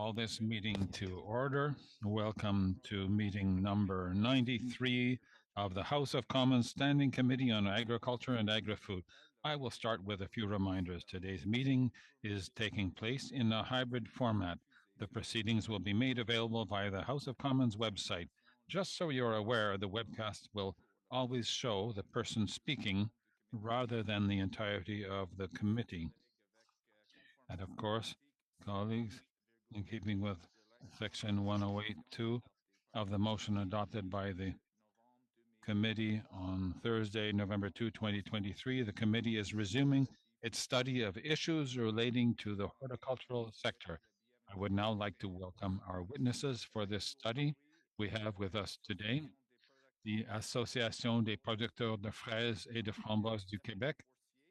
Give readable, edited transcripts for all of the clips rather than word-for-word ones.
call this meeting to order. Welcome to meeting number 93 of the House of Commons Standing Committee on Agriculture and Agri-Food. I will start with a few reminders. Today's meeting is taking place in a hybrid format. The proceedings will be made available via the House of Commons website. Just so you're aware, the webcast will always show the person speaking rather than the entirety of the committee. And of course, colleagues, in keeping with section 108.2 of the motion adopted by the committee on Thursday, November 2, 2023, the committee is resuming its study of issues relating to the horticultural sector. I would now like to welcome our witnesses for this study. We have with us today the Association des producteurs de fraises et de framboises du Québec,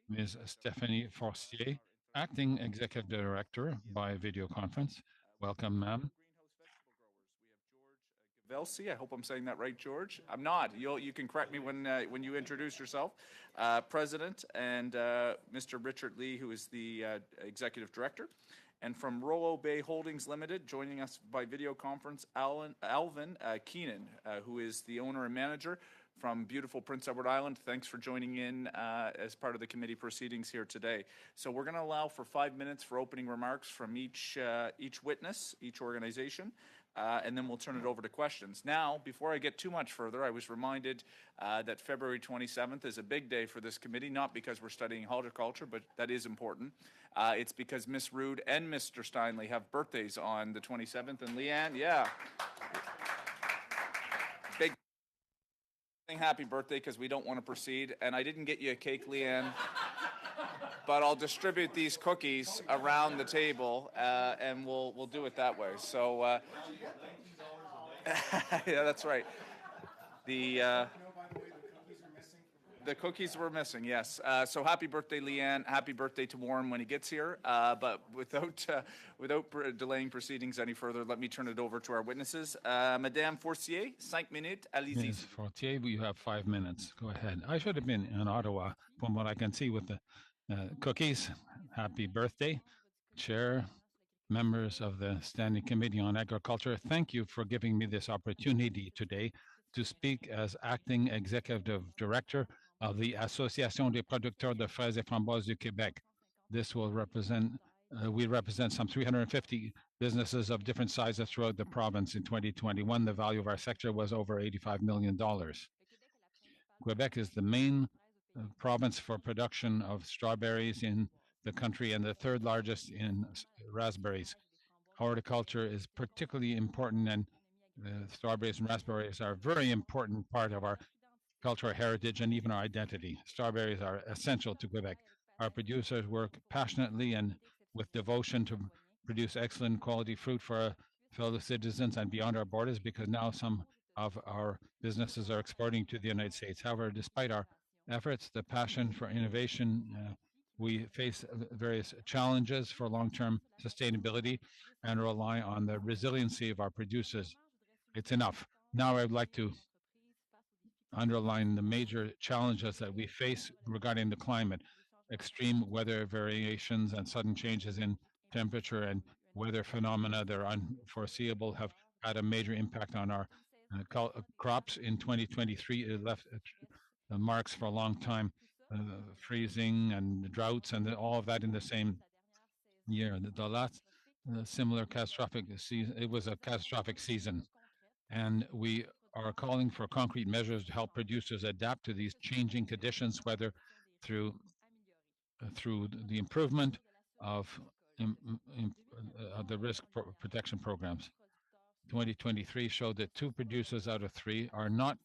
Ms. Stephanie Forcier, Acting Executive Director by video conference. Welcome, ma'am. Velsi, I hope I'm saying that right, George. I'm not. You can correct me when you introduce yourself. President and Mr. Richard Lee, who is the Executive Director. And from Rollo Bay Holdings Limited, joining us by video conference, Alvin Keenan, who is the owner and manager from beautiful Prince Edward Island. Thanks for joining in as part of the committee proceedings here today. So we're going to allow for 5 minutes for opening remarks from each witness, each organization, and then we'll turn it over to questions. Now, before I get too much further, I was reminded that February 27th is a big day for this committee, not because we're studying horticulture, but that is important. It's because Miss Rude and Mr. Steinley have birthdays on the 27th, and Leanne, yeah. Big happy birthday, because we don't want to proceed. And I didn't get you a cake, Leanne, but I'll distribute these cookies around the table, and we'll do it that way. So, yeah, that's right. The cookies were missing, yes. So happy birthday, Leanne. Happy birthday to Warren when he gets here. But without delaying proceedings any further, let me turn it over to our witnesses. Madame Forcier, 5 minutes, allez-y. Ms. Fortier, you have 5 minutes. Go ahead. I should have been in Ottawa, from what I can see with the cookies. Happy birthday, Chair, members of the Standing Committee on Agriculture. Thank you for giving me this opportunity today to speak as Acting Executive Director of the Association des producteurs de fraises et framboises du Québec. This will represent, we represent some 350 businesses of different sizes throughout the province. In 2021, the value of our sector was over $85 million. Quebec is the main province for production of strawberries in the country and the third largest in raspberries. Horticulture is particularly important, and strawberries and raspberries are a very important part of our cultural heritage and even our identity. Strawberries are essential to Quebec. Our producers work passionately and with devotion to produce excellent quality fruit for our fellow citizens and beyond our borders, because now some of our businesses are exporting to the United States. However, despite our efforts, the passion for innovation, we face various challenges for long-term sustainability and rely on the resiliency of our producers. It's enough. Now I would like to underline the major challenges that we face regarding the climate. Extreme weather variations and sudden changes in temperature and weather phenomena that are unforeseeable have had a major impact on our crops. In 2023, it left marks for a long time, freezing and droughts and all of that in the same year. The last similar catastrophic season, it was a catastrophic season, and we are calling for concrete measures to help producers adapt to these changing conditions, whether through the improvement of the risk protection programs. 2023 showed that 2 producers out of 3 are not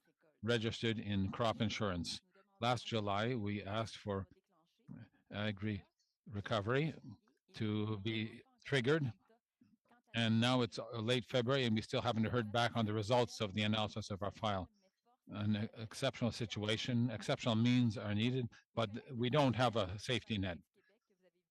registered in crop insurance. Last July, we asked for Agri-Recovery to be triggered, and now it's late February and we still haven't heard back on the results of the analysis of our file. An exceptional situation, exceptional means are needed, but we don't have a safety net.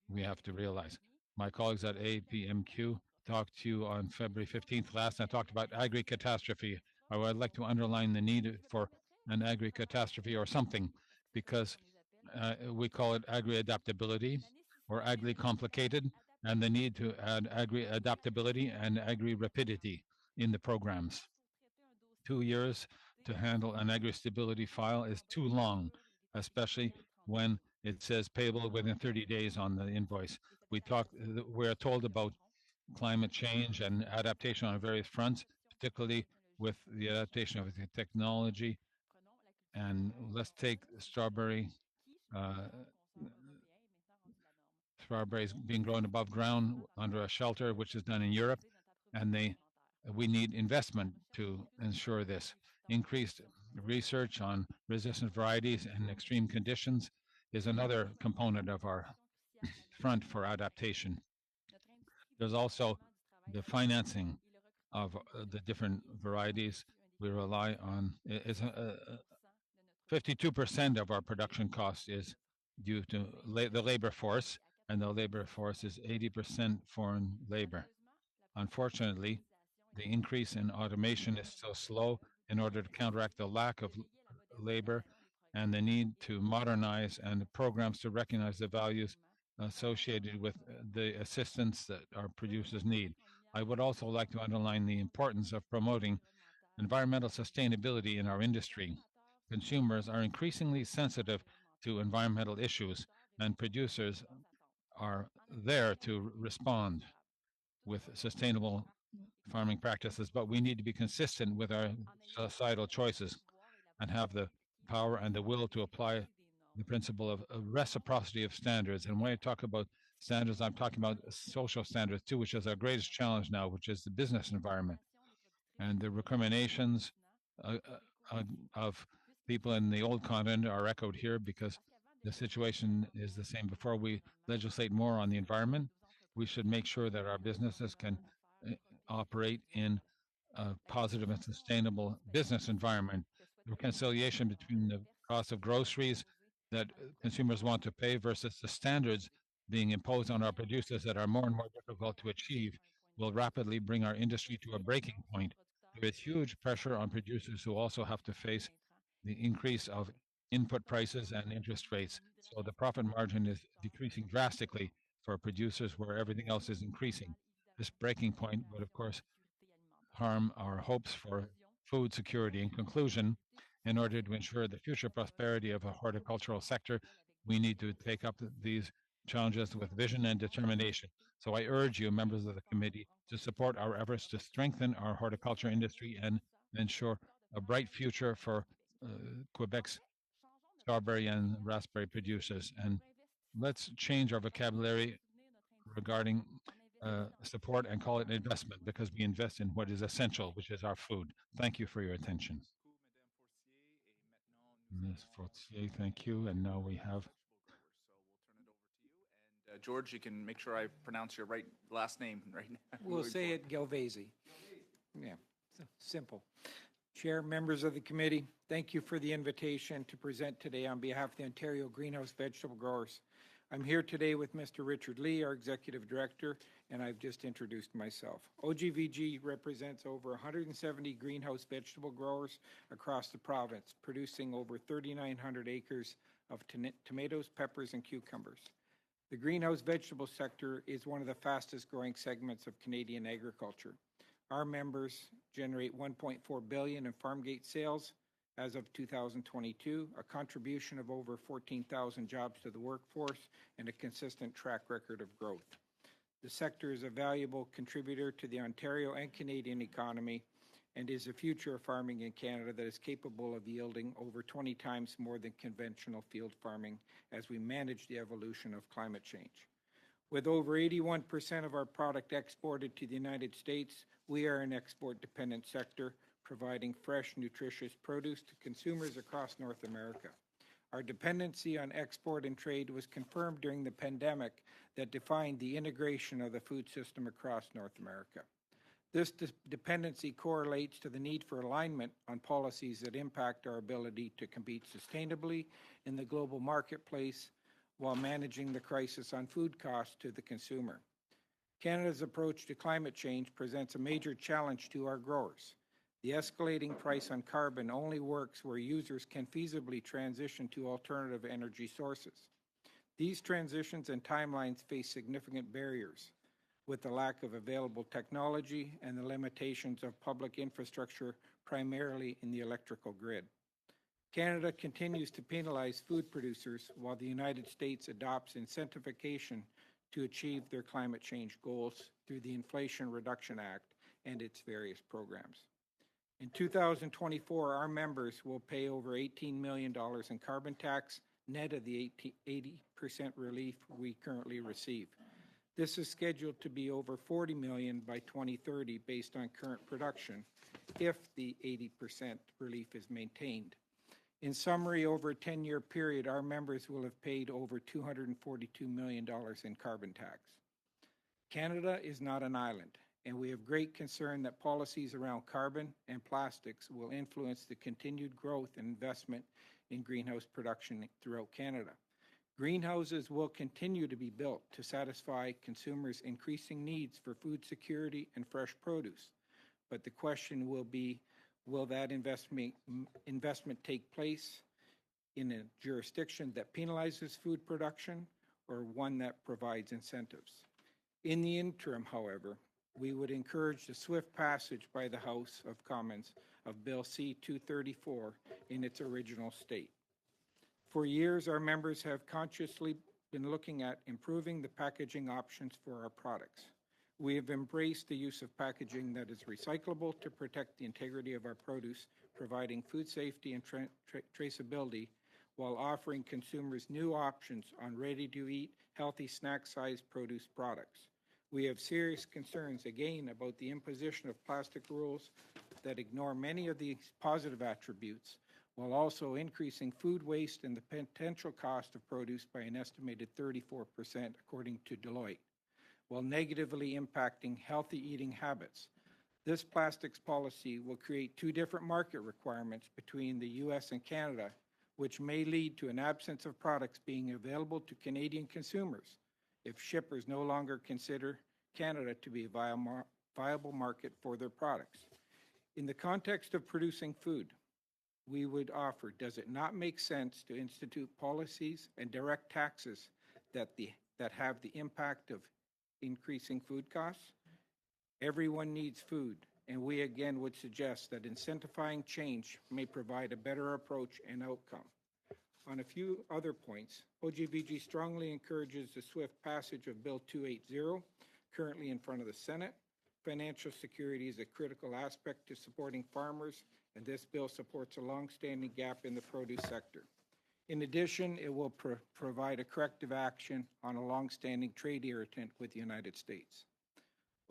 We have to realize. My colleagues at APMQ talked to you on February 15th last, and I talked about agri-catastrophe. I would like to underline the need for an agri-catastrophe or something, because we call it agri-adaptability or agri-complicated. and the need to add agri-adaptability and agri-rapidity in the programs. 2 years to handle an agri-stability file is too long, especially when it says payable within 30 days on the invoice. We're told about climate change and adaptation on various fronts, particularly with the adaptation of the technology. And let's take uh, strawberries being grown above ground under a shelter, which is done in Europe, and we need investment to ensure this. Increased research on resistant varieties and extreme conditions is another component of our front for adaptation. There's also the financing of the different varieties. We rely on 52% of our production cost is due to the labor force, and the labor force is 80% foreign labor. Unfortunately, the increase in automation is so slow in order to counteract the lack of labor and the need to modernize and the programs to recognize the values associated with the assistance that our producers need. I would also like to underline the importance of promoting environmental sustainability in our industry. Consumers are increasingly sensitive to environmental issues, and producers are there to respond with sustainable farming practices, but we need to be consistent with our societal choices and have the power and the will to apply the principle of reciprocity of standards. And when I talk about standards, I'm talking about social standards too, which is our greatest challenge now, which is the business environment and the recriminations uh, of people in the old continent are echoed here because the situation is the same. Before we legislate more on the environment, we should make sure that our businesses can uh, operate in a positive and sustainable business environment. The reconciliation between the cost of groceries that consumers want to pay versus the standards being imposed on our producers that are more and more difficult to achieve will rapidly bring our industry to a breaking point. There is huge pressure on producers who also have to face the increase of input prices and interest rates. So the profit margin is decreasing drastically for producers where everything else is increasing. This breaking point would, of course, harm our hopes for food security. In conclusion, in order to ensure the future prosperity of a horticultural sector, we need to take up these challenges with vision and determination. So I urge you, members of the committee, to support our efforts to strengthen our horticulture industry and ensure a bright future for uh, Quebec's strawberry and raspberry producers. And let's change our vocabulary regarding support and call it an investment because we invest in what is essential, which is our food. Thank you for your attention. Ms. Fortier, thank you. And now we have George, you can make sure I pronounce your right last name right now. We'll say it Galvezi. Yeah, simple. Chair, members of the committee, thank you for the invitation to present today on behalf of the Ontario Greenhouse Vegetable Growers. I'm here today with Mr. Richard Lee, our Executive Director, and I've just introduced myself. OGVG represents over 170 greenhouse vegetable growers across the province, producing over 3,900 acres of tomatoes, peppers, and cucumbers. The greenhouse vegetable sector is one of the fastest growing segments of Canadian agriculture. Our members generate $1.4 billion in farm gate sales as of 2022, a contribution of over 14,000 jobs to the workforce, and a consistent track record of growth. The sector is a valuable contributor to the Ontario and Canadian economy and is a future of farming in Canada that is capable of yielding over 20 times more than conventional field farming as we manage the evolution of climate change. With over 81% of our product exported to the United States, we are an export-dependent sector, providing fresh, nutritious produce to consumers across North America. Our dependency on export and trade was confirmed during the pandemic that defined the integration of the food system across North America. This dependency correlates to the need for alignment on policies that impact our ability to compete sustainably in the global marketplace while managing the crisis on food costs to the consumer. Canada's approach to climate change presents a major challenge to our growers. The escalating price on carbon only works where users can feasibly transition to alternative energy sources. These transitions and timelines face significant barriers with the lack of available technology and the limitations of public infrastructure, primarily in the electrical grid. Canada continues to penalize food producers while the United States adopts incentivization to achieve their climate change goals through the Inflation Reduction Act and its various programs. In 2024, our members will pay over $18 million in carbon tax, net of the 80% relief we currently receive. This is scheduled to be over $40 million by 2030 based on current production, if the 80% relief is maintained. In summary, over a 10-year period, our members will have paid over $242 million in carbon tax. Canada is not an island, and we have great concern that policies around carbon and plastics will influence the continued growth and investment in greenhouse production throughout Canada. Greenhouses will continue to be built to satisfy consumers' increasing needs for food security and fresh produce, but the question will be, will that investment take place in a jurisdiction that penalizes food production or one that provides incentives? In the interim, however, we would encourage the swift passage by the House of Commons of Bill C-234 in its original state. For years, our members have consciously been looking at improving the packaging options for our products. We have embraced the use of packaging that is recyclable to protect the integrity of our produce, providing food safety and traceability, while offering consumers new options on ready-to-eat, healthy snack-sized produce products. We have serious concerns, again, about the imposition of plastic rules that ignore many of these positive attributes, while also increasing food waste and the potential cost of produce by an estimated 34%, according to Deloitte, while negatively impacting healthy eating habits. This plastics policy will create two different market requirements between the U.S. and Canada, which may lead to an absence of products being available to Canadian consumers if shippers no longer consider Canada to be a viable market for their products. In the context of producing food, we would offer, does it not make sense to institute policies and direct taxes that have the impact of increasing food costs? Everyone needs food, and we again would suggest that incentivizing change may provide a better approach and outcome. On a few other points, OGVG strongly encourages the swift passage of Bill 280, currently in front of the Senate. Financial security is a critical aspect to supporting farmers, and this bill supports a long-standing gap in the produce sector. In addition, it will provide a corrective action on a long-standing trade irritant with the United States.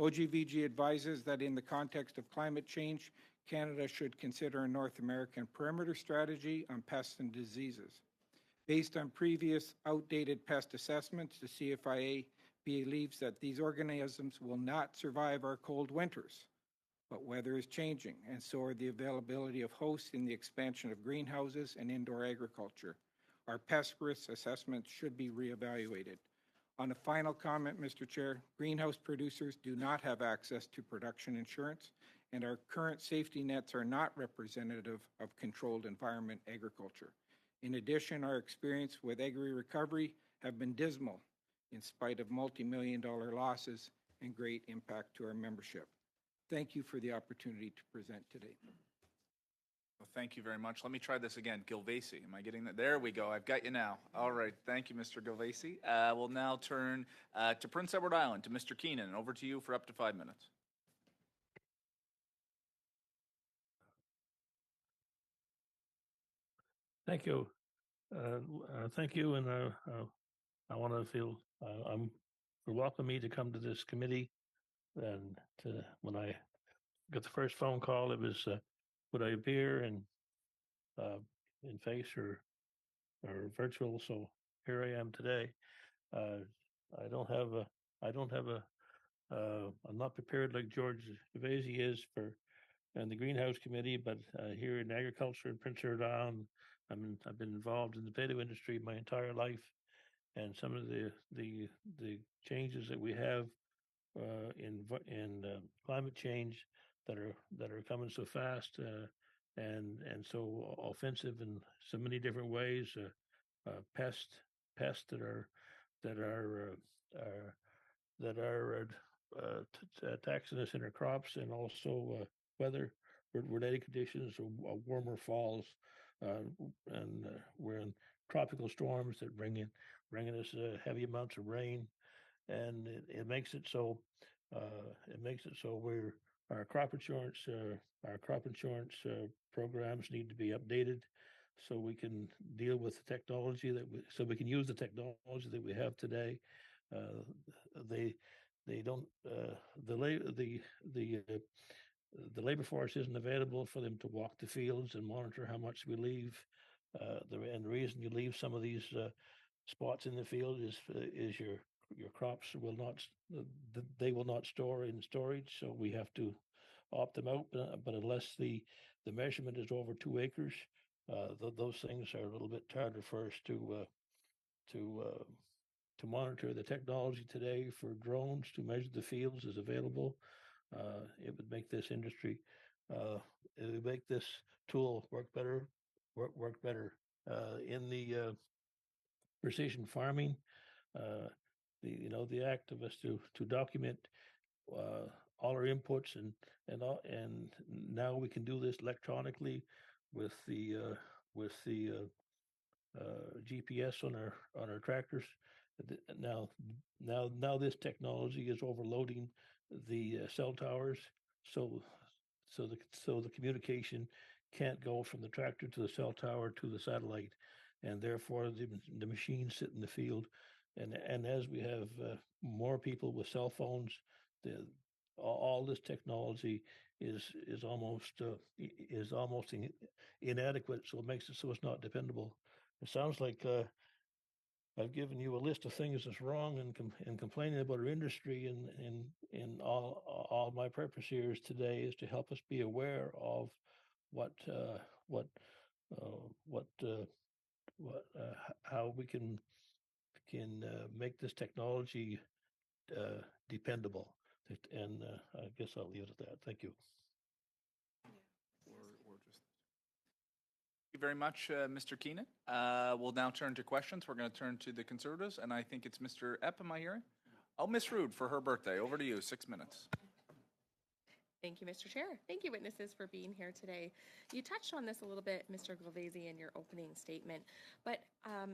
OGVG advises that in the context of climate change, Canada should consider a North American perimeter strategy on pests and diseases. Based on previous outdated pest assessments, the CFIA believes that these organisms will not survive our cold winters. But weather is changing, and so are the availability of hosts in the expansion of greenhouses and indoor agriculture. Our pest risk assessments should be reevaluated. On a final comment, Mr. Chair, greenhouse producers do not have access to production insurance, and our current safety nets are not representative of controlled environment agriculture. In addition, our experience with agri-recovery have been dismal in spite of multi-million-dollar losses and great impact to our membership. Thank you for the opportunity to present today. Well, thank you very much. Let me try this again. Gilvacy, am I getting that? There we go. I've got you now. All right. Thank you, Mr. Gilvacy. We'll now turn to Prince Edward Island, to Mr. Keenan. Over to you for up to 5 minutes. Thank you. Thank you, and I want to feel for welcoming me to come to this committee. And when I got the first phone call, it was would I appear in face or virtual? So here I am today. I don't have a I'm not prepared like George Gavesi is for and the Greenhouse Committee, but here in agriculture in Prince Edward Island, I've been involved in the potato industry my entire life, and some of the changes that we have in climate change that are coming so fast and so offensive in so many different ways. Pests that are that are taxing us in our crops, and also weather related conditions, warmer falls, and we're in tropical storms that bringing us heavy amounts of rain, and it makes it so we're our crop insurance programs need to be updated so we can deal with the technology so we can use the technology that we have today. Uh, they don't the labor force isn't available for them to walk the fields and monitor how much we leave. And the reason you leave some of these spots in the field is your crops will not they will not store in storage, so we have to opt them out. But unless the measurement is over 2 acres, those things are a little bit harder for us to monitor. The technology today for drones to measure the fields is available. It would make this industry, it would make this tool work better, in the precision farming. The act of us to document all our inputs and now we can do this electronically with the GPS on our tractors. Now this technology is overloading the cell towers, so the communication can't go from the tractor to the cell tower to the satellite, and therefore the machines sit in the field, and as we have more people with cell phones, the all this technology is almost inadequate, so it makes it so it's not dependable. It sounds like I've given you a list of things that's wrong and complaining about our industry, and all my purpose here is today is to help us be aware of what how we can make this technology dependable. And I guess I'll leave it at that. Thank you. Thank you very much, Mr. Keenan. We'll now turn to questions. We're going to turn to the Conservatives, and I think it's Mr. Epp, am I hearing? Oh, Miss Rude for her birthday. Over to you, 6 minutes. Thank you, Mr. Chair. Thank you, witnesses, for being here today. You touched on this a little bit, Mr. Galvezi, in your opening statement, but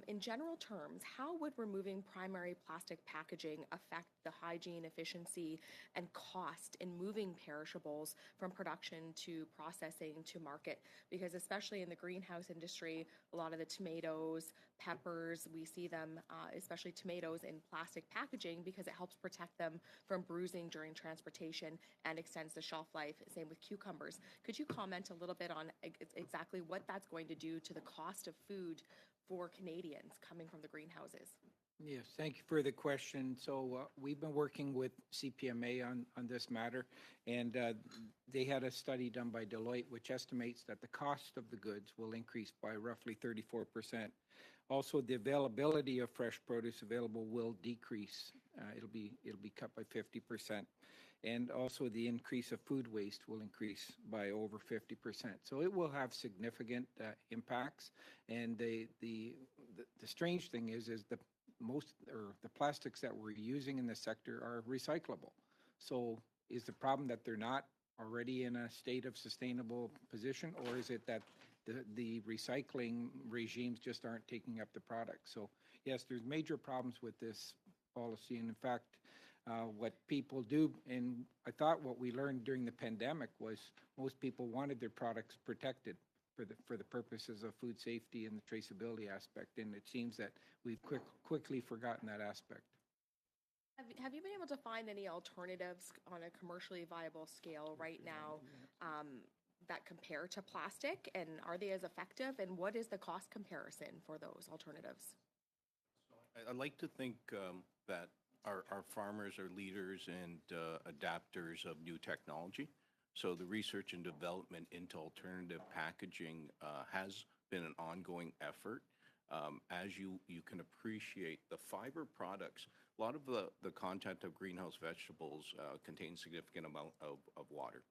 in general terms, how would removing primary plastic packaging affect the hygiene, efficiency, and cost in moving perishables from production to processing to market? Because especially in the greenhouse industry, a lot of the tomatoes, peppers, we see them, especially tomatoes, in plastic packaging because it helps protect them from bruising during transportation and extends the shelf life. Same with cucumbers. Could you comment a little bit on exactly what that's going to do to the cost of food for Canadians coming from the greenhouses? Yes, thank you for the question. So we've been working with CPMA on this matter, and they had a study done by Deloitte which estimates that the cost of the goods will increase by roughly 34%. Also, the availability of fresh produce available will decrease. It'll be cut by 50%. And also the increase of food waste will increase by over 50%. So it will have significant impacts. And the strange thing is the plastics that we're using in the sector are recyclable. So is the problem that they're not already in a state of sustainable position, or is it that the recycling regimes just aren't taking up the product? So yes, there's major problems with this policy. And in fact, what people do, and I thought what we learned during the pandemic was most people wanted their products protected for the purposes of food safety and the traceability aspect, and it seems that we've quickly forgotten that aspect. Have you been able to find any alternatives on a commercially viable scale right now that compare to plastic, and are they as effective, and what is the cost comparison for those alternatives? I like to think that our farmers are leaders and adapters of new technology. So the research and development into alternative packaging has been an ongoing effort. As you can appreciate, the fiber products, a lot of the content of greenhouse vegetables contain significant amount of water.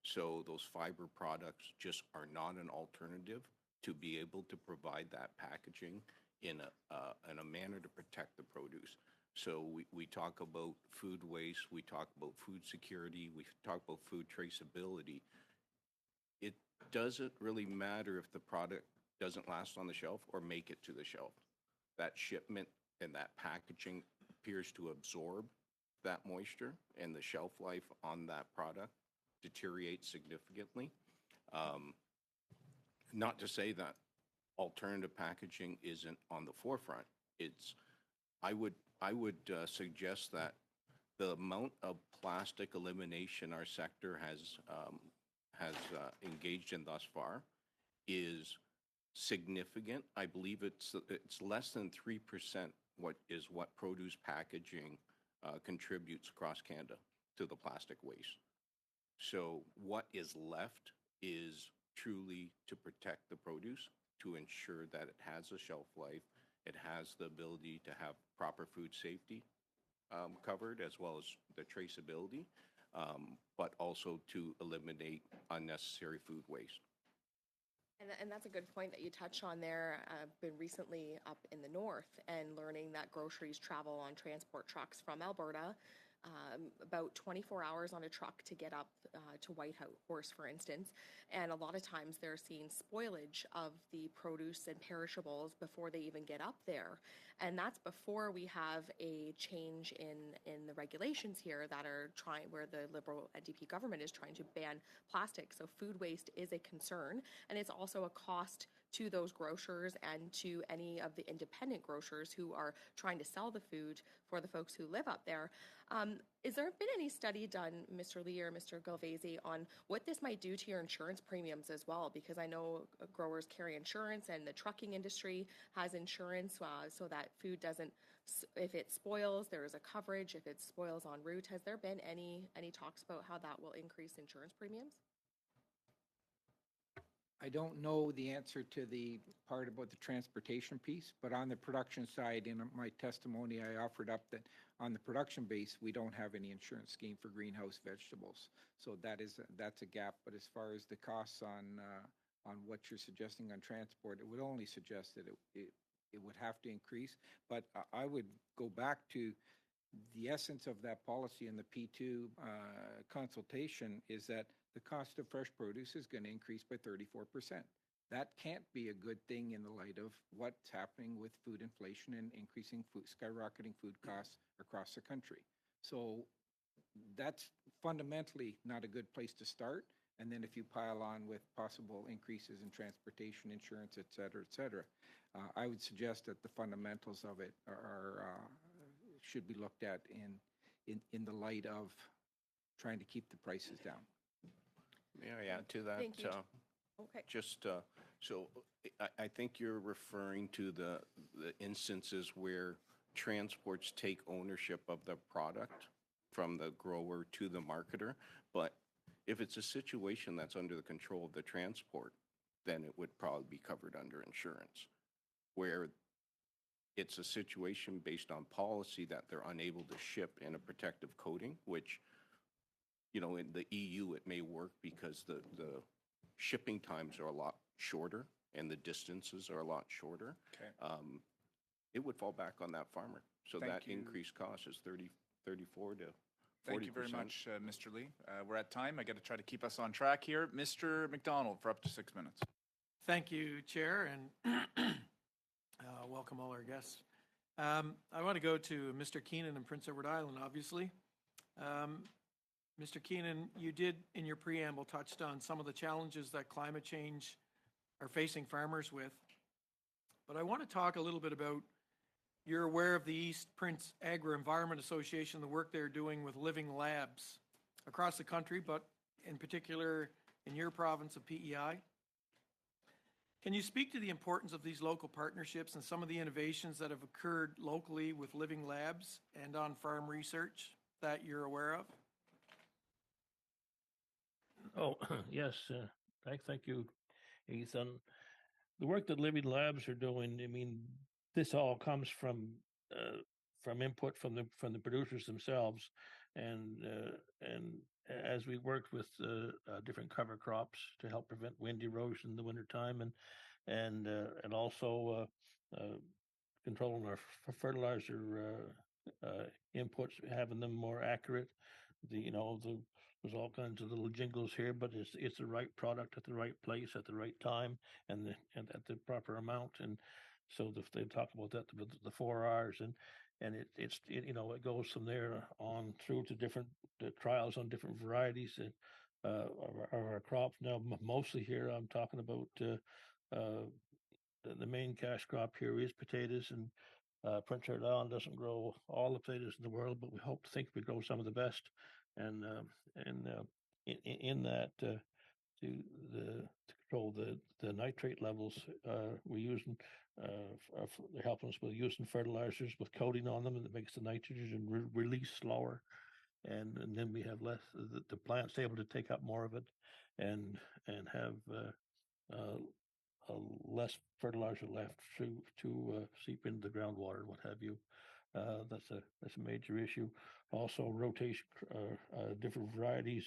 So those fiber products just are not an alternative to be able to provide that packaging in a manner to protect the produce. So we talk about food waste, we talk about food security, we talk about food traceability. It doesn't really matter if the product doesn't last on the shelf or make it to the shelf. That shipment and that packaging appears to absorb that moisture, and the shelf life on that product deteriorates significantly. Not to say that alternative packaging isn't on the forefront. I would suggest that the amount of plastic elimination our sector has engaged in thus far is significant. I believe it's less than 3% what produce packaging contributes across Canada to the plastic waste. So what is left is truly to protect the produce, to ensure that it has a shelf life, it has the ability to have proper food safety covered, as well as the traceability, but also to eliminate unnecessary food waste. And that's a good point that you touch on there. I've been recently up in the north and learning that groceries travel on transport trucks from Alberta, about 24 hours on a truck to get up to Whitehorse, for instance. And a lot of times they're seeing spoilage of the produce and perishables before they even get up there. And that's before we have a change in the regulations here that are where the Liberal NDP government is trying to ban plastic. So food waste is a concern, and it's also a cost to those grocers and to any of the independent grocers who are trying to sell the food for the folks who live up there. Is there been any study done, Mr. Lee or Mr. Galvezi, on what this might do to your insurance premiums as well? Because I know growers carry insurance, and the trucking industry has insurance, so that food doesn't, if it spoils, there is a coverage. If it spoils en route, has there been any talks about how that will increase insurance premiums? I don't know the answer to the part about the transportation piece, but on the production side, in my testimony, I offered up that on the production base, we don't have any insurance scheme for greenhouse vegetables. So that's a gap. But as far as the costs on what you're suggesting on transport, it would only suggest that it would have to increase. But I would go back to the essence of that policy in the P2 consultation is that the cost of fresh produce is going to increase by 34%. That can't be a good thing in the light of what's happening with food inflation and skyrocketing food costs across the country. So that's fundamentally not a good place to start. And then if you pile on with possible increases in transportation, insurance, et cetera, I would suggest that the fundamentals of it should be looked at in the light of trying to keep the prices down. May I add to that? Thank you. Okay. Just so I think you're referring to the instances where transports take ownership of the product from the grower to the marketer. But if it's a situation that's under the control of the transport, then it would probably be covered under insurance. Where it's a situation based on policy that they're unable to ship in a protective coating, which, you know, in the EU, it may work because the shipping times are a lot shorter and the distances are a lot shorter. Okay. It would fall back on that farmer. So Thank that you. increased cost is 34 to 40%. Thank you very much, Mr. Lee. We're at time. I got to try to keep us on track here. Mr. McDonald for up to 6 minutes. Thank you, Chair, and welcome all our guests. I want to go to Mr. Keenan in Prince Edward Island, obviously. Mr. Keenan, you did in your preamble touched on some of the challenges that climate change are facing farmers with. But I want to talk a little bit about, you're aware of the East Prince Agri-Environment Association, the work they're doing with living labs across the country, but in particular in your province of PEI. Can you speak to the importance of these local partnerships and some of the innovations that have occurred locally with living labs and on farm research that you're aware of? Oh, yes. Thank you, Ethan. The work that Living Labs are doing, I mean, this all comes from input from the producers themselves, and as we worked with different cover crops to help prevent wind erosion in the wintertime, and also controlling our fertilizer inputs, having them more accurate. There's all kinds of little jingles here, but it's the right product at the right place at the right time and at the proper amount. And so they talk about that, the 4 R's, and it goes from there on through to different trials on different varieties of our crops. Now, mostly here, I'm talking about the main cash crop here is potatoes, and Prince Edward Island doesn't grow all the potatoes in the world, but we hope to think we grow some of the best. And in that, to control the nitrate levels, we're using they're helping us with using fertilizers with coating on them, and it makes the nitrogen release slower, and then we have less. The plant's able to take up more of it, and have less fertilizer left to seep into the groundwater and what have you. That's a major issue. Also, rotation, different varieties,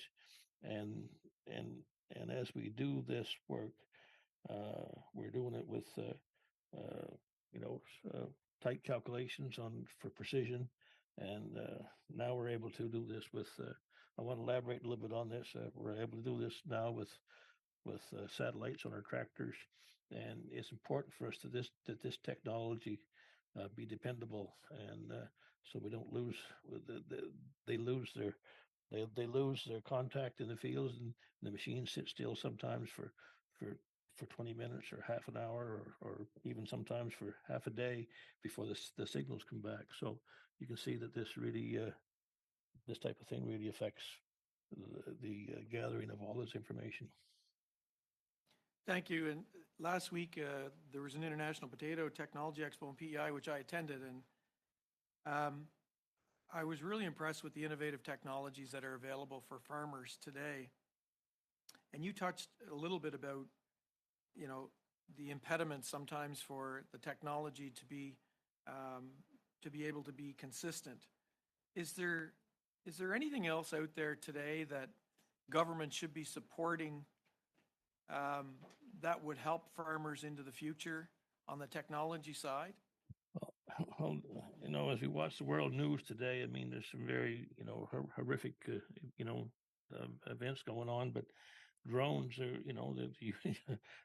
and and and as we do this work, we're doing it with you know tight calculations for precision, and now we're able to do this with. I want to elaborate a little bit on this. We're able to do this now with satellites on our tractors, and it's important for us that this technology be dependable, and so we don't lose. They lose their they lose their contact in the fields, and the machine sits still sometimes for 20 minutes or half an hour, or even sometimes for half a day before the signals come back. So you can see that this really this type of thing really affects the gathering of all this information. Thank you. And last week, there was an International Potato Technology Expo in PEI, which I attended, and I was really impressed with the innovative technologies that are available for farmers today. And you touched a little bit about, the impediments sometimes for the technology to be able to be consistent. Is there anything else out there today that government should be supporting that would help farmers into the future on the technology side? Well, as we watch the world news today, I mean, there's some very, horrific, events going on. But drones are,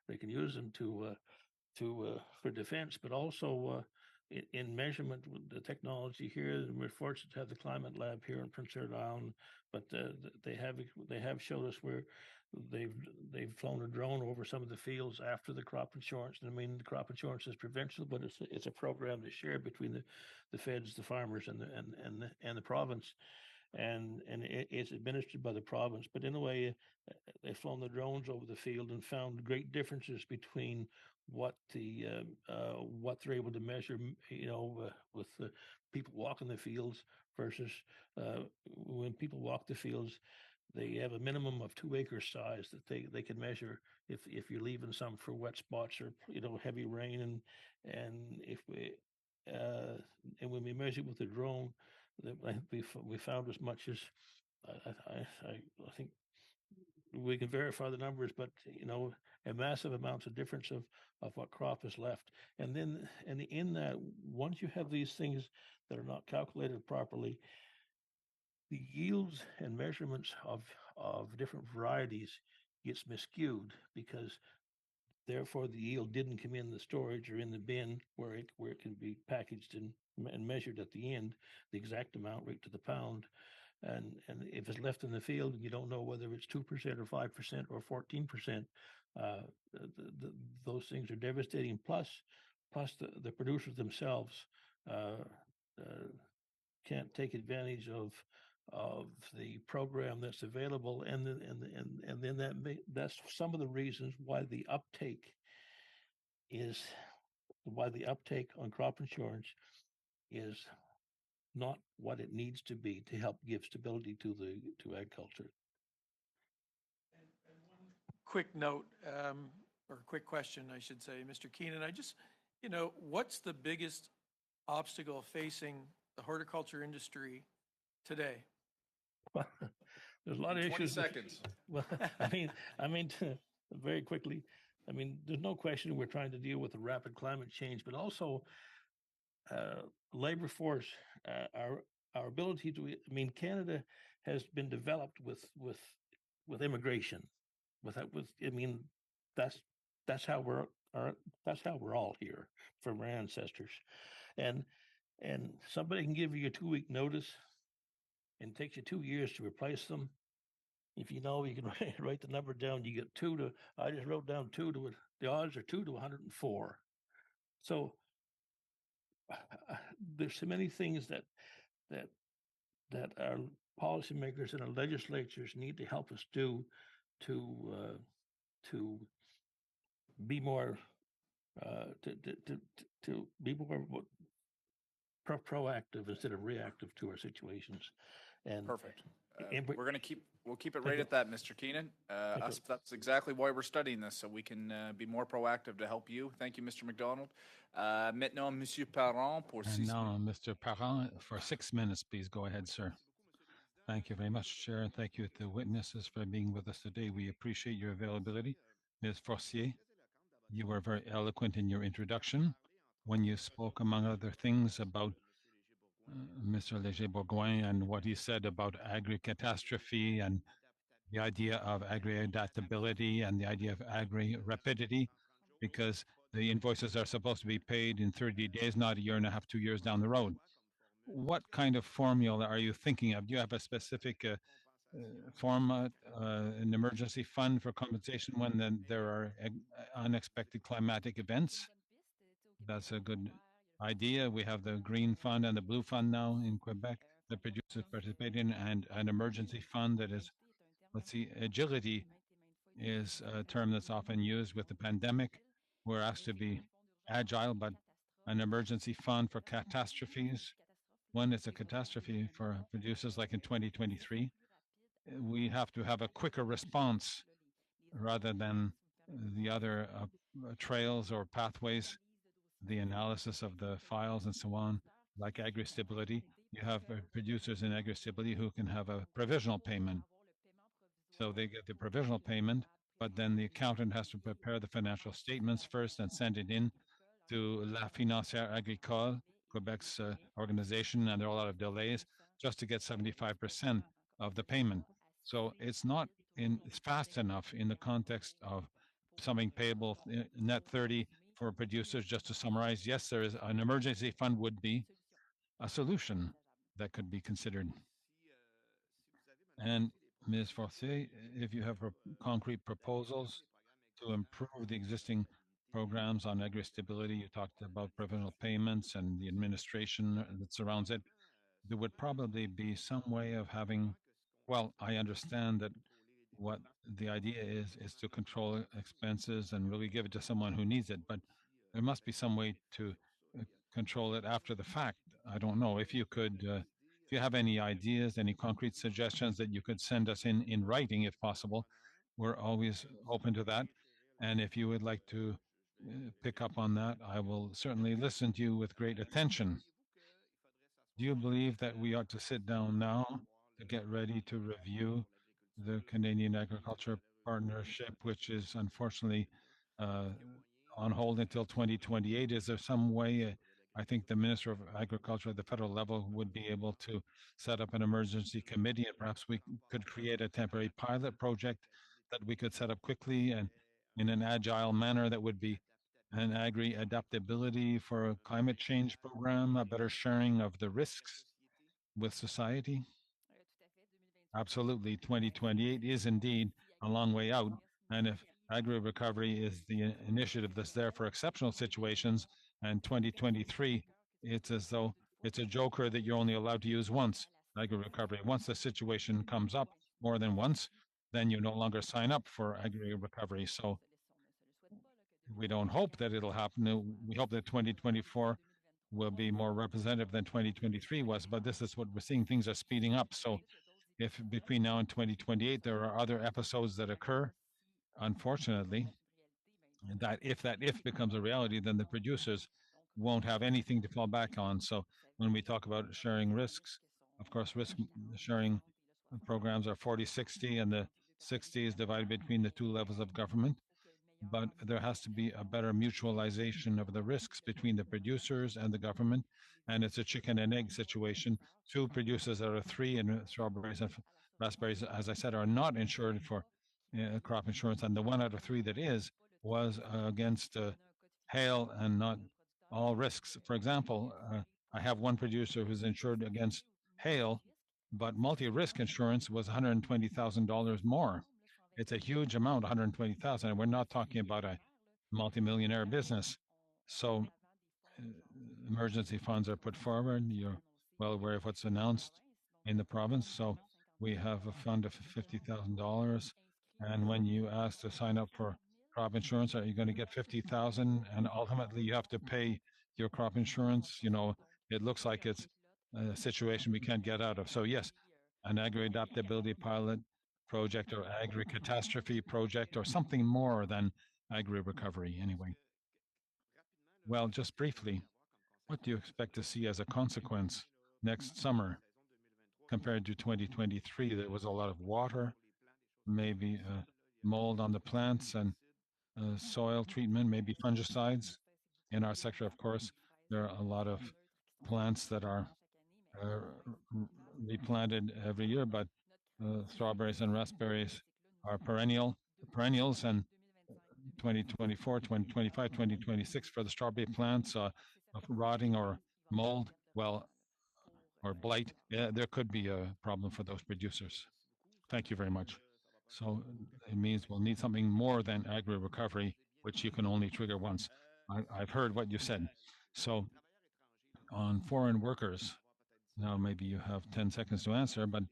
they can use them for defense, but also in measurement with the technology here. We're fortunate to have the climate lab here in Prince Edward Island, but they have showed us where they've flown a drone over some of the fields after the crop insurance. And I mean, the crop insurance is provincial, but it's a program that's shared between the feds, the farmers, and the province. And it's administered by the province. But in a way, they've flown the drones over the field and found great differences between what they're able to measure, with people walking the fields versus when people walk the fields. They have a minimum of 2 acre size that they can measure if you're leaving some for wet spots or heavy rain, and if we and when we measure with the drone, we found as much as I think we can verify the numbers, but a massive amounts of difference of what crop is left. And then in that, once you have these things that are not calculated properly, the yields and measurements of different varieties gets miscued, because therefore the yield didn't come in the storage or in the bin where it can be packaged and measured at the end, the exact amount right to the pound. And if it's left in the field and you don't know whether it's 2% or 5% or 14%, those things are devastating. Plus the producers themselves can't take advantage of the program that's available, and then that's some of the reasons why the uptake on crop insurance is not what it needs to be to help give stability to agriculture. And one quick note, or quick question, I should say, Mr. Keenan, what's the biggest obstacle facing the horticulture industry today? Well, there's a lot of 20 issues. seconds. Well, I mean, very quickly. I mean, there's no question we're trying to deal with the rapid climate change, but also labor force, our ability to. I mean, Canada has been developed with immigration. With I mean, that's that's how that's how we're all here from our ancestors, and somebody can give you a 2-week notice, and it takes you 2 years to replace them. If you know, you can write the number down. You get two to. I just wrote down two to it. The odds are 2 to 104. So there's so many things that our policymakers and our legislatures need to help us do to be more to be more proactive instead of reactive to our situations. And Perfect. and We'll keep it Thank right you. at that, Mr. Keenan. Thank you. That's exactly why we're studying this, so we can be more proactive to help you. Thank you, Mr. McDonald. Maintenant, Monsieur Parent pour And 6 now, minutes. Mr. Parent, for 6 minutes, please go ahead, sir. Thank you very much, Chair, and thank you to the witnesses for being with us today. We appreciate your availability. Ms. Forcier, you were very eloquent in your introduction when you spoke, among other things, about Mr. Léger-Bourgoin and what he said about agri-catastrophe and the idea of agri-adaptability and the idea of agri-rapidity, because the invoices are supposed to be paid in 30 days, not a year and a half, 2 years down the road. What kind of formula are you thinking of? Do you have a specific format, an emergency fund for compensation when there are unexpected climatic events? That's a good idea. We have the green fund and the blue fund now in Quebec that producers participate in, and an emergency fund that is, let's see, agility is a term that's often used with the pandemic. We're asked to be agile, but an emergency fund for catastrophes. When it's a catastrophe for producers like in 2023, we have to have a quicker response rather than the other trails or pathways, the analysis of the files and so on, like agri-stability. You have producers in agri-stability who can have a provisional payment. So they get the provisional payment, but then the accountant has to prepare the financial statements first and send it in to La Financière Agricole, Quebec's organization, and there are a lot of delays just to get 75% of the payment. So it's fast enough in the context of something payable net 30 for producers. Just to summarize, yes, there is an emergency fund would be a solution that could be considered. And Ms. Forcier, if you have concrete proposals to improve the existing programs on agri-stability, you talked about provisional payments and the administration that surrounds it. There would probably be some way of having, well, I understand that what the idea is to control expenses and really give it to someone who needs it, but there must be some way to control it after the fact. I don't know if you could, if you have any ideas, any concrete suggestions that you could send us in writing, if possible. We're always open to that. And if you would like to pick up on that, I will certainly listen to you with great attention. Do you believe that we ought to sit down now to get ready to review the Canadian Agriculture Partnership, which is unfortunately uh, on hold until 2028? Is there some way? I think the Minister of Agriculture at the federal level would be able to set up an emergency committee, and perhaps we could create a temporary pilot project that we could set up quickly and in an agile manner that would be an agri adaptability for a climate change program, a better sharing of the risks with society. Absolutely. 2028 is indeed a long way out. And if agri recovery is the initiative that's there for exceptional situations, and 2023, it's as though it's a joker that you're only allowed to use once, agri recovery. Once the situation comes up more than once, then you no longer sign up for agri recovery. So we don't hope that it'll happen. We hope that 2024 will be more representative than 2023 was, but this is what we're seeing. Things are speeding up. So if between now and 2028 there are other episodes that occur, unfortunately, that if becomes a reality, then the producers won't have anything to fall back on. So when we talk about sharing risks, of course, risk sharing programs are 40-60, and the 60 is divided between the two levels of government. but there has to be a better mutualization of the risks between the producers and the government. And it's a chicken and egg situation. Two producers out of three in strawberries and raspberries, as I said, are not insured for crop insurance, and the one out of three that is was against hail and not all risks. For example, I have one producer who's insured against hail, but multi-risk insurance was $120,000 more. It's a huge amount, 120,000, and we're not talking about a multimillionaire business. So uh, emergency funds are put forward. You're well aware of what's announced in the province. So we have a fund of $50,000. And when you ask to sign up for crop insurance, are you going to get 50,000? And ultimately you have to pay your crop insurance. You know, it looks like it's a situation we can't get out of. So yes, an agri-adaptability pilot project or agri-catastrophe project or something more than agri-recovery anyway. Well, just briefly, what do you expect to see as a consequence next summer compared to 2023? There was a lot of water, maybe mold on the plants and soil treatment, maybe fungicides. In our sector, of course, there are a lot of plants that are uh, replanted every year, but strawberries and raspberries are perennials, and 2024, 2025, 2026 for the strawberry plants of rotting or mold, well, or blight, there could be a problem for those producers. Thank you very much. So it means we'll need something more than agri recovery, which you can only trigger once. I've heard what you said. So on foreign workers, now maybe you have 10 seconds to answer, but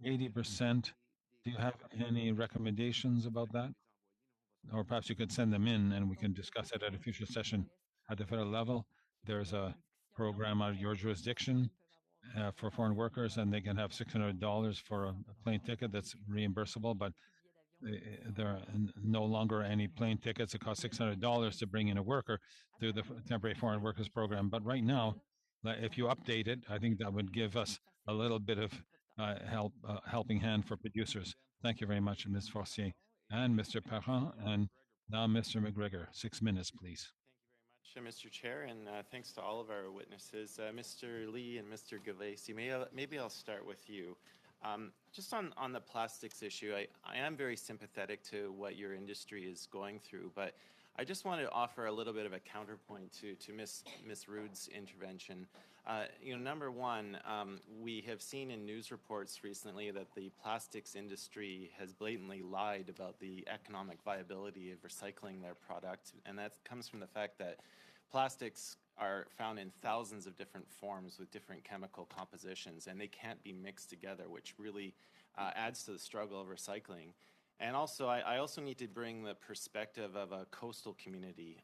80%, do you have any recommendations about that? Or perhaps you could send them in and we can discuss it at a future session at the federal level. There's a program out of your jurisdiction for foreign workers, and they can have $600 for a plane ticket that's reimbursable, but there are no longer any plane tickets that cost $600 to bring in a worker through the temporary foreign workers program. But right now, if you update it, I think that would give us a little bit of helping hand for producers. Thank you very much, Ms. Forcier and Mr. Parent, and now Mr. McGregor. 6 minutes, please. Thank you very much, Mr. Chair, and thanks to all of our witnesses. Mr. Lee and Mr. Gavesi, maybe I'll start with you. Just on the plastics issue, I am very sympathetic to what your industry is going through, but I just want to offer a little bit of a counterpoint to Ms. Rood's intervention. Number one, we have seen in news reports recently that the plastics industry has blatantly lied about the economic viability of recycling their product, and that comes from the fact that plastics are found in thousands of different forms with different chemical compositions, and they can't be mixed together, which really adds to the struggle of recycling. And also, I also need to bring the perspective of a coastal community.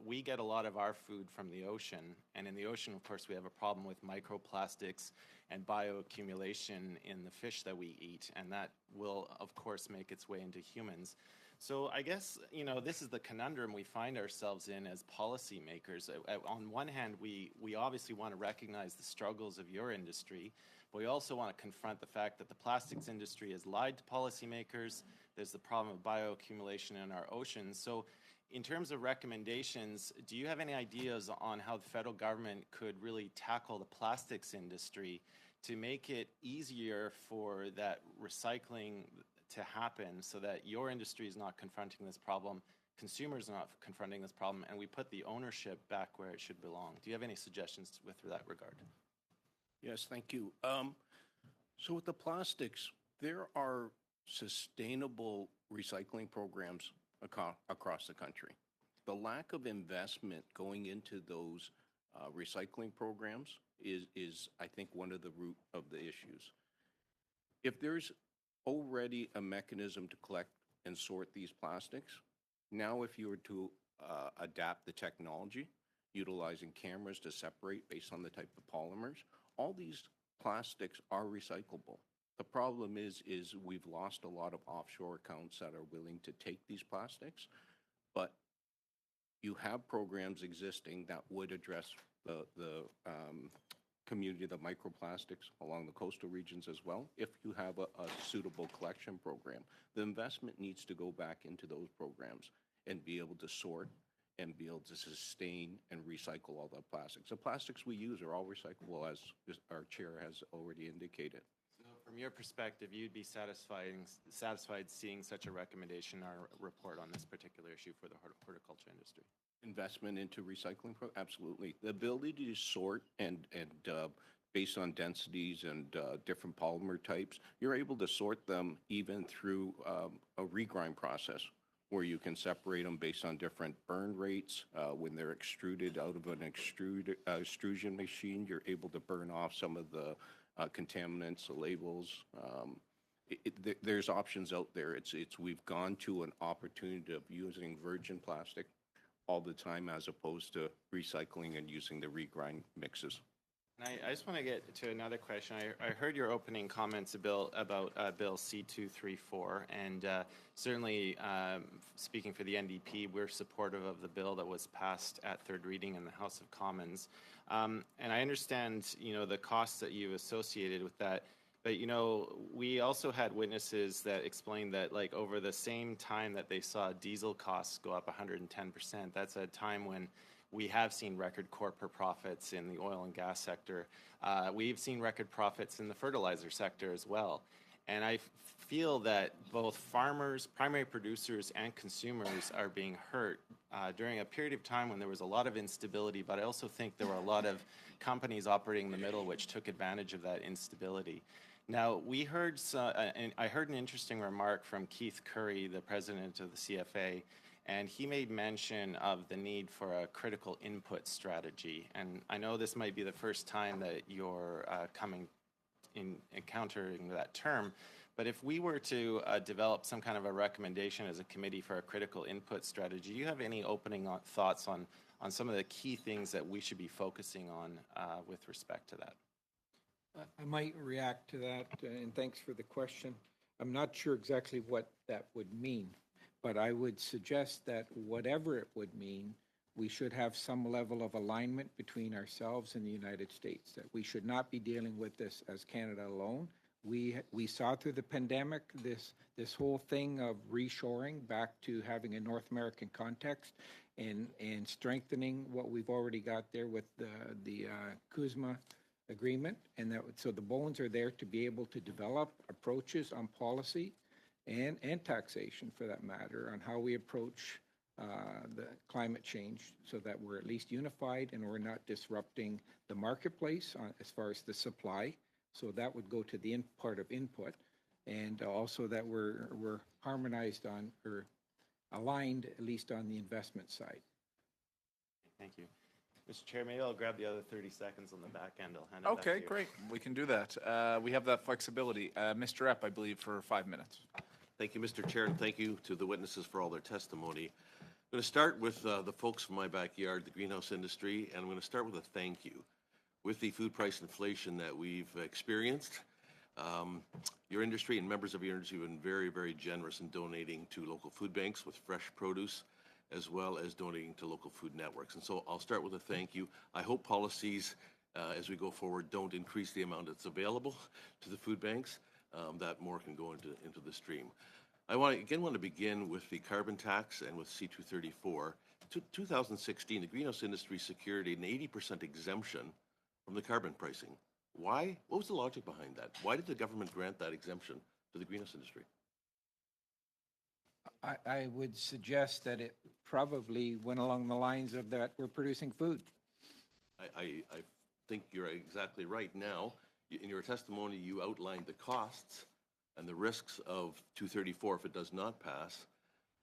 We get a lot of our food from the ocean, and in the ocean, of course, we have a problem with microplastics and bioaccumulation in the fish that we eat, and that will, of course, make its way into humans. So I guess, this is the conundrum we find ourselves in as policymakers. On one hand, we obviously want to recognize the struggles of your industry, but we also want to confront the fact that the plastics industry has lied to policymakers. There's the problem of bioaccumulation in our oceans. So in terms of recommendations, do you have any ideas on how the federal government could really tackle the plastics industry to make it easier for that recycling to happen so that your industry is not confronting this problem, consumers are not confronting this problem, and we put the ownership back where it should belong? Do you have any suggestions with that regard? Yes, thank you. So with the plastics, there are sustainable recycling programs across the country. The lack of investment going into those recycling programs is, I think, one of the root of the issues. If there's already a mechanism to collect and sort these plastics, now if you were to adapt the technology, utilizing cameras to separate based on the type of polymers, all these plastics are recyclable. The problem is we've lost a lot of offshore accounts that are willing to take these plastics, but you have programs existing that would address community of the microplastics along the coastal regions as well, if you have a suitable collection program. The investment needs to go back into those programs and be able to sort and be able to sustain and recycle all the plastics. The plastics we use are all recyclable, as our chair has already indicated. So from your perspective, you'd be satisfied seeing such a recommendation or report on this particular issue for the horticulture industry? Investment into recycling, absolutely. The ability to sort and based on densities and different polymer types, you're able to sort them even through a regrind process, where you can separate them based on different burn rates. When they're extruded out of an extrusion machine, you're able to burn off some of the contaminants, the labels. There's options out there. We've gone to an opportunity of using virgin plastic all the time, as opposed to recycling and using the regrind mixes. And I just want to get to another question. I heard your opening comments about Bill C-234, and certainly speaking for the NDP, we're supportive of the bill that was passed at third reading in the House of Commons. And I understand, the costs that you've associated with that. But, we also had witnesses that explained that, like, over the same time that they saw diesel costs go up 110%, that's a time when we have seen record corporate profits in the oil and gas sector. We've seen record profits in the fertilizer sector as well. And I feel that both farmers, primary producers, and consumers are being hurt during a period of time when there was a lot of instability, but I also think there were a lot of companies operating in the middle which took advantage of that instability. Now, I heard an interesting remark from Keith Curry, the president of the CFA, and he made mention of the need for a critical input strategy. And I know this might be the first time that you're encountering that term, but if we were to develop some kind of a recommendation as a committee for a critical input strategy, do you have any opening thoughts on some of the key things that we should be focusing on with respect to that? I might react to that, and thanks for the question. I'm not sure exactly what that would mean, but I would suggest that whatever it would mean, we should have some level of alignment between ourselves and the United States, that we should not be dealing with this as Canada alone. We saw through the pandemic this whole thing of reshoring back to having a North American context and strengthening what we've already got there with the CUSMA agreement, and so the bones are there to be able to develop approaches on policy and taxation, for that matter, on how we approach the climate change, so that we're at least unified and we're not disrupting the marketplace as far as the supply. So that would go to the part of input, and also that we're harmonized on, or aligned at least on the investment side. Thank you. Mr. Chair, maybe I'll grab the other 30 seconds on the back end. I'll hand it back to Okay, you. great. We can do that. We have that flexibility. Mr. Epp, I believe, for 5 minutes. Thank you, Mr. Chair, and thank you to the witnesses for all their testimony. I'm going to start with the folks from my backyard, the greenhouse industry, and I'm going to start with a thank you. With the food price inflation that we've experienced, your industry and members of your industry have been very, very generous in donating to local food banks with fresh produce, as well as donating to local food networks. And so I'll start with a thank you. I hope policies, as we go forward, don't increase the amount that's available to the food banks, that more can go into the stream. I want to begin with the carbon tax and with C-234. 2016, the greenhouse industry secured an 80% exemption from the carbon pricing. Why? What was the logic behind that? Why did the government grant that exemption to the greenhouse industry? I would suggest that it probably went along the lines of that we're producing food. I think you're exactly right. Now, in your testimony, you outlined the costs and the risks of 234 if it does not pass.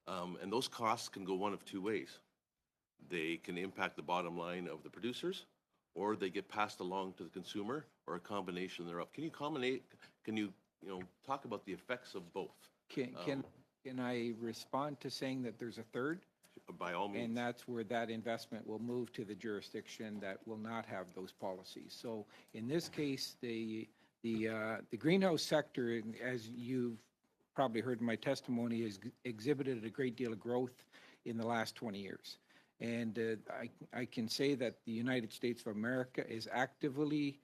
And those costs can go one of two ways. They can impact the bottom line of the producers, or they get passed along to the consumer, or a combination thereof. Can you talk about the effects of both? Can I respond to saying that there's a third? By all means. And that's where that investment will move to the jurisdiction that will not have those policies. So in this case, the greenhouse sector, as you've probably heard in my testimony, has exhibited a great deal of growth in the last 20 years. And I can say that the United States of America is actively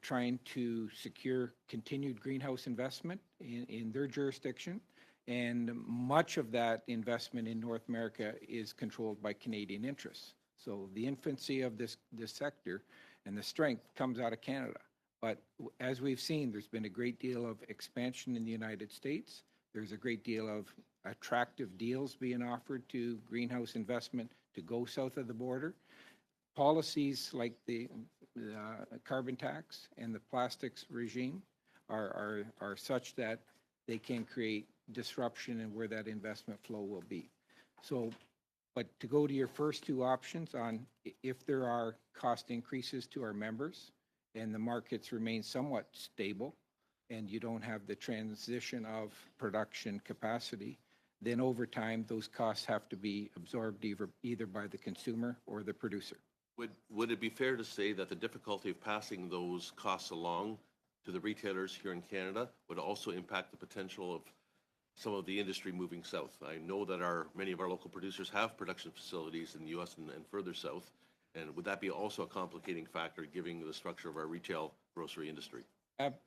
trying to secure continued greenhouse investment in their jurisdiction. And much of that investment in North America is controlled by Canadian interests. So the infancy of this sector and the strength comes out of Canada. But as we've seen, there's been a great deal of expansion in the United States. There's a great deal of attractive deals being offered to greenhouse investment to go south of the border. Policies like the carbon tax and the plastics regime are such that they can create disruption in where that investment flow will be. So, but to go to your first two options on if there are cost increases to our members and the markets remain somewhat stable and you don't have the transition of production capacity, then over time those costs have to be absorbed either by the consumer or the producer. Would it be fair to say that the difficulty of passing those costs along to the retailers here in Canada would also impact the potential of some of the industry moving south? I know that many of our local producers have production facilities in the U.S. and further south, and would that be also a complicating factor given the structure of our retail grocery industry?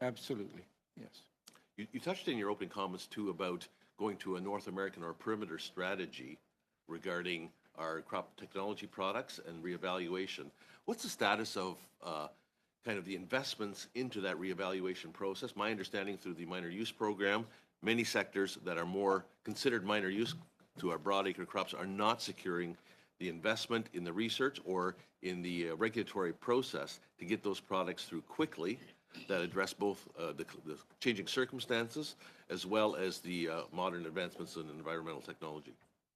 Absolutely, yes. You touched in your opening comments too about going to a North American or perimeter strategy regarding our crop technology products and reevaluation. What's the status of kind of the investments into that reevaluation process? My understanding through the minor use program, many sectors that are more considered minor use to our broadacre crops are not securing the investment in the research or in the regulatory process to get those products through quickly that address both the changing circumstances as well as the modern advancements in environmental technology.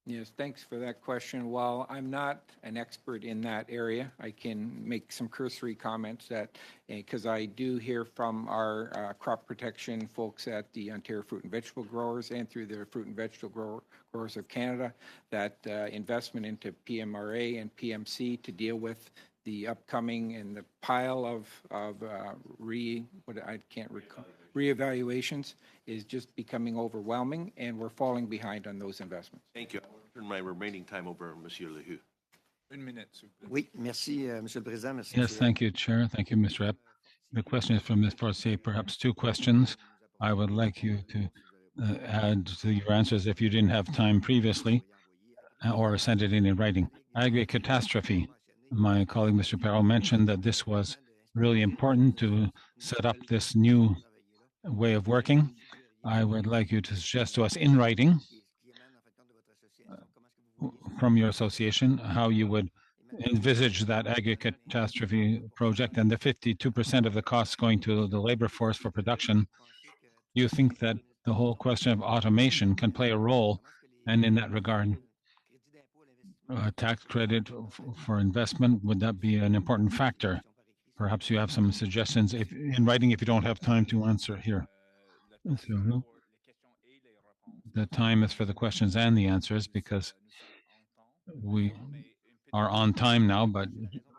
Yes, thanks for that question. While I'm not an expert in that area, I can make some cursory comments that, because I do hear from our crop protection folks at the Ontario Fruit and Vegetable Growers and through the Fruit and Vegetable Growers of Canada, that investment into PMRA and PMC to deal with the upcoming and the pile of reevaluations is just becoming overwhelming, and we're falling behind on those investments. Thank you. I'll turn my remaining time over to Monsieur Lehu. Une minute, s'il vous plaît. Oui, merci, Monsieur le Président. Merci, Yes, Monsieur. thank you, Chair. Thank you, Mr. Epp. The question is from Ms. Forcier, perhaps two questions. I would like you to add to your answers if you didn't have time previously or send it in writing. Agri-catastrophe. My colleague, Mr. Perrault, mentioned that this was really important to set up this new way of working. I would like you to suggest to us in writing from your association how you would envisage that agri-catastrophe project and the 52% of the costs going to the labor force for production. Do you think that the whole question of automation can play a role? And in that regard, a tax credit for investment, would that be an important factor? Perhaps you have some suggestions in writing if you don't have time to answer here. The time is for the questions and the answers because we are on time now, but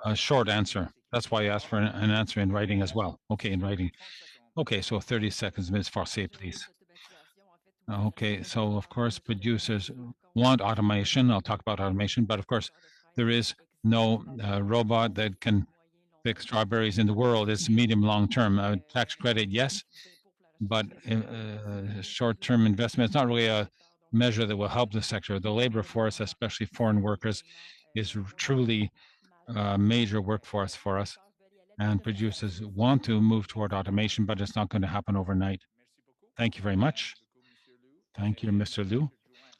a short answer. That's why I asked for an answer in writing as well. Okay, in writing. Okay, so 30 seconds, Ms. Forcier, please. Okay, so of course, producers want automation. I'll talk about automation, but of course, there is no robot that can pick strawberries in the world. It's medium long term. Tax credit, yes, but short-term investment, it's not really a measure that will help the sector. The labor force, especially foreign workers, is truly a major workforce for us. And producers want to move toward automation, but it's not going to happen overnight. Thank you very much. Thank you, Mr. Liu.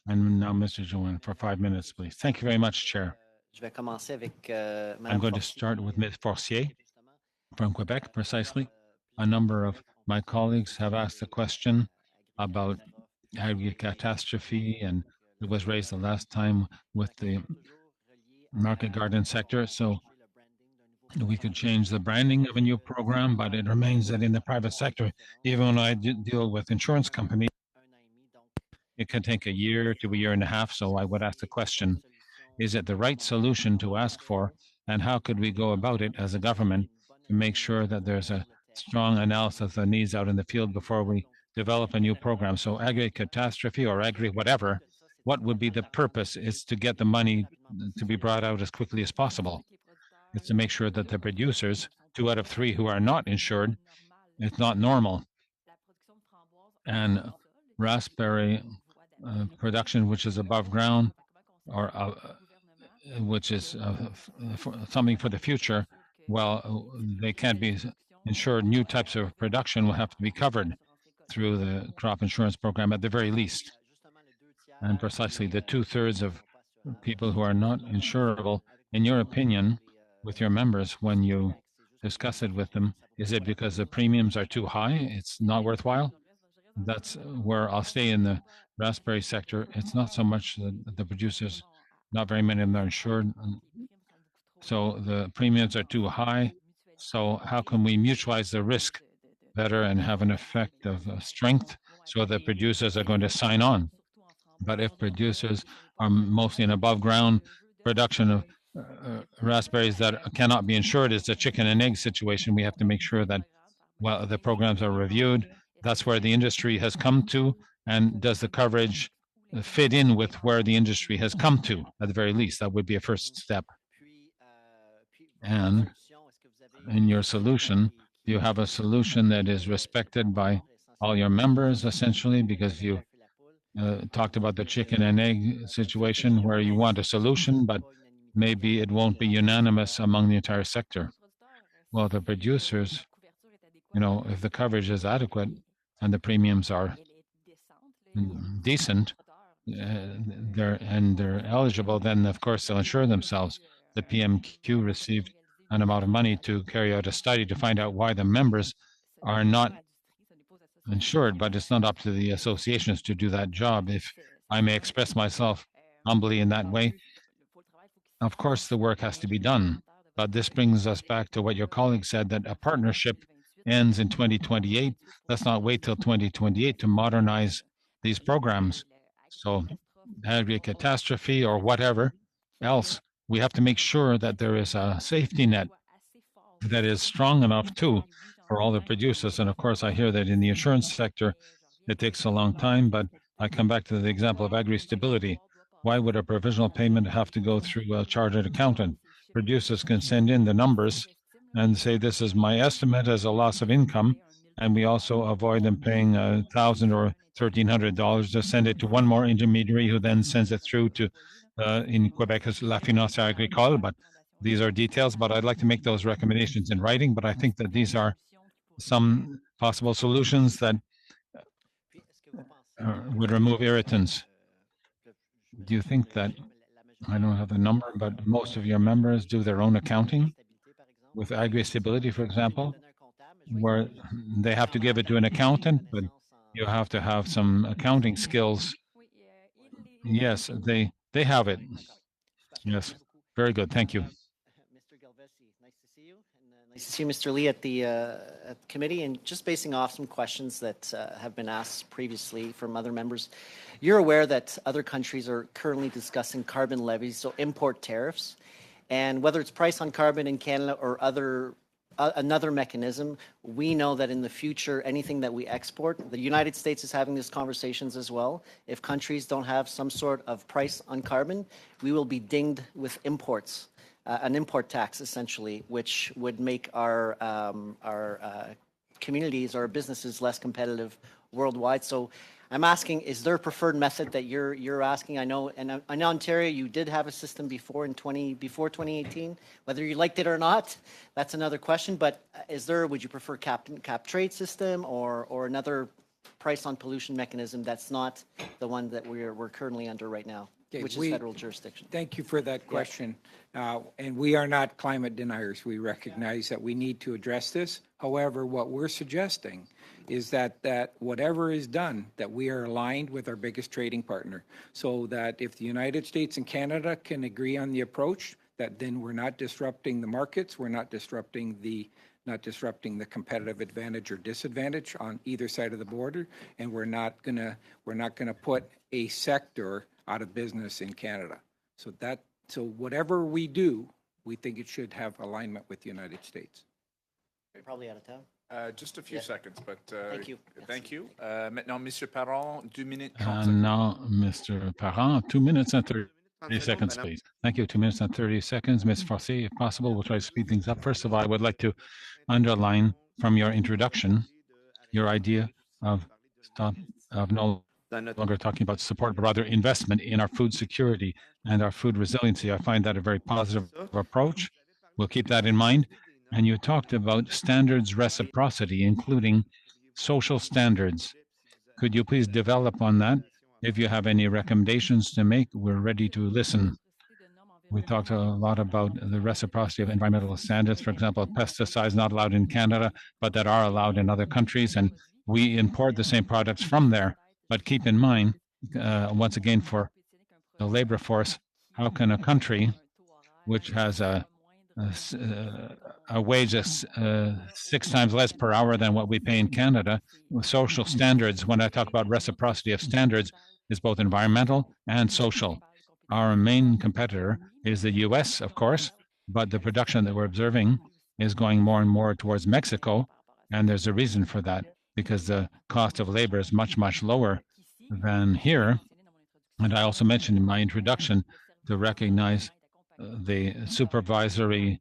And now Mr. Joanne for 5 minutes, please. Thank you very much, Chair. I'm going to start with Ms. Forcier from Quebec, precisely. A number of my colleagues have asked a question about agri-catastrophe, and it was raised the last time with the market garden sector. So we could change the branding of a new program, but it remains that in the private sector, even when I deal with insurance companies, it can take a year to a year and a half. So I would ask the question, is it the right solution to ask for? And how could we go about it as a government to make sure that there's a strong analysis of the needs out in the field before we develop a new program? So agri-catastrophe or agri-whatever, what would be the purpose? Is to get the money to be brought out as quickly as possible. It's to make sure that the producers 2 out of 3 who are not insured. It's not normal. And raspberry production, which is above ground, or which is something for the future, well, they can't be insured. New types of production will have to be covered through the crop insurance program at the very least. And precisely the 2/3 of people who are not insurable, in your opinion, with your members, when you discuss it with them, is it because the premiums are too high? It's not worthwhile? That's where I'll stay in the raspberry sector. It's not so much the producers, not very many of them are insured. So the premiums are too high. So how can we mutualize the risk better and have an effect of strength so that producers are going to sign on? But if producers are mostly in above ground production of raspberries that cannot be insured, it's a chicken and egg situation. We have to make sure that, well, the programs are reviewed. That's where the industry has come to. And does the coverage fit in with where the industry has come to? At the very least, that would be a first step. And in your solution, you have a solution that is respected by all your members, essentially, because you talked about the chicken and egg situation where you want a solution, but maybe it won't be unanimous among the entire sector. Well, the producers, if the coverage is adequate and the premiums are decent, they're eligible, then of course they'll insure themselves. The PMQ received an amount of money to carry out a study to find out why the members are not insured, but it's not up to the associations to do that job. If I may express myself humbly in that way, of course the work has to be done. But this brings us back to what your colleague said, that a partnership ends in 2028. Let's not wait till 2028 to modernize these programs. So agri-catastrophe or whatever else, we have to make sure that there is a safety net that is strong enough too for all the producers. And of course, I hear that in the insurance sector, it takes a long time, but I come back to the example of agri-stability. Why would a provisional payment have to go through a chartered accountant? Producers can send in the numbers and say, this is my estimate as a loss of income. And we also avoid them paying $1,000 or $1,300 to send it to one more intermediary who then sends it through to, in Quebec, it's La Finance Agricole, but these are details, but I'd like to make those recommendations in writing. But I think that these are some possible solutions that would remove irritants. Do you think that, I don't have the number, but most of your members do their own accounting with agri-stability, for example, where they have to give it to an accountant, but you have to have some accounting skills. Yes, they have it. Yes, very good. Thank you. Mr. Galvesi, nice to see you. And nice to see you, Mr. Lee, at the committee. And just basing off some questions that have been asked previously from other members, you're aware that other countries are currently discussing carbon levies, so import tariffs. And whether it's price on carbon in Canada or another mechanism, we know that in the future, anything that we export, the United States is having these conversations as well. If countries don't have some sort of price on carbon, we will be dinged with imports, an import tax essentially, which would make our communities, our businesses less competitive worldwide. So I'm asking, is there a preferred method that you're asking? I know, and in Ontario, you did have a system before 2018. Whether you liked it or not, that's another question. But would you prefer cap trade system or another price on pollution mechanism that's not the one that we're currently under right now, which is federal jurisdiction? Thank you for that question. And we are not climate deniers. We recognize that we need to address this. However, what we're suggesting is that whatever is done, that we are aligned with our biggest trading partner, so that if the United States and Canada can agree on the approach, that then we're not disrupting the markets, we're not disrupting the competitive advantage or disadvantage on either side of the border, and we're not gonna put a sector out of business in Canada. So whatever we do, we think it should have alignment with the United States. We're probably out of time. Just a few seconds, but Thank you. Thank you. Maintenant, Monsieur Parent, 2 minutes. And now, Mr. Parent, 2 minutes and 30. 30 seconds, please. Thank you. 2 minutes and 30 seconds. Ms. Fossey, if possible, we'll try to speed things up. First of all, I would like to underline from your introduction your idea of no longer talking about support, but rather investment in our food security and our food resiliency. I find that a very positive approach. We'll keep that in mind. And you talked about standards reciprocity, including social standards. Could you please develop on that? If you have any recommendations to make, we're ready to listen. We talked a lot about the reciprocity of environmental standards. For example, pesticides not allowed in Canada, but that are allowed in other countries. And we import the same products from there. But keep in mind, once again, for the labor force, how can a country which has a wage that's 6 times less per hour than what we pay in Canada, with social standards, when I talk about reciprocity of standards, is both environmental and social. Our main competitor is the US, of course, but the production that we're observing is going more and more towards Mexico. And there's a reason for that, because the cost of labor is much, much lower than here. And I also mentioned in my introduction to recognize the supervisory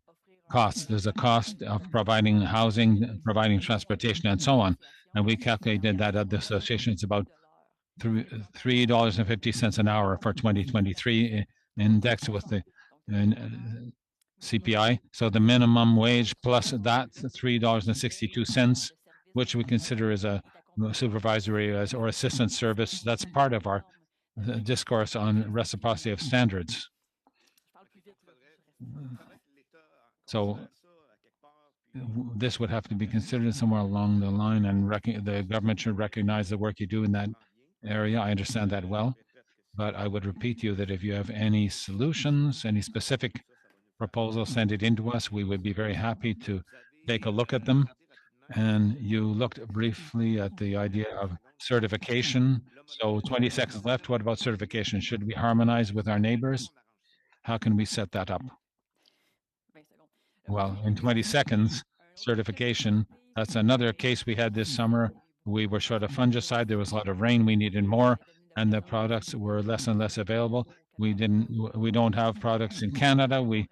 costs. There's a cost of providing housing, providing transportation, and so on. And we calculated that at the association, it's about $3.50 an hour for 2023, indexed with the CPI. So the minimum wage plus that $3.62, which we consider as a supervisory or assistance service. That's part of our discourse on reciprocity of standards. So this would have to be considered somewhere along the line, and the government should recognize the work you do in that area. I understand that well, but I would repeat to you that if you have any solutions, any specific proposals, send it in to us. We would be very happy to take a look at them. And you looked briefly at the idea of certification. So 20 seconds left. What about certification? Should we harmonize with our neighbors? How can we set that up? Well, in 20 seconds, certification, that's another case we had this summer. We were short of fungicide. There was a lot of rain. We needed more, and the products were less and less available. We don't have products in Canada. We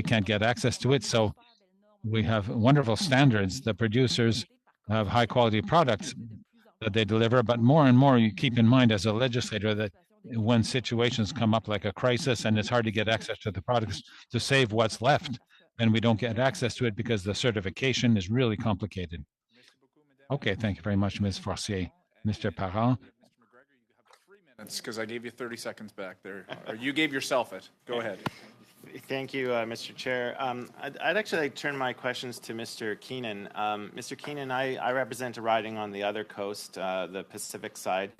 can't get access to it. So we have wonderful standards. The producers have high quality products that they deliver, but more and more you keep in mind as a legislator that when situations come up like a crisis and it's hard to get access to the products to save what's left, and we don't get access to it because the certification is really complicated. Okay, thank you very much, Ms. Forcier. Mr. Parent. Because I gave you 30 seconds back there, or you gave yourself it. Go ahead. Thank you, Mr. Chair. I'd actually like to turn my questions to Mr. Keenan. Mr. Keenan, I represent a riding on the other coast, the Pacific side,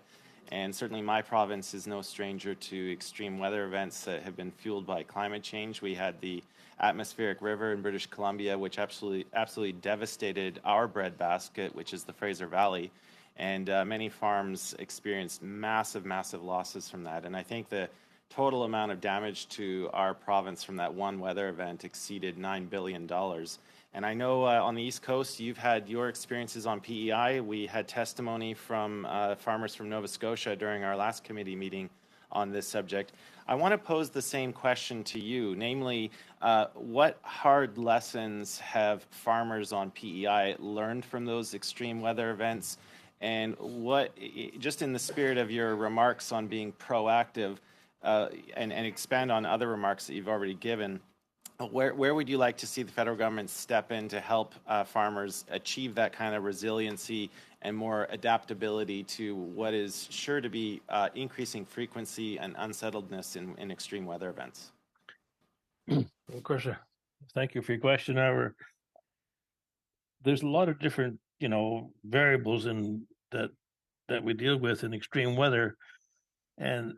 and certainly my province is no stranger to extreme weather events that have been fueled by climate change. We had the atmospheric river in British Columbia, which absolutely devastated our breadbasket, which is the Fraser Valley. And many farms experienced massive losses from that. And I think the total amount of damage to our province from that one weather event exceeded $9 billion. And I know on the East Coast, you've had your experiences on PEI. We had testimony from farmers from Nova Scotia during our last committee meeting on this subject. I want to pose the same question to you, namely, what hard lessons have farmers on PEI learned from those extreme weather events? And what, just in the spirit of your remarks on being proactive, and expand on other remarks that you've already given, where would you like to see the federal government step in to help farmers achieve that kind of resiliency and more adaptability to what is sure to be increasing frequency and unsettledness in extreme weather events? Of course, thank you for your question. There's a lot of different, variables in that we deal with in extreme weather, and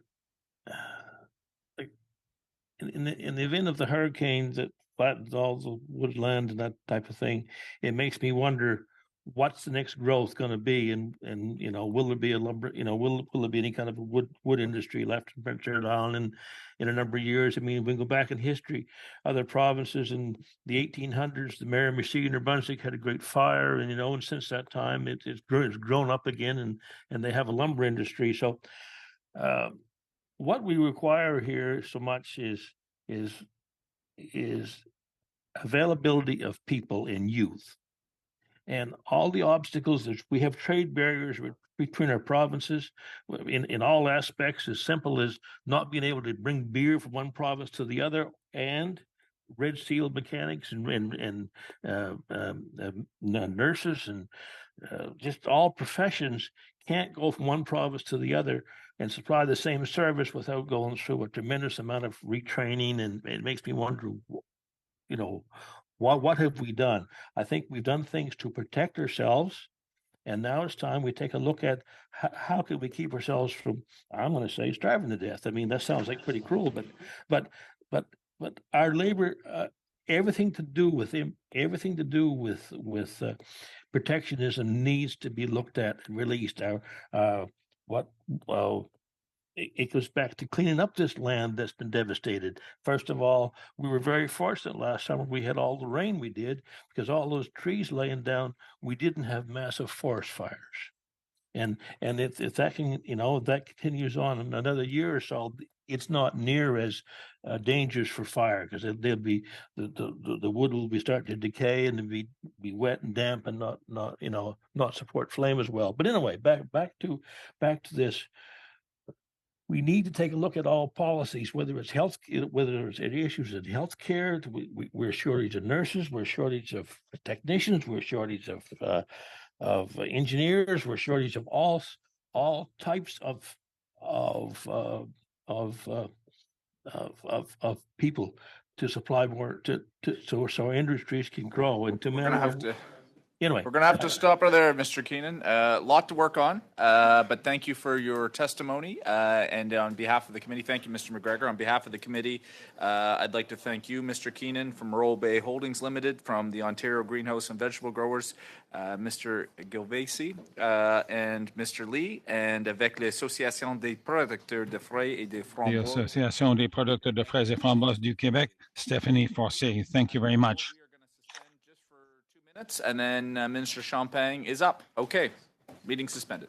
in the event of the hurricane that flattens all the woodland and that type of thing, it makes me wonder what's the next growth going to be, and will there be a lumber, will there be any kind of a wood industry left in Prince Edward Island in a number of years? I mean, we can go back in history, other provinces in the 1800s, the Miramichi and New Brunswick had a great fire, and since that time it's grown up again, and they have a lumber industry. So what we require here so much is is availability of people in youth. And all the obstacles that we have trade barriers between our provinces in all aspects, as simple as not being able to bring beer from one province to the other, and red seal mechanics and nurses and just all professions can't go from one province to the other and supply the same service without going through a tremendous amount of retraining. And it makes me wonder, you know, what have we done? I think we've done things to protect ourselves, and now it's time we take a look at how can we keep ourselves from, I'm going to say, starving to death. I mean, that sounds like pretty cruel, but but our labor, everything to do with protectionism needs to be looked at and released. What well it goes back to cleaning up this land that's been devastated. First of all, we were very fortunate last summer we had all the rain we did, because all those trees laying down, we didn't have massive forest fires. And if that can, if that continues on in another year or so, it's not near as dangerous for fire, because they'll be the wood will be starting to decay and be wet and damp and not support flame as well. But anyway, back to this. We need to take a look at all policies, whether it's health, whether it's issues in healthcare. We're a shortage of nurses, we're a shortage of technicians, we're a shortage of engineers, we're a shortage of all types of people to supply more so our industries can grow and to manage. Anyway, we're going to have to stop right there, Mr. Keenan. A lot to work on, but thank you for your testimony. And on behalf of the committee, thank you, Mr. McGregor. On behalf of the committee, I'd like to thank you, Mr. Keenan, from Morro Bay Holdings Limited, from the Ontario Greenhouse and Vegetable Growers, Mr. Gilvesi, and Mr. Lee, and avec l'Association des producteurs de fraises et de framboises. The Association des producteurs de fraises et framboises du Québec, Stephanie Forcé. Thank you very much. Minutes, and then Minister Champagne is up. Okay, meeting suspended.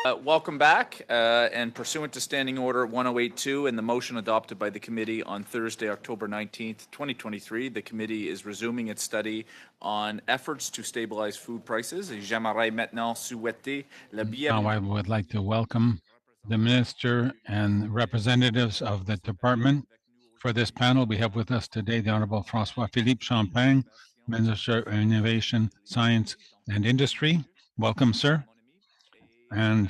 Welcome back. And pursuant to Standing Order 1082 and the motion adopted by the committee on Thursday, October 19th, 2023, the committee is resuming its study on efforts to stabilize food prices. Et j'aimerais maintenant souhaiter la Now I would like to welcome the Minister and representatives of the department. For this panel, we have with us today the Honorable François-Philippe Champagne, Minister of Innovation, Science and Industry. Welcome, sir. And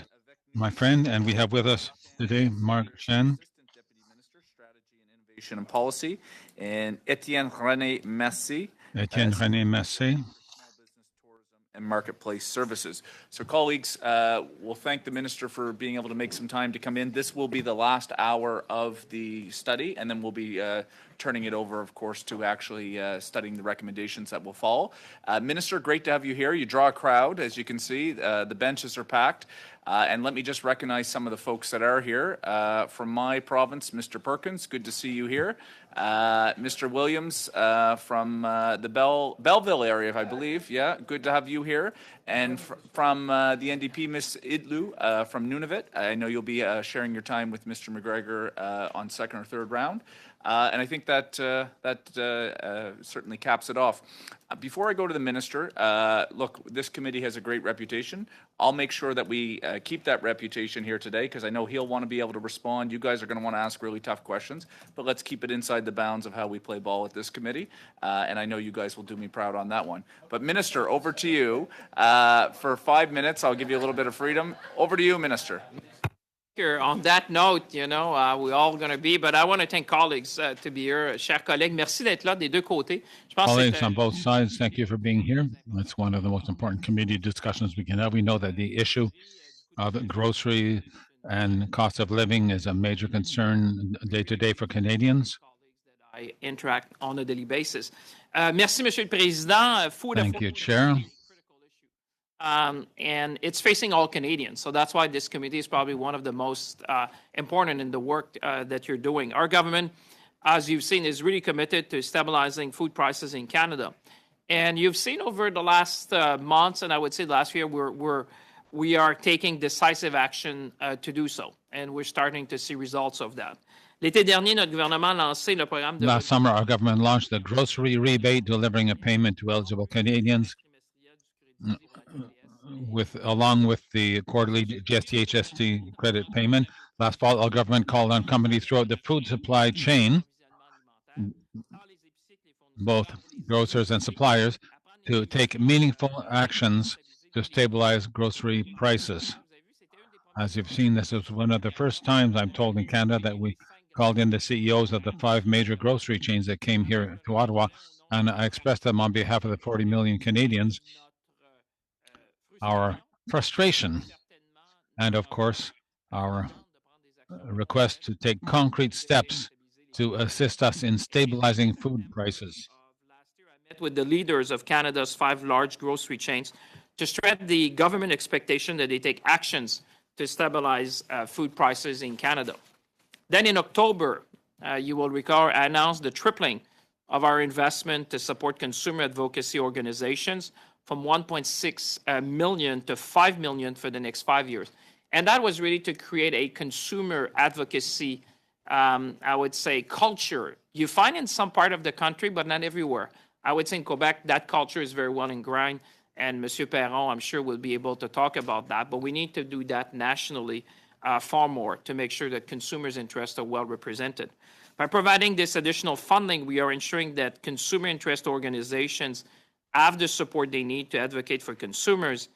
my friend, and we have with us today Mark Chen, Assistant Deputy Minister, Strategy and Innovation and Policy, and Etienne René Massé, Etienne René Massé, Small Business, Tourism, and Marketplace Services. So, colleagues, we'll thank the Minister for being able to make some time to come in. This will be the last hour of the study, and then we'll be turning it over, of course, to actually studying the recommendations that will follow. Minister, great to have you here. You draw a crowd, as you can see. The benches are packed. And let me just recognize some of the folks that are here. From my province, Mr. Perkins, good to see you here. Mr. Williams from the Belleville area, I believe. Yeah, good to have you here. And from the NDP, Ms. Idlu from Nunavut. I know you'll be sharing your time with Mr. McGregor on second or third round. And I think that certainly caps it off. Before I go to the Minister, look, this committee has a great reputation. I'll make sure that we keep that reputation here today because I know he'll want to be able to respond. You guys are going to want to ask really tough questions, but let's keep it inside the bounds of how we play ball at this committee. And I know you guys will do me proud on that one. But Minister, over to you. For 5 minutes, I'll give you a little bit of freedom. Over to you, Minister. On that note, we're all going to be, but I want to thank colleagues to be here. Chers collègues, merci d'être là des deux côtés. Colleagues on both sides, thank you for being here. It's one of the most important committee discussions we can have. We know that the issue of grocery and cost of living is a major concern day to day for Canadians. I interact on a daily basis. Merci, Monsieur le Président. Thank you, Chair. And it's facing all Canadians. So that's why this committee is probably one of the most important in the work that you're doing. Our government, as you've seen, is really committed to stabilizing food prices in Canada. And you've seen over the last months, and I would say last year, we are taking decisive action to do so. And we're starting to see results of that. L'été dernier, notre gouvernement a lancé le programme de... Last summer, our government launched the grocery rebate, delivering a payment to eligible Canadians along with the quarterly GST/HST credit payment. Last fall, our government called on companies throughout the food supply chain, both grocers and suppliers, to take meaningful actions to stabilize grocery prices. As you've seen, this is one of the first times I'm told in Canada that we called in the CEOs of the 5 major grocery chains that came here to Ottawa, and I expressed them on behalf of the 40 million Canadians our frustration and, of course, our request to take concrete steps to assist us in stabilizing food prices. I met with the leaders of Canada's 5 large grocery chains to stress the government expectation that they take actions to stabilize food prices in Canada. Then in October, you will recall, I announced the tripling of our investment to support consumer advocacy organizations from 1.6 million to 5 million for the next 5 years. And that was really to create a consumer advocacy, I would say, culture. You find in some part of the country, but not everywhere. I would say in Quebec, that culture is very well ingrained, and Monsieur Perron, I'm sure, will be able to talk about that. But we need to do that nationally far more to make sure that consumers' interests are well represented. By providing this additional funding, we are ensuring that consumer interest organizations have the support they need to advocate for consumers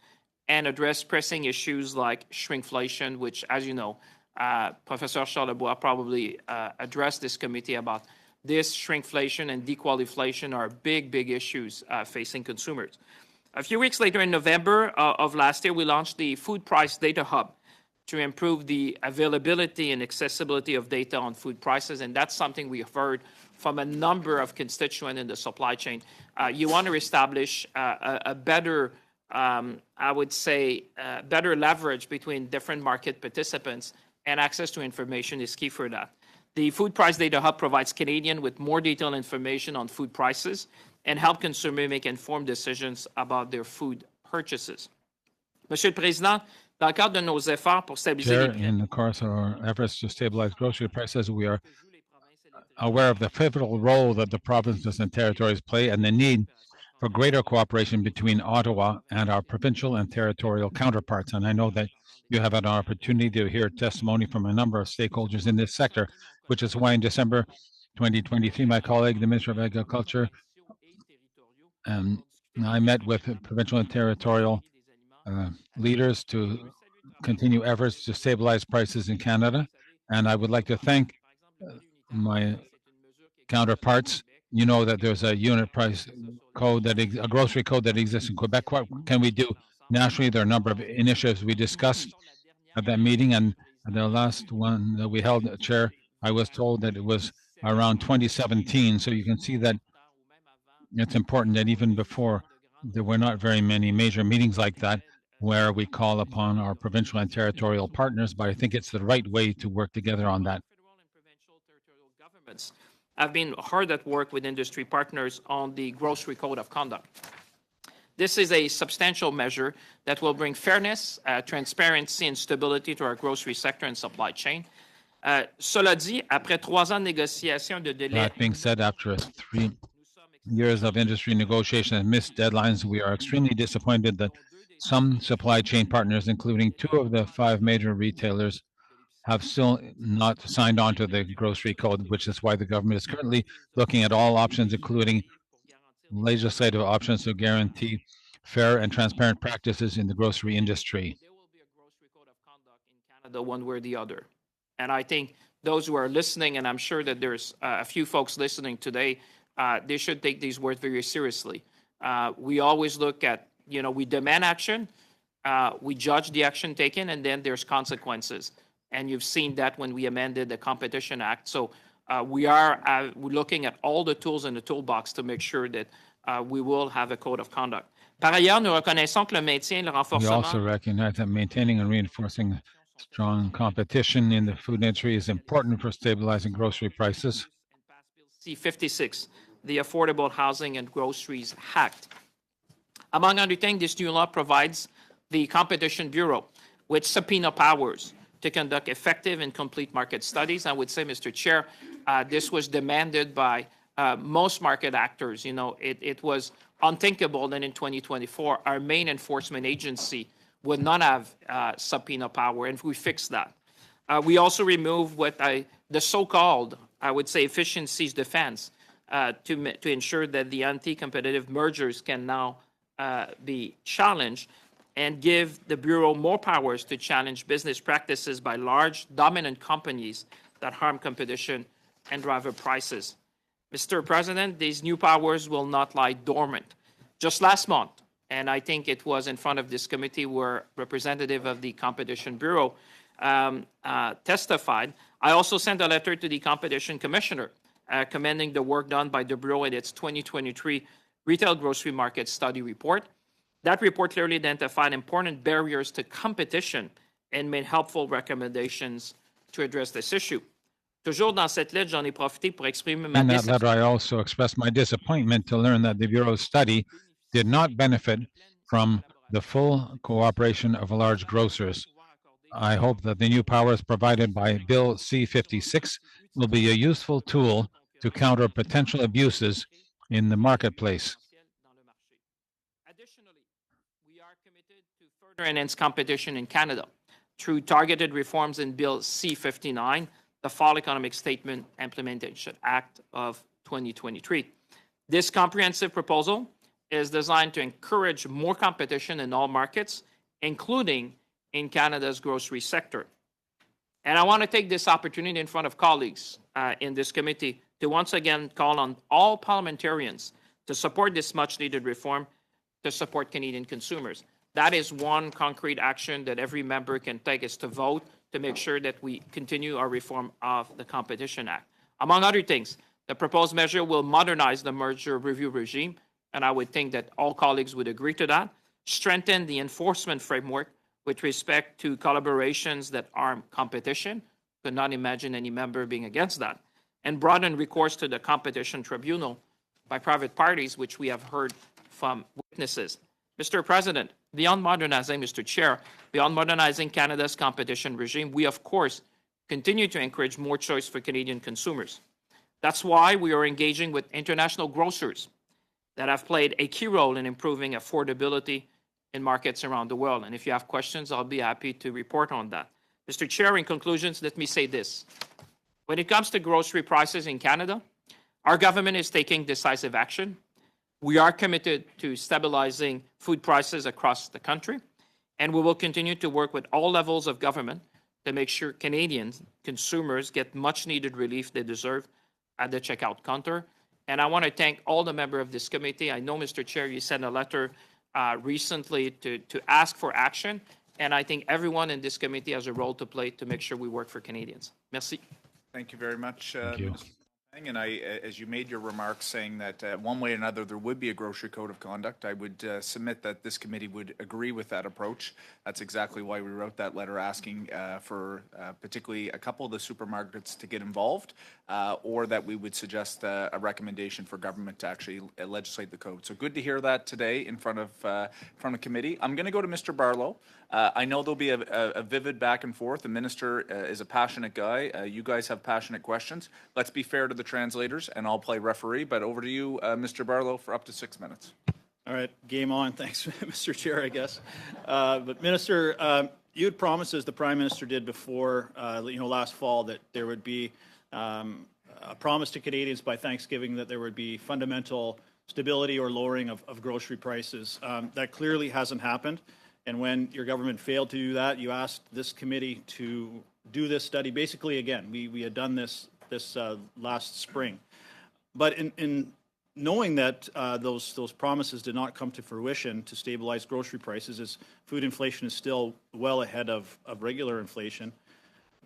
and address pressing issues like shrinkflation, which, as you know, Professor Charlebois probably addressed this committee about. This shrinkflation and dequaliflation are big, big issues facing consumers. A few weeks later in November of last year, we launched the Food Price Data Hub to improve the availability and accessibility of data on food prices, and that's something we have heard from a number of constituents in the supply chain. You want to establish a better, I would say, better leverage between different market participants, and access to information is key for that. The Food Price Data Hub provides Canadians with more detailed information on food prices and help consumers make informed decisions about their food purchases. Monsieur le Président, Dans le cadre de nos efforts pour stabiliser Chair, les prix, in the course of our efforts to stabilize grocery prices, we are aware of the pivotal role that the provinces and territories play and the need for greater cooperation between Ottawa and our provincial and territorial counterparts. And I know that you have an opportunity to hear testimony from a number of stakeholders in this sector, which is why in December 2023, my colleague, the Minister of Agriculture, and I met with provincial and territorial leaders to continue efforts to stabilize prices in Canada. And I would like to thank my counterparts. You know that there's a unit price code a grocery code that exists in Quebec. What can we do nationally? There are a number of initiatives we discussed at that meeting, and the last one that we held, Chair, I was told that it was around 2017. So you can see that it's important that even before there were not very many major meetings like that where we call upon our provincial and territorial partners, but I think it's the right way to work together on that. federal and provincial territorial governments have been hard at work with industry partners on the grocery code of conduct. This is a substantial measure that will bring fairness, transparency, and stability to our grocery sector and supply chain. Cela dit, après 3 ans de négociations de délai, That being said, after 3 years of industry negotiation and missed deadlines, we are extremely disappointed that some supply chain partners, including 2 of the 5 major retailers, have still not signed on to the grocery code, which is why the government is currently looking at all options, including legislative options to guarantee fair and transparent practices in the grocery industry. there will be a grocery code of conduct in Canada one way or the other. And I think those who are listening, and I'm sure that there's a few folks listening today, they should take these words very seriously. We always look at, we demand action, we judge the action taken, and then there's consequences. And you've seen that when we amended the Competition Act. So we're looking at all the tools in the toolbox to make sure that we will have a code of conduct. Par ailleurs, nous reconnaissons que le maintien et le We renforcement also recognize that maintaining and reinforcing strong competition in the food industry is important for stabilizing grocery prices. C-56, the Affordable Housing and Groceries Act. Among other things, this new law provides the Competition Bureau with subpoena powers to conduct effective and complete market studies. I would say, Mr. Chair, this was demanded by most market actors. It was unthinkable that in 2024, our main enforcement agency would not have subpoena power, and we fixed that. We also removed the so-called, I would say, efficiencies defense to ensure that the anti-competitive mergers can now be challenged and give the Bureau more powers to challenge business practices by large, dominant companies that harm competition and drive up prices. Mr. President, these new powers will not lie dormant. Just last month, and I think it was in front of this committee where representative of the Competition Bureau testified, I also sent a letter to the Competition Commissioner commending the work done by the Bureau in its 2023 Retail Grocery Market Study Report. That report clearly identified important barriers to competition and made helpful recommendations to address this issue. Toujours dans cette lettre, j'en ai profité pour exprimer ma In that letter, I also expressed my disappointment to learn that the Bureau's study did not benefit from the full cooperation of large grocers. I hope that the new powers provided by Bill C-56 will be a useful tool to counter potential abuses in the marketplace. Additionally, we are committed to further enhance competition in Canada through targeted reforms in Bill C-59, the Fall Economic Statement Implementation Act of 2023. This comprehensive proposal is designed to encourage more competition in all markets, including in Canada's grocery sector. And I want to take this opportunity in front of colleagues in this committee to once again call on all parliamentarians to support this much-needed reform to support Canadian consumers. That is one concrete action that every member can take, is to vote to make sure that we continue our reform of the Competition Act. Among other things, the proposed measure will modernize the merger review regime, and I would think that all colleagues would agree to that, strengthen the enforcement framework with respect to collaborations that harm competition, could not imagine any member being against that, and broaden recourse to the competition tribunal by private parties, which we have heard from witnesses. Mr. President, beyond modernizing, Mr. Chair, beyond modernizing Canada's competition regime, we, of course, continue to encourage more choice for Canadian consumers. That's why we are engaging with international grocers that have played a key role in improving affordability in markets around the world. And if you have questions, I'll be happy to report on that. Mr. Chair, in conclusions, let me say this. When it comes to grocery prices in Canada, our government is taking decisive action. We are committed to stabilizing food prices across the country, and we will continue to work with all levels of government to make sure Canadian consumers get much-needed relief they deserve at the checkout counter. And I want to thank all the members of this committee. I know, Mr. Chair, you sent a letter recently to ask for action, and I think everyone in this committee has a role to play to make sure we work for Canadians. Merci. Thank you very much, Thank you. Minister. And as you made your remarks saying that one way or another there would be a grocery code of conduct, I would submit that this committee would agree with that approach. That's exactly why we wrote that letter asking for particularly a couple of the supermarkets to get involved, or that we would suggest a recommendation for government to actually legislate the code. So good to hear that today in front of committee. I'm going to go to Mr. Barlow. I know there'll be a vivid back and forth. The minister is a passionate guy. You guys have passionate questions. Let's be fair to the translators, and I'll play referee. But over to you, Mr. Barlow, for up to 6 minutes. All right, game on. Thanks, Mr. Chair, I guess. But Minister, you had promised, as the Prime Minister did before, last fall, that there would be a promise to Canadians by Thanksgiving that there would be fundamental stability or lowering of grocery prices. That clearly hasn't happened. And when your government failed to do that, you asked this committee to do this study. Basically, again, we had done this last spring. But in knowing that those promises did not come to fruition to stabilize grocery prices, as food inflation is still well ahead of regular inflation,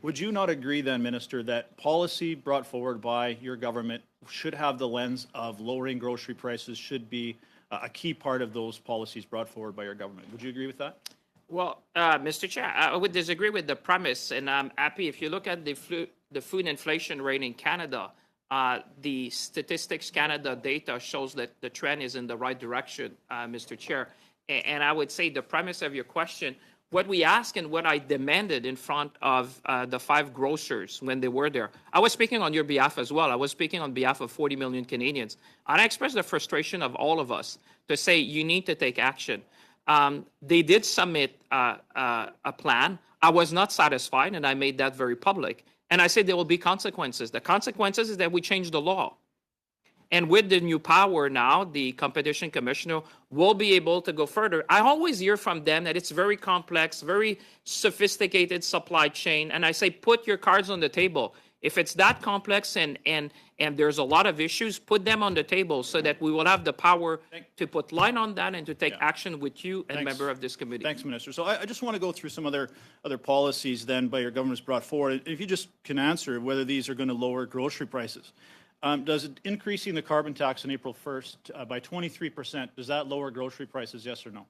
would you not agree then, Minister, that policy brought forward by your government should have the lens of lowering grocery prices, should be a key part of those policies brought forward by your government? Would you agree with that? Well, Mr. Chair, I would disagree with the premise, and I'm happy. If you look at the food inflation rate in Canada, the Statistics Canada data shows that the trend is in the right direction, Mr. Chair. And I would say the premise of your question, what we asked and what I demanded in front of the 5 grocers when they were there, I was speaking on your behalf as well. I was speaking on behalf of 40 million Canadians. And I expressed the frustration of all of us to say you need to take action. They did submit a plan. I was not satisfied, and I made that very public. And I said there will be consequences. The consequences is that we change the law. And with the new power now, the competition commissioner will be able to go further. I always hear from them that it's very complex, very sophisticated supply chain. And I say, put your cards on the table. If it's that complex and there's a lot of issues, put them on the table so that we will have the power to put light on that and to take action with you and member of this committee. Thanks, Minister. So I just want to go through some other policies then by your government's brought forward. If you just can answer whether these are going to lower grocery prices. Does it increasing the carbon tax on April 1st by 23%, does that lower grocery prices, yes or no?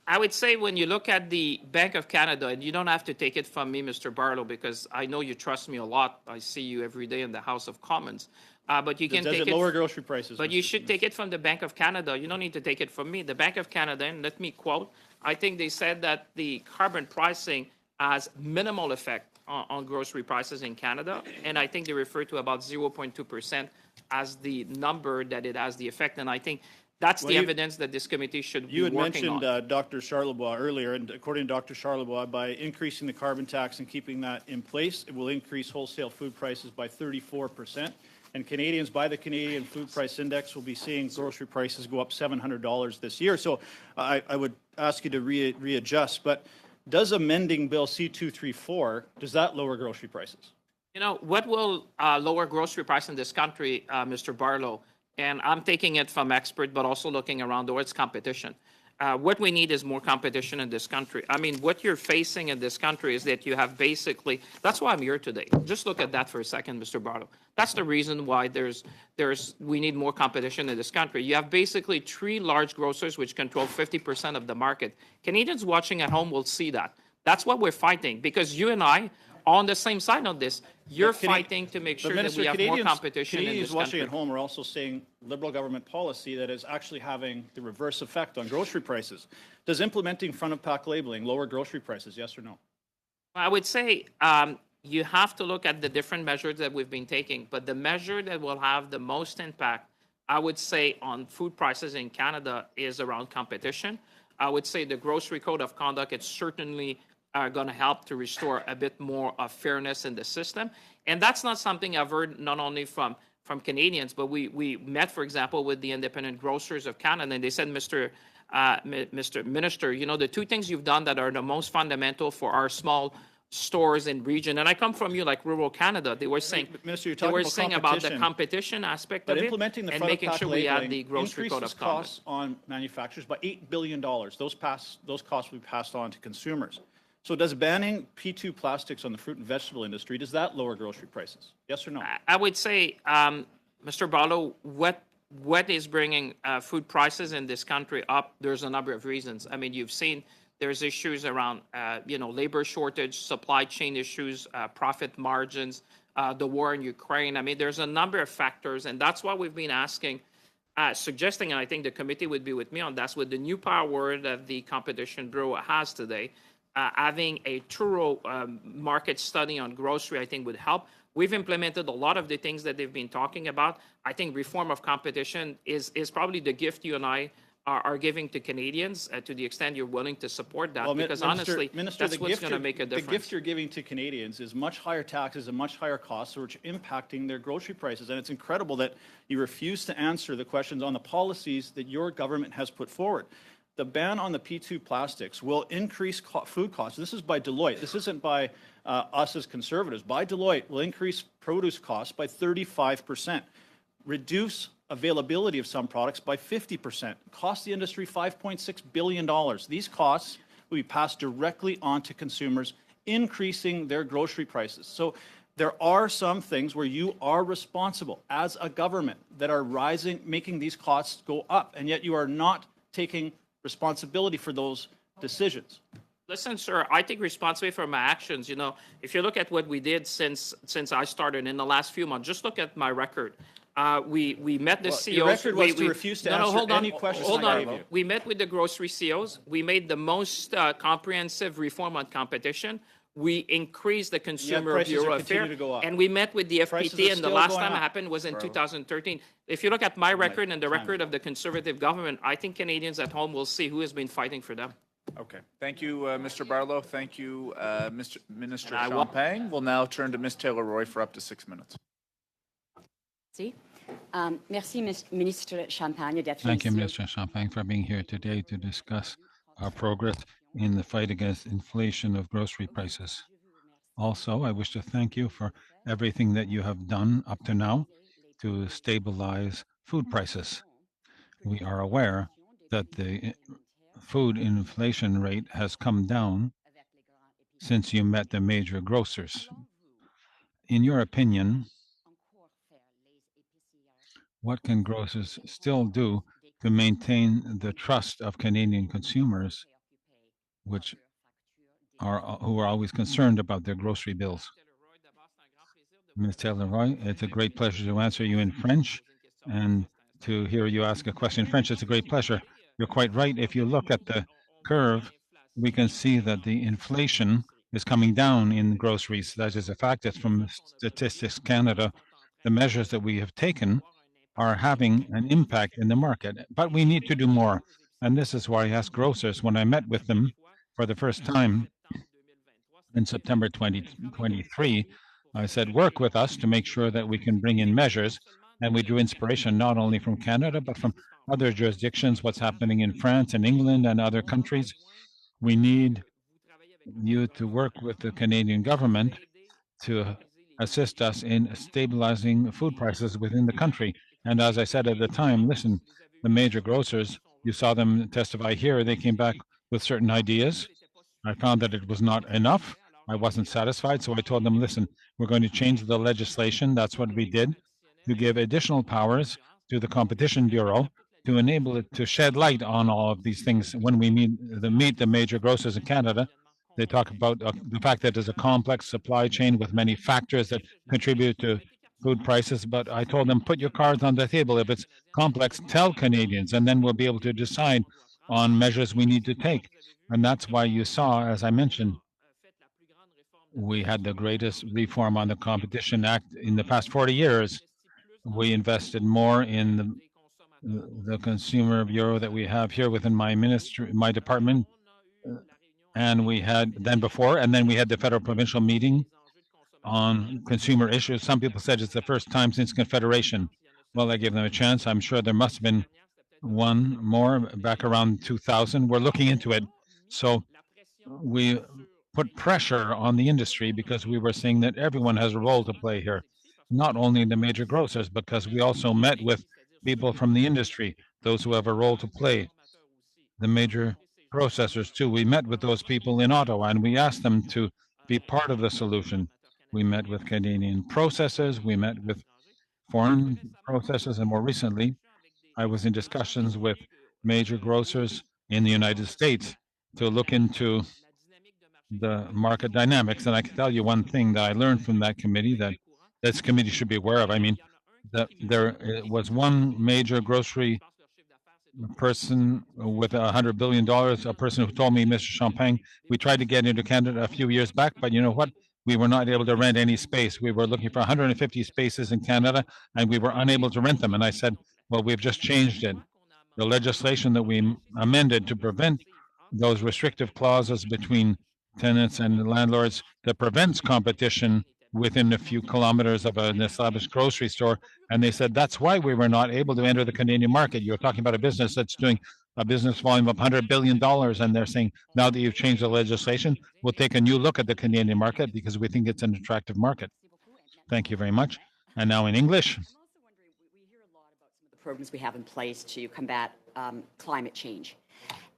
I would say when you look at the Bank of Canada, and you don't have to take it from me, Mr. Barlow, because I know you trust me a lot. I see you every day in the House of Commons. But you can take it. Does it lower grocery prices? But you should take it from the Bank of Canada. You don't need to take it from me. The Bank of Canada, and let me quote, I think they said that the carbon pricing has minimal effect on grocery prices in Canada, and I think they refer to about 0.2% as the number that it has the effect, and I think that's the evidence that this committee should be working on. You had mentioned Dr. Charlebois earlier, and according to Dr. Charlebois, by increasing the carbon tax and keeping that in place, it will increase wholesale food prices by 34%, and Canadians, by the Canadian Food Price Index, will be seeing grocery prices go up $700 this year. So I would ask you to readjust, but does amending Bill C-234, does that lower grocery prices? You know, what will lower grocery price in this country, Mr. Barlow, and I'm taking it from expert, but also looking around the world, it's competition. What we need is more competition in this country. I mean, what you're facing in this country is that you have basically, that's why I'm here today. Just look at that for a second, Mr. Barlow. That's the reason why we need more competition in this country. You have basically 3 large grocers which control 50% of the market. Canadians watching at home will see that. That's what we're fighting, because you and I on the same side on this. You're But fighting to make but sure that Minister, we have more Canadians- competition in Canadians this watching country. at home are also seeing Liberal government policy that is actually having the reverse effect on grocery prices. Does implementing front-of-pack labeling lower grocery prices, yes or no? I would say you have to look at the different measures that we've been taking, but the measure that will have the most impact, I would say, on food prices in Canada is around competition. I would say the grocery code of conduct is certainly going to help to restore a bit more of fairness in the system. And that's not something I've heard not only from Canadians, but we met, for example, with the Independent Grocers of Canada, and they said, Mr. Minister, you know, the two things you've done that are the most fundamental for our small stores in region, and I come from rural Canada. They were saying, Minister, you're they talking were about saying about the competition. competition aspect But of it, implementing the and making front-of-pack sure we had labeling the grocery code increases of conduct. costs on manufacturers by $8 billion. Those costs will be passed on to consumers. So does banning P2 plastics on the fruit and vegetable industry, does that lower grocery prices? Yes or no? I would say, Mr. Barlow, what is bringing food prices in this country up? There's a number of reasons. I mean, you've seen there's issues around, labor shortage, supply chain issues, profit margins, the war in Ukraine. I mean, there's a number of factors, and that's why we've been asking, suggesting, and I think the committee would be with me on that, with the new power that the Competition Bureau has today, having a thorough market study on grocery, I think, would help. We've implemented a lot of the things that they've been talking about. I think reform of competition is probably the gift you and I are giving to Canadians to the extent you're willing to support that, because honestly, that's what's going to make a difference. The gift you're giving to Canadians is much higher taxes and much higher costs, which are impacting their grocery prices. And it's incredible that you refuse to answer the questions on the policies that your government has put forward. The ban on the P2 plastics will increase food costs. This is by Deloitte. This isn't by us as conservatives. By Deloitte, will increase produce costs by 35%, reduce availability of some products by 50%, cost the industry $5.6 billion. These costs will be passed directly on to consumers, increasing their grocery prices. So there are some things where you are responsible as a government that are rising, making these costs go up, and yet you are not taking responsibility for those decisions. Listen, sir, I take responsibility for my actions. You know, if you look at what we did since I started in the last few months, just look at my record. We met the CEOs. Your record was to refuse to answer any questions I gave you. We met with the grocery CEOs. We made the most comprehensive reform on competition. We increased the Consumer Bureau Affair, and we met with the FPT, and the last time it happened was in 2013. If you look at my record and the record of the Conservative government, I think Canadians at home will see who has been fighting for them. Okay. Thank you, Mr. Barlow. Thank you, Minister Champagne. We'll now turn to Ms. Taylor-Roy for up to 6 minutes. Merci, Ministre Champagne. Thank you, Minister Champagne, for being here today to discuss our progress in the fight against inflation of grocery prices. Also, I wish to thank you for everything that you have done up to now to stabilize food prices. We are aware that the food inflation rate has come down since you met the major grocers. In your opinion, what can grocers still do to maintain the trust of Canadian consumers, who are always concerned about their grocery bills? Ms. Taylor-Roy, it's a great pleasure to answer you in French, and to hear you ask a question in French, it's a great pleasure. You're quite right. If you look at the curve, we can see that the inflation is coming down in groceries. That is a fact. It's from Statistics Canada. The measures that we have taken are having an impact in the market, but we need to do more. And this is why I asked grocers when I met with them for the first time in September 2023, I said, work with us to make sure that we can bring in measures. And we drew inspiration not only from Canada, but from other jurisdictions, what's happening in France and England and other countries. We need you to work with the Canadian government to assist us in stabilizing food prices within the country. And as I said at the time, listen, the major grocers, you saw them testify here, they came back with certain ideas. I found that it was not enough. I wasn't satisfied, so I told them, listen, we're going to change the legislation. That's what we did, to give additional powers to the Competition Bureau to enable it to shed light on all of these things when we meet the major grocers in Canada. They talk about the fact that there's a complex supply chain with many factors that contribute to food prices. But I told them, put your cards on the table. If it's complex, tell Canadians, and then we'll be able to decide on measures we need to take. And that's why you saw, as I mentioned, we had the greatest reform on the Competition Act in the past 40 years. We invested more in the Consumer Bureau that we have here within my ministry, my department, and we had then before, and then we had the federal provincial meeting on consumer issues. Some people said it's the first time since Confederation. Well, I gave them a chance. I'm sure there must have been one more back around 2000. We're looking into it. So we put pressure on the industry because we were saying that everyone has a role to play here, not only the major grocers, because we also met with people from the industry, those who have a role to play, the major processors too. We met with those people in Ottawa and we asked them to be part of the solution. We met with Canadian processors, we met with foreign processors, and more recently, I was in discussions with major grocers in the United States to look into the market dynamics. And I can tell you one thing that I learned from that committee that this committee should be aware of. I mean, that there was one major grocery person with $100 billion, a person who told me, Mr. Champagne, we tried to get into Canada a few years back, but you know what? We were not able to rent any space. We were looking for 150 spaces in Canada, and we were unable to rent them. And I said, well, we've just changed it. The legislation that we amended to prevent those restrictive clauses between tenants and landlords that prevents competition within a few kilometers of an established grocery store. And they said that's why we were not able to enter the Canadian market. You're talking about a business that's doing a business volume of $100 billion. And they're saying, now that you've changed the legislation, we'll take a new look at the Canadian market because we think it's an attractive market. Thank you very much. And now in English. I'm also wondering, we hear a lot about some of the programs we have in place to combat climate change.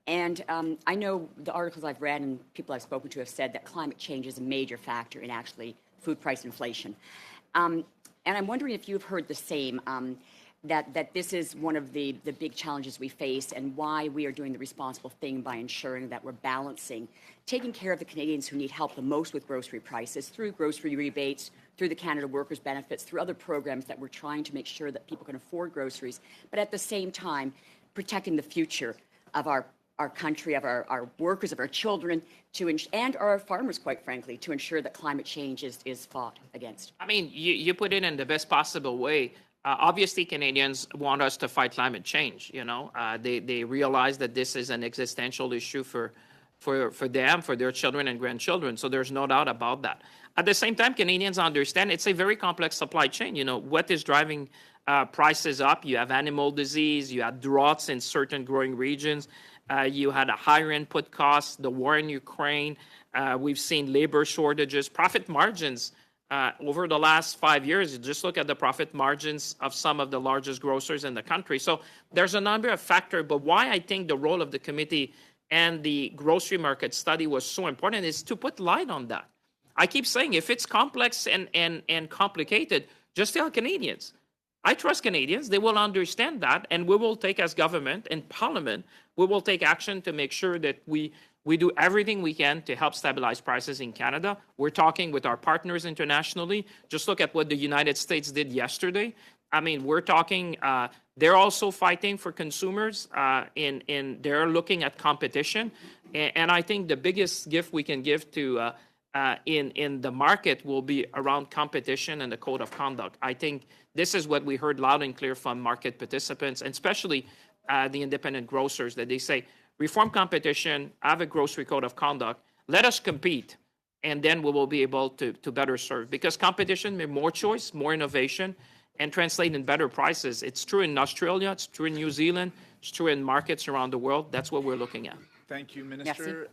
And I know the articles I've read and people I've spoken to have said that climate change is a major factor in actually food price inflation. And I'm wondering if you've heard the same, that this is one of the big challenges we face and why we are doing the responsible thing by ensuring that we're balancing, taking care of the Canadians who need help the most with grocery prices through grocery rebates, through the Canada Workers Benefits, through other programs that we're trying to make sure that people can afford groceries, but at the same time, protecting the future of our country, of our workers, of our children, and our farmers, quite frankly, to ensure that climate change is fought against. I mean, you put it in the best possible way. Obviously, Canadians want us to fight climate change. You know, they realize that this is an existential issue for them, for their children and grandchildren. So there's no doubt about that. At the same time, Canadians understand it's a very complex supply chain. You know, what is driving prices up? You have animal disease, you have droughts in certain growing regions. You had a higher input cost, the war in Ukraine. We've seen labor shortages, profit margins over the last 5 years. Just look at the profit margins of some of the largest grocers in the country. So there's a number of factors. But why I think the role of the committee and the grocery market study was so important is to put light on that. I keep saying if it's complex and complicated, just tell Canadians. I trust Canadians. They will understand that, and we will take, as government and parliament, we will take action to make sure that we do everything we can to help stabilize prices in Canada. We're talking with our partners internationally. Just look at what the United States did yesterday. I mean, we're talking, they're also fighting for consumers, and they're looking at competition. And I think the biggest gift we can give to in the market will be around competition and the code of conduct. I think this is what we heard loud and clear from market participants, and especially the independent grocers, that they say, reform competition, have a grocery code of conduct, let us compete, and then we will be able to better serve. Because competition means more choice, more innovation, and translate in better prices. It's true in Australia, it's true in New Zealand, it's true in markets around the world. That's what we're looking at. Thank you, Minister.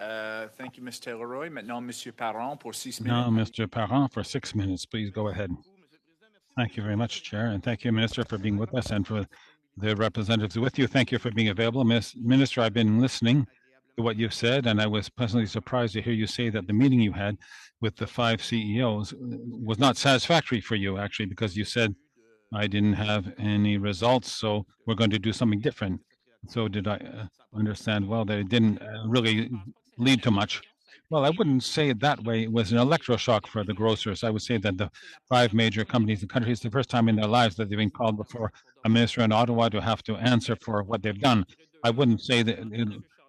Thank you, Ms. Taylor-Roy. Maintenant, Monsieur Parent pour 6 minutes. Now, Mr. Parent, for 6 minutes, please go ahead. Thank you very much, Chair, and thank you, Minister, for being with us, and for the representatives with you. Thank you for being available. Minister, I've been listening to what you've said, and I was pleasantly surprised to hear you say that the meeting you had with the 5 CEOs was not satisfactory for you, actually, because you said, I didn't have any results, so we're going to do something different. So did I understand well that it didn't really lead to much? Well, I wouldn't say it that way. It was an electroshock for the grocers. I would say that the five major companies in the country, it's the first time in their lives that they've been called before a minister in Ottawa to have to answer for what they've done. I wouldn't say that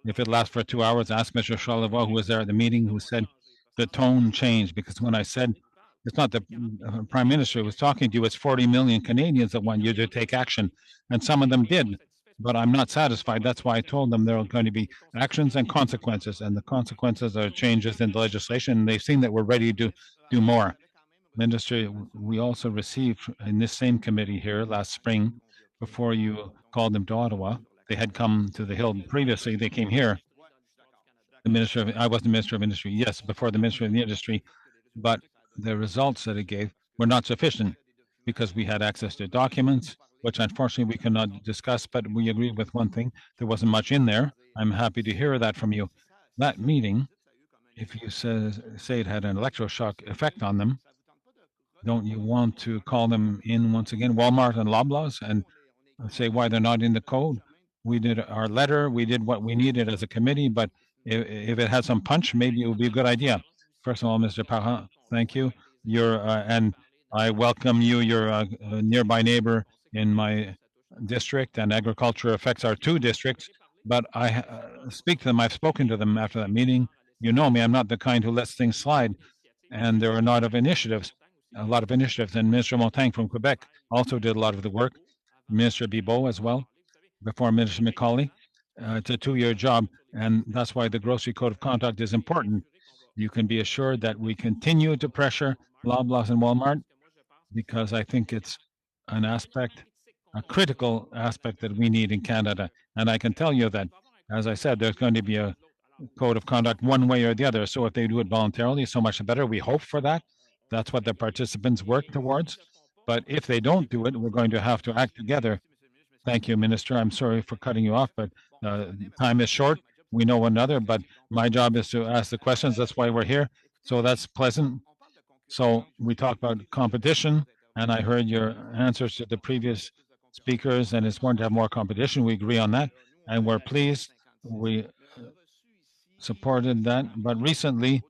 if it lasts for 2 hours, ask Mr. Charlevoix, who was there at the meeting, who said the tone changed. Because when I said it's not the prime minister who was talking to you, it's 40 million Canadians that want you to take action. And some of them did. But I'm not satisfied. That's why I told them there are going to be actions and consequences. And the consequences are changes in the legislation. And they've seen that we're ready to do more. Minister, we also received in this same committee here last spring, before you called them to Ottawa, they had come to the Hill previously, they came here. The Minister of, I was the Minister of Industry, yes, before the Minister of the Industry, but the results that it gave were not sufficient because we had access to documents, which unfortunately we cannot discuss, but we agree with one thing, there wasn't much in there. I'm happy to hear that from you. That meeting, if you say it had an electroshock effect on them, don't you want to call them in once again, Walmart and Loblaws, and say why they're not in the code? We did our letter, we did what we needed as a committee, but if it had some punch, maybe it would be a good idea. First of all, Mr. Parent, thank you. And I welcome you. You're a nearby neighbor in my district, and agriculture affects our two districts. But I speak to them. I've spoken to them after that meeting. You know me. I'm not the kind who lets things slide, and there are a lot of initiatives. And Minister Montaigne from Quebec also did a lot of the work. Minister Bibeau as well, before Minister McCauley. It's a 2-year job, and that's why the Grocery Code of Conduct is important. You can be assured that we continue to pressure Loblaws and Walmart because I think it's an aspect, a critical aspect that we need in Canada. And I can tell you that, as I said, there's going to be a code of conduct one way or the other. So if they do it voluntarily, so much better. We hope for that. That's what the participants work towards. But if they don't do it, we're going to have to act together. Thank you, Minister. I'm sorry for cutting you off, but time is short. We know one another, but my job is to ask the questions. That's why we're here. So that's pleasant. So we talk about competition, and I heard your answers to the previous speakers, and it's important to have more competition. We agree on that, and we're pleased. We supported that, but recently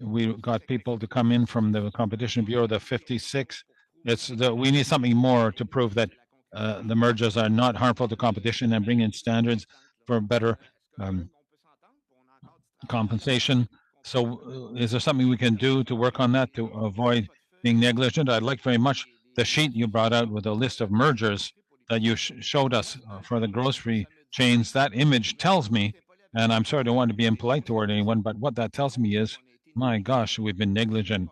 we got people to come in from the Competition Bureau, the 56. We need something more to prove that the mergers are not harmful to competition and bring in standards for better compensation. So is there something we can do to work on that to avoid being negligent? I'd like very much the sheet you brought out with a list of mergers that you showed us for the grocery chains. That image tells me, and I'm sorry, I don't want to be impolite toward anyone, but what that tells me is, my gosh, we've been negligent.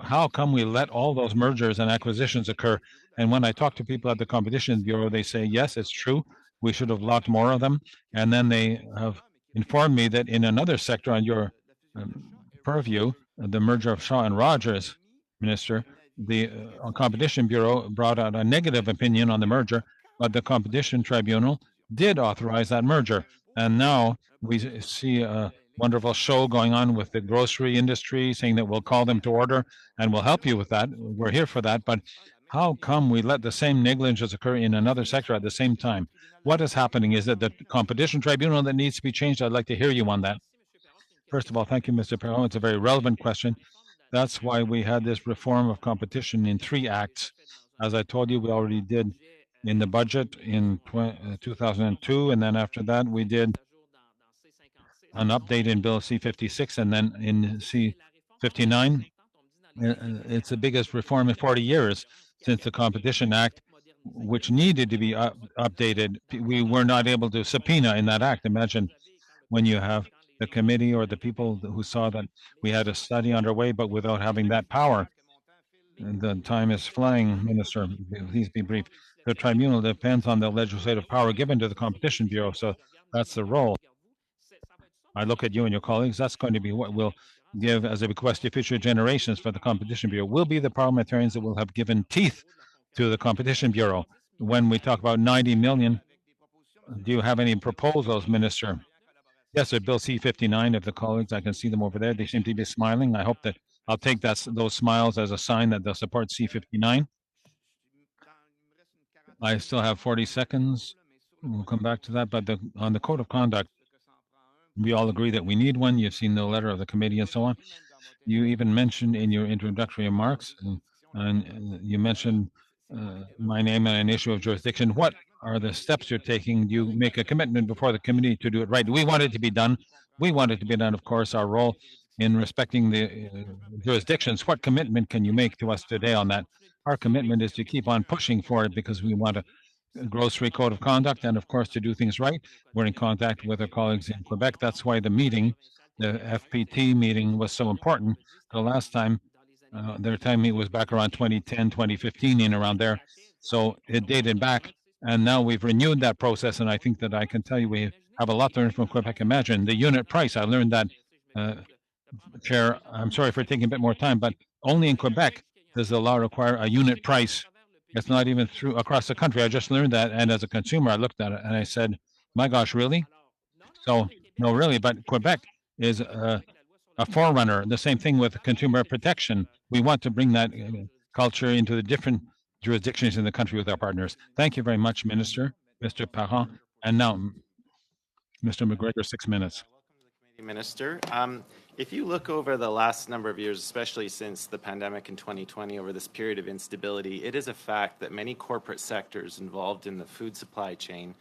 How come we let all those mergers and acquisitions occur? And when I talk to people at the Competition Bureau, they say, yes, it's true. We should have locked more of them. And then they have informed me that in another sector on your purview, the merger of Shaw and Rogers, Minister, the Competition Bureau brought out a negative opinion on the merger, but the Competition Tribunal did authorize that merger. And now we see a wonderful show going on with the grocery industry, saying that we'll call them to order and we'll help you with that. We're here for that. But how come we let the same negligence occur in another sector at the same time? What is happening? Is it the Competition Tribunal that needs to be changed? I'd like to hear you on that. First of all, thank you, Mr. Perron. It's a very relevant question. That's why we had this reform of competition in 3 acts. As I told you, we already did in the budget in 2002, and then after that, we did an update in Bill C-56, and then in C-59. It's the biggest reform in 40 years since the Competition Act, which needed to be updated. We were not able to subpoena in that act. Imagine when you have the committee or the people who saw that we had a study underway, but without having that power. And the time is flying, Minister. Please be brief. The tribunal depends on the legislative power given to the Competition Bureau, so that's the role. I look at you and your colleagues. That's going to be what we'll give as a bequest to future generations for the Competition Bureau. We'll be the parliamentarians that will have given teeth to the Competition Bureau. When we talk about 90 million, do you have any proposals, Minister? Yes, sir. Bill C-59 of the colleagues, I can see them over there. They seem to be smiling. I hope that I'll take those smiles as a sign that they'll support C-59. I still have 40 seconds. We'll come back to that. But on the code of conduct, We all agree that we need one. You've seen the letter of the committee and so on. You even mentioned in your introductory remarks, and you mentioned my name and an issue of jurisdiction. What are the steps you're taking? You make a commitment before the committee to do it right. We want it to be done. We want it to be done, of course, our role in respecting the jurisdictions. What commitment can you make to us today on that? Our commitment is to keep on pushing for it because we want a grocery code of conduct and, of course, to do things right. We're in contact with our colleagues in Quebec. That's why the meeting, the FPT meeting, was so important. The last time, their time it was back around 2010, 2015, in around there. So it dated back, and now we've renewed that process. And I think that I can tell you we have a lot to learn from Quebec. Imagine the unit price. I learned that, Chair. I'm sorry for taking a bit more time, but only in Quebec does the law require a unit price. It's not even through across the country. I just learned that, and as a consumer, I looked at it and I said, "My gosh, really?" So no, really, but Quebec is a forerunner. The same thing with consumer protection. We want to bring that culture into the different jurisdictions in the country with our partners. Thank you very much, Minister, Mr. Parent. And now, Mr. McGregor, 6 minutes. Minister. If you look over the last number of years, especially since the pandemic in 2020, over this period of instability, it is a fact that many corporate sectors involved in the food supply chain,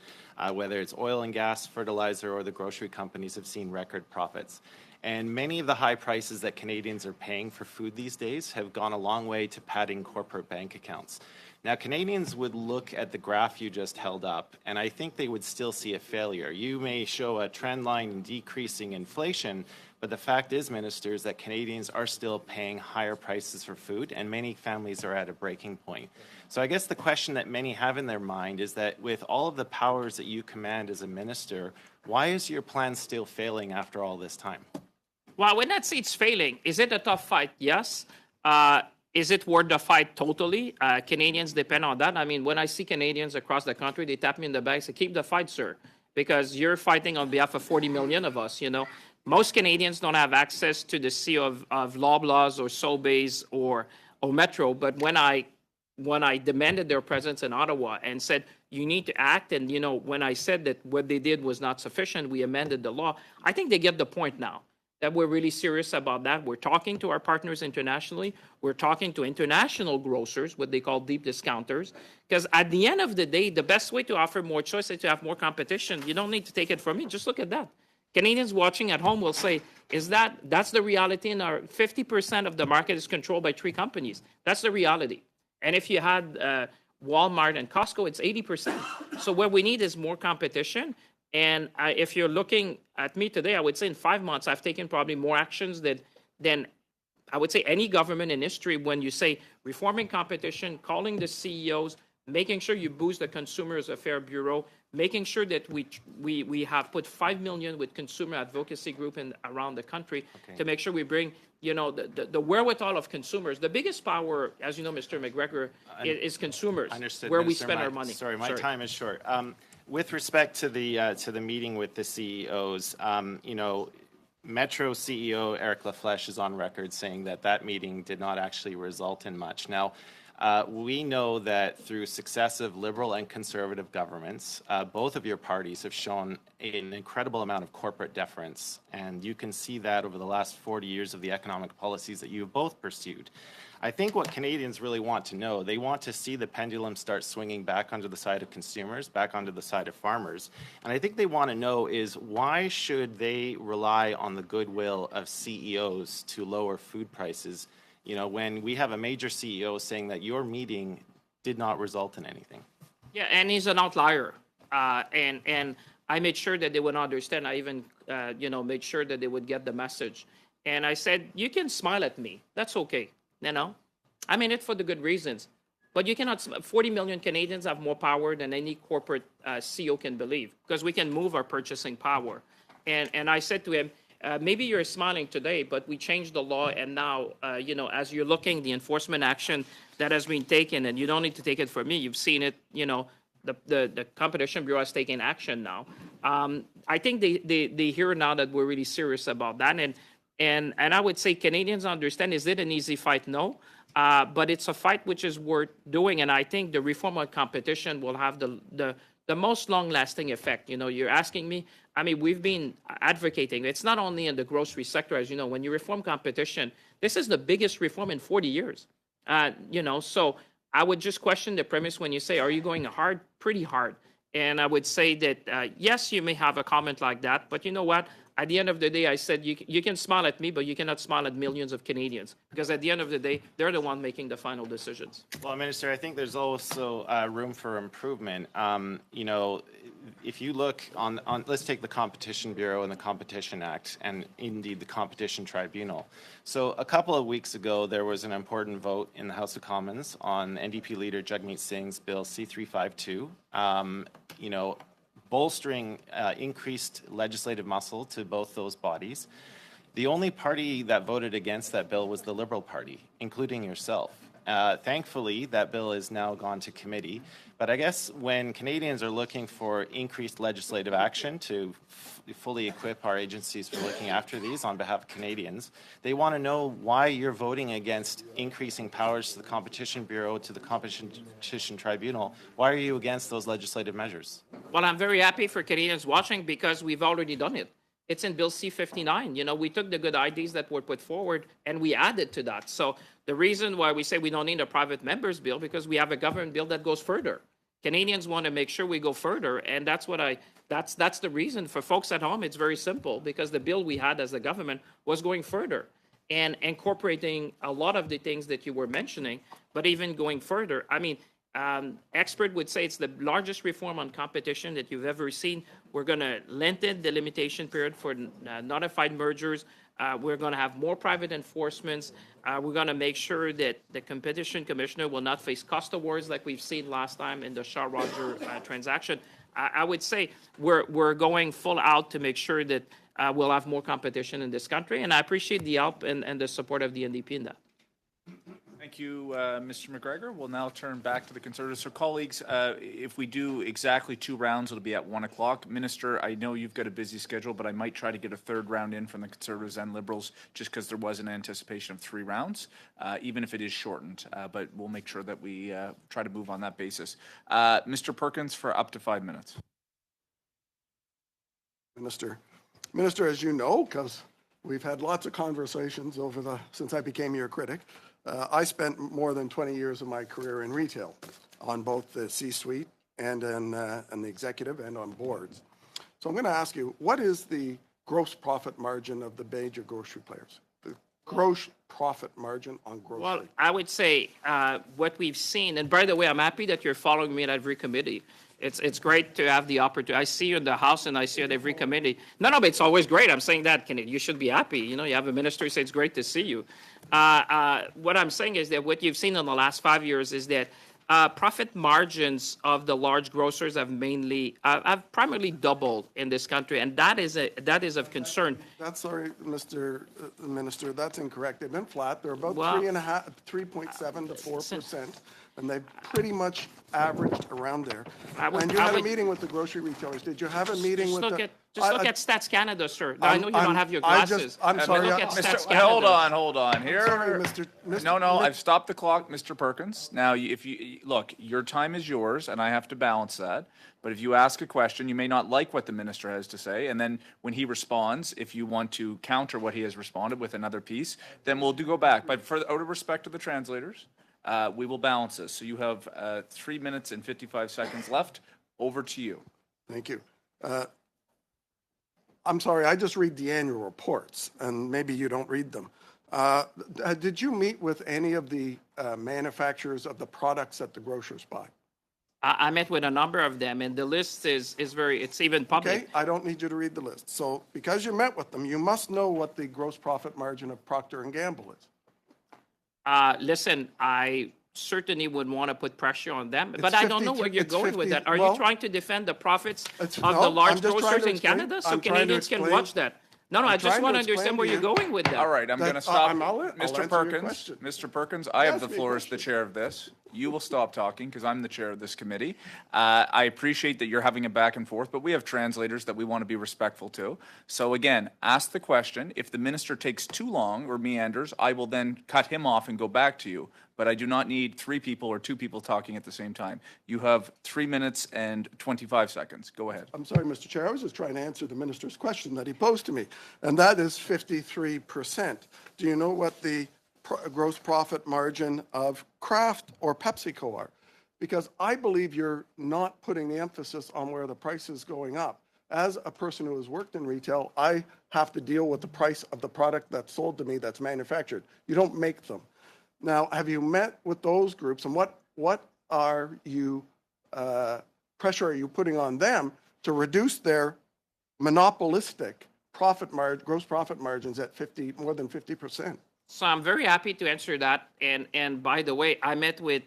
whether it's oil and gas, fertilizer, or the grocery companies, have seen record profits. And many of the high prices that Canadians are paying for food these days have gone a long way to padding corporate bank accounts. Now, Canadians would look at the graph you just held up, and I think they would still see a failure. You may show a trend line in decreasing inflation, but the fact is, ministers, that Canadians are still paying higher prices for food, and many families are at a breaking point. So I guess the question that many have in their mind is that with all of the powers that you command as a minister, why is your plan still failing after all this time? Well, I would not say it's failing. Is it a tough fight? Yes. Is it worth the fight totally? Canadians depend on that. I mean, when I see Canadians across the country, they tap me in the back and say, keep the fight, sir, because you're fighting on behalf of 40 million of us, you know. Most Canadians don't have access to the CEO of Loblaws or Sobeys or Metro, but when I demanded their presence in Ottawa and said, you need to act, and, you know, when I said that what they did was not sufficient, we amended the law, I think they get the point now. That we're really serious about that. We're talking to our partners internationally. We're talking to international grocers, what they call deep discounters. Because at the end of the day, the best way to offer more choice is to have more competition. You don't need to take it from me. Just look at that. Canadians watching at home will say, that's the reality in our 50% of the market is controlled by 3 companies. That's the reality. And if you had Walmart and Costco, it's 80%. So what we need is more competition. And if you're looking at me today, I would say in 5 months, I've taken probably more actions than I would say any government in history when you say reforming competition, calling the CEOs, making sure you boost the Consumers Affairs Bureau, making sure that we have put 5 million with consumer advocacy group around the country to make sure we bring, you know, the wherewithal of consumers. The biggest power, as you know, Mr. McGregor, is consumers, Understood, where Minister. we spend our money. Sorry, my time is short. With respect to the meeting with the CEOs, you know, Metro CEO Eric Laflèche is on record saying that meeting did not actually result in much. Now, we know that through successive Liberal and Conservative governments, both of your parties have shown an incredible amount of corporate deference, and you can see that over the last 40 years of the economic policies that you have both pursued. I think what Canadians really want to know, they want to see the pendulum start swinging back onto the side of consumers, back onto the side of farmers. And I think they want to know is why should they rely on the goodwill of CEOs to lower food prices, you know, when we have a major CEO saying that your meeting did not result in anything? Yeah, and he's an outlier. And I made sure that they would understand. I even, you know, made sure that they would get the message. And I said, you can smile at me. That's okay. You know, I mean it for the good reasons. But you cannot, 40 million Canadians have more power than any corporate CEO can believe, because we can move our purchasing power. And I said to him, maybe you're smiling today, but we changed the law, and now, you know, as you're looking, the enforcement action that has been taken, and you don't need to take it from me, you've seen it, you know, the Competition Bureau has taken action now. I think they hear now that we're really serious about that. And I would say Canadians understand, is it an easy fight? No. But it's a fight which is worth doing. And I think the reform on competition will have the the most long-lasting effect. You know, you're asking me, I mean, we've been advocating. It's not only in the grocery sector, as you know, when you reform competition, this is the biggest reform in 40 years. You know, so I would just question the premise when you say, are you going hard? Pretty hard. And I would say that, yes, you may have a comment like that, but you know what? At the end of the day, I said, you can smile at me, but you cannot smile at millions of Canadians, because at the end of the day, they're the one making the final decisions. Well, Minister, I think there's also room for improvement. You know, if you look on, let's take the Competition Bureau and the Competition Act, and indeed the Competition Tribunal. So a couple of weeks ago, there was an important vote in the House of Commons on NDP leader Jagmeet Singh's bill C-352. You know, bolstering increased legislative muscle to both those bodies. The only party that voted against that bill was the Liberal Party, including yourself. Thankfully, that bill is now gone to committee. But I guess when Canadians are looking for increased legislative action to fully equip our agencies for looking after these on behalf of Canadians, they want to know why you're voting against increasing powers to the Competition Bureau, to the Competition Tribunal. Why are you against those legislative measures? Well, I'm very happy for Canadians watching because we've already done it. It's in Bill C-59. You know, we took the good ideas that were put forward and we added to that. So the reason why we say we don't need a private member's bill, because we have a government bill that goes further. Canadians want to make sure we go further, and that's the reason. For folks at home, it's very simple, because the bill we had as a government was going further and incorporating a lot of the things that you were mentioning, but even going further. I mean, expert would say it's the largest reform on competition that you've ever seen. We're going to lengthen the limitation period for notified mergers. We're going to have more private enforcements. We're going to make sure that the competition commissioner will not face cost awards like we've seen last time in the Shaw-Roger transaction. I would say we're going full out to make sure that we'll have more competition in this country, and I appreciate the help and the support of the NDP in that. Thank you, Mr. McGregor. We'll now turn back to the Conservatives. So, colleagues, if we do exactly 2 rounds, it'll be at 1 o'clock. Minister, I know you've got a busy schedule, but I might try to get a 3rd round in from the Conservatives and Liberals, just because there was an anticipation of 3 rounds, even if it is shortened. But we'll make sure that we try to move on that basis. Mr. Perkins, for up to 5 minutes. Minister, as you know, because we've had lots of conversations since I became your critic, I spent more than 20 years of my career in retail, on both the C-suite and the executive and on boards. So I'm going to ask you, what is the gross profit margin of the major grocery players? The gross profit margin on grocery. Well, I would say what we've seen, and by the way, I'm happy that you're following me at every committee. It's great to have the opportunity. I see you in the House and I see you at every committee. No, but it's always great. I'm saying that, you should be happy. You know, you have a minister who says it's great to see you. What I'm saying is that what you've seen in the last 5 years is that profit margins of the large grocers have primarily doubled in this country, and that is of concern. Sorry, Mr. Minister, that's incorrect. They've been flat. They're about 3.7 to 4%. And they pretty much averaged around there. And you had a meeting with the grocery retailers. Did you have a meeting with the... Just look at Stats Canada, sir. I know you don't have your glasses. I'm sorry. Look at Stats Canada. Hold on. Here. Sorry, Mr. No, I've stopped the clock, Mr. Perkins. Now, if you look, your time is yours, and I have to balance that. But if you ask a question, you may not like what the minister has to say, and then when he responds, if you want to counter what he has responded with another piece, then we'll go back. But out of respect to the translators, we will balance this. So you have 3 minutes and 55 seconds left. Over to you. Thank you. I'm sorry, I just read the annual reports, and maybe you don't read them. Did you meet with any of the manufacturers of the products that the grocers buy? I met with a number of them, and the list it's even public. Okay, I don't need you to read the list. So because you met with them, you must know what the gross profit margin of Procter & Gamble is. Listen, I certainly would want to put pressure on them, but I don't know where you're going with that. Are you trying to defend the profits of the large grocers in Canada so Canadians can watch that? No, I just want to understand where you're going with that. All right, I'm going to stop. Mr. Perkins, I have the floor as the chair of this. you will stop talking because I'm the chair of this committee. I appreciate that you're having a back and forth, but we have translators that we want to be respectful to. So again, ask the question. If the minister takes too long or meanders, I will then cut him off and go back to you. But I do not need 3 people or 2 people talking at the same time. You have 3 minutes and 25 seconds. Go ahead. I'm sorry, Mr. Chair. I was just trying to answer the minister's question that he posed to me, and that is 53%. Do you know what the gross profit margin of Kraft or PepsiCo are? Because I believe you're not putting the emphasis on where the price is going up. As a person who has worked in retail, I have to deal with the price of the product that's sold to me that's manufactured. You don't make them. Now, have you met with those groups, and what are you pressure are you putting on them to reduce their monopolistic gross profit margins at more than 50%? So I'm very happy to answer that. And by the way, I met with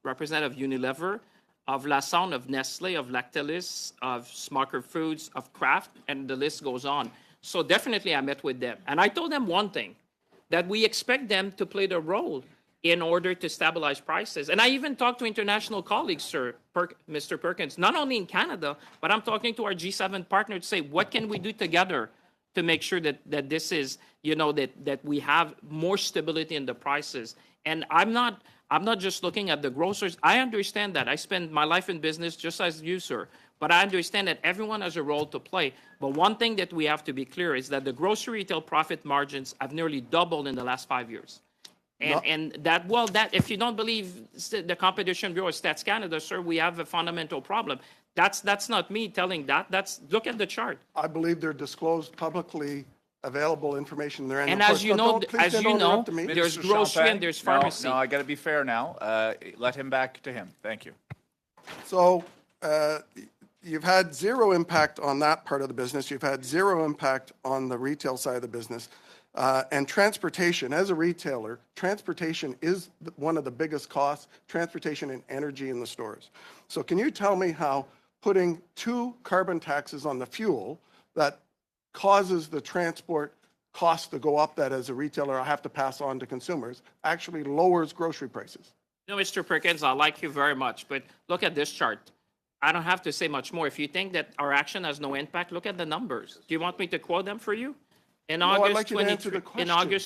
Representative Unilever, of Lassonde, of Nestle, of Lactalis, of Smucker Foods, of Kraft, and the list goes on. So definitely I met with them. And I told them one thing, that we expect them to play their role in order to stabilize prices. And I even talked to international colleagues, Mr. Perkins, not only in Canada, but I'm talking to our G7 partner to say, what can we do together to make sure that this is, that we have more stability in the prices. And I'm not just looking at the grocers. I understand that. I spend my life in business just as you, sir. But I understand that everyone has a role to play. But one thing that we have to be clear is that the grocery retail profit margins have nearly doubled in the last 5 years. And that if you don't believe the Competition Bureau or Stats Canada, sir, we have a fundamental problem. That's not me telling that. Look at the chart. I believe they're disclosed publicly available information there. And as you know, there's grocery and there's pharmacy. No, I got to be fair now. Let him back to him. Thank you. So you've had zero impact on that part of the business. You've had zero impact on the retail side of the business. And transportation, as a retailer, transportation is one of the biggest costs, transportation and energy in the stores. So can you tell me how putting 2 carbon taxes on the fuel that causes the transport costs to go up that as a retailer I have to pass on to consumers actually lowers grocery prices? No, Mr. Perkins, I like you very much, but look at this chart. I don't have to say much more. If you think that our action has no impact, look at the numbers. Do you want me to quote them for you? In August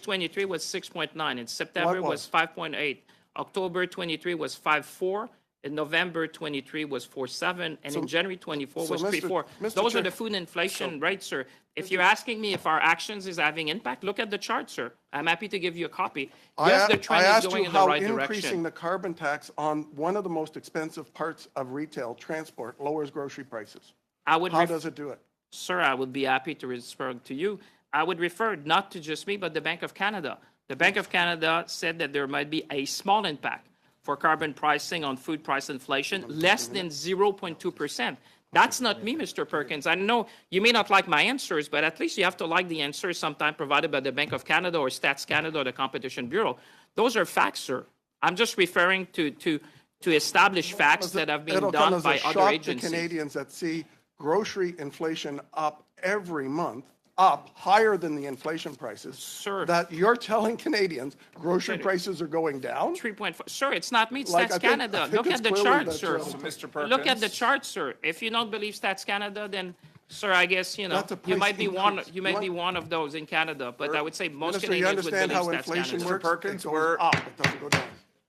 23 was 6.9. In September was 5.8. October 23 was 5.4. In November 23 was 4.7. And in January 24 was 3.4. Those are the food inflation rates, sir. If you're asking me if our actions is having impact, look at the chart, sir. I'm happy to give you a copy. Yes, the trend is going in the right direction. I asked you how increasing the carbon tax on one of the most expensive parts of retail, transport, lowers grocery prices. How does it do it? Sir, I would be happy to respond to you. I would refer not to just me, but the Bank of Canada. The Bank of Canada said that there might be a small impact for carbon pricing on food price inflation, less than 0.2%. That's not me, Mr. Perkins. I know you may not like my answers, but at least you have to like the answers sometimes provided by the Bank of Canada or Stats Canada or the Competition Bureau. Those are facts, sir. I'm just referring to establish facts that have been done by other agencies. To Canadians that see grocery inflation up every month, up higher than the inflation prices, sir, that you're telling Canadians grocery prices are going down? 3.5. Sir, it's not me, it's Stats Canada. Look at the chart, sir. Mr. Perkins. Look at the chart, sir. If you don't believe Stats Canada, then, sir, I guess, you might be one of those in Canada. But I would say most Canadians would believe Stats Canada. Mr. Perkins, we're up, it doesn't go down.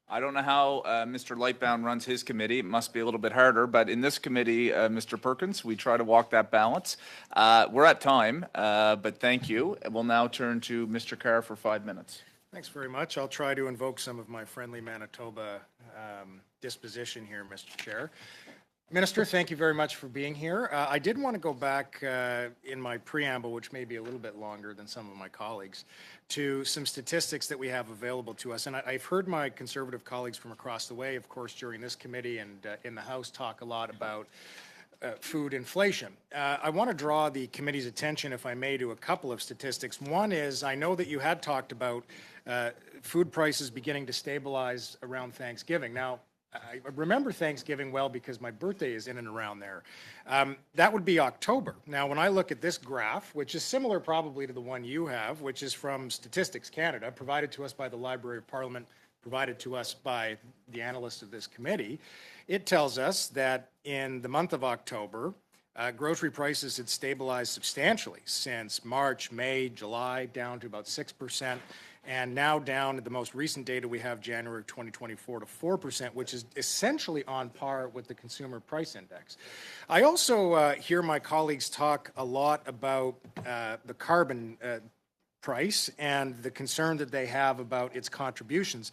I don't know how Mr. Lightbound runs his committee. It must be a little bit harder. But in this committee, Mr. Perkins, we try to walk that balance. We're at time, but thank you. We'll now turn to Mr. Carr for 5 minutes. Thanks very much. I'll try to invoke some of my friendly Manitoba disposition here, Mr. Chair. Minister, thank you very much for being here. I did want to go back in my preamble, which may be a little bit longer than some of my colleagues, to some statistics that we have available to us. And I've heard my Conservative colleagues from across the way, of course, during this committee and in the House talk a lot about food inflation. I want to draw the committee's attention, if I may, to a couple of statistics. One is, I know that you had talked about food prices beginning to stabilize around Thanksgiving. Now, I remember Thanksgiving well because my birthday is in and around there. That would be October. Now, when I look at this graph, which is similar probably to the one you have, which is from Statistics Canada, provided to us by the Library of Parliament, provided to us by the analysts of this committee, it tells us that in the month of October, grocery prices had stabilized substantially since March, May, July, down to about 6%, and now down to the most recent data we have, January of 2024, to 4%, which is essentially on par with the Consumer Price Index. I also hear my colleagues talk a lot about the carbon price and the concern that they have about its contributions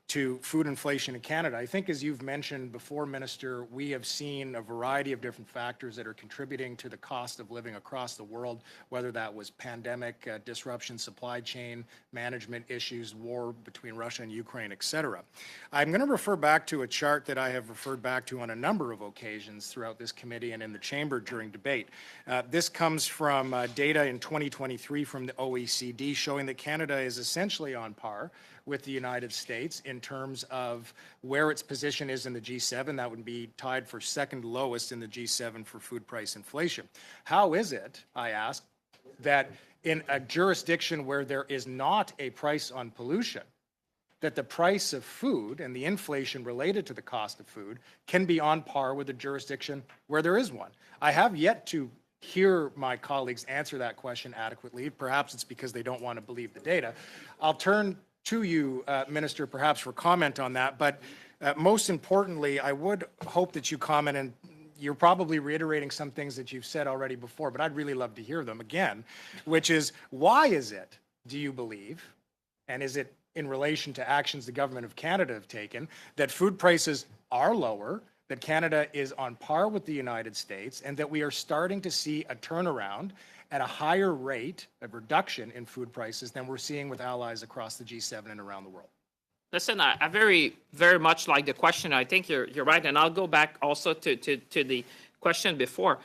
to food inflation in Canada. I think, as you've mentioned before, Minister, we have seen a variety of different factors that are contributing to the cost of living across the world, whether that was pandemic, disruption, supply chain management issues, war between Russia and Ukraine, et cetera. I'm going to refer back to a chart that I have referred back to on a number of occasions throughout this committee and in the chamber during debate. This comes from data in 2023 from the OECD showing that Canada is essentially on par with the United States in terms of where its position is in the G7. That would be tied for second lowest in the G7 for food price inflation. How is it, I ask, that in a jurisdiction where there is not a price on pollution, that the price of food and the inflation related to the cost of food can be on par with a jurisdiction where there is one? I have yet to hear my colleagues answer that question adequately. Perhaps it's because they don't want to believe the data. I'll turn to you, Minister, perhaps for comment on that. But most importantly, I would hope that you comment, and you're probably reiterating some things that you've said already before, but I'd really love to hear them again, which is, why is it, do you believe, and is it in relation to actions the Government of Canada have taken, that food prices are lower, that Canada is on par with the United States, and that we are starting to see a turnaround at a higher rate of reduction in food prices than we're seeing with allies across the G7 and around the world? Listen, I very, very much like the question. I think you're right. And I'll go back also to the question before.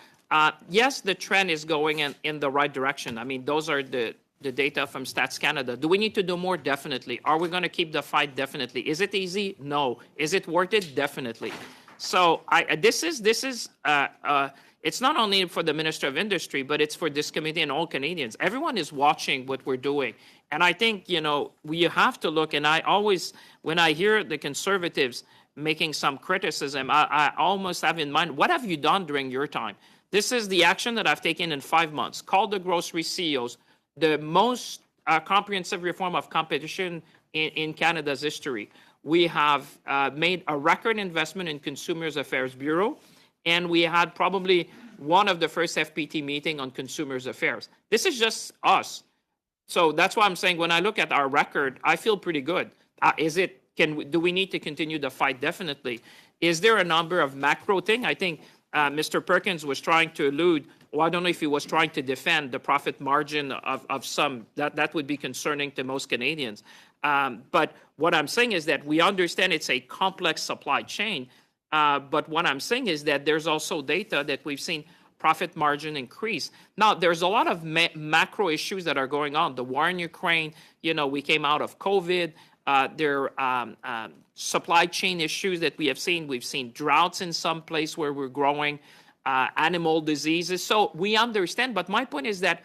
Yes, the trend is going in the right direction. I mean, those are the data from Stats Canada. Do we need to do more? Definitely. Are we going to keep the fight? Definitely. Is it easy? No. Is it worth it? Definitely. So this is it's not only for the Minister of Industry, but it's for this committee and all Canadians. Everyone is watching what we're doing. And I think, we have to look, and I always, when I hear the Conservatives making some criticism, I almost have in mind, what have you done during your time? This is the action that I've taken in 5 months. Called the grocery CEOs, the most comprehensive reform of competition in Canada's history. We have made a record investment in Consumers Affairs Bureau, and we had probably one of the first FPT meeting on Consumers Affairs. This is just us. So that's why I'm saying when I look at our record, I feel pretty good. Do we need to continue the fight? Definitely. Is there a number of macro things? I think Mr. Perkins was trying to allude, or I don't know if he was trying to defend the profit margin of some. That would be concerning to most Canadians. But what I'm saying is that we understand it's a complex supply chain. But what I'm saying is that there's also data that we've seen profit margin increase. Now, there's a lot of macro issues that are going on. The war in Ukraine, we came out of COVID. There are supply chain issues that we have seen. We've seen droughts in some place where we're growing, animal diseases. So we understand. But my point is that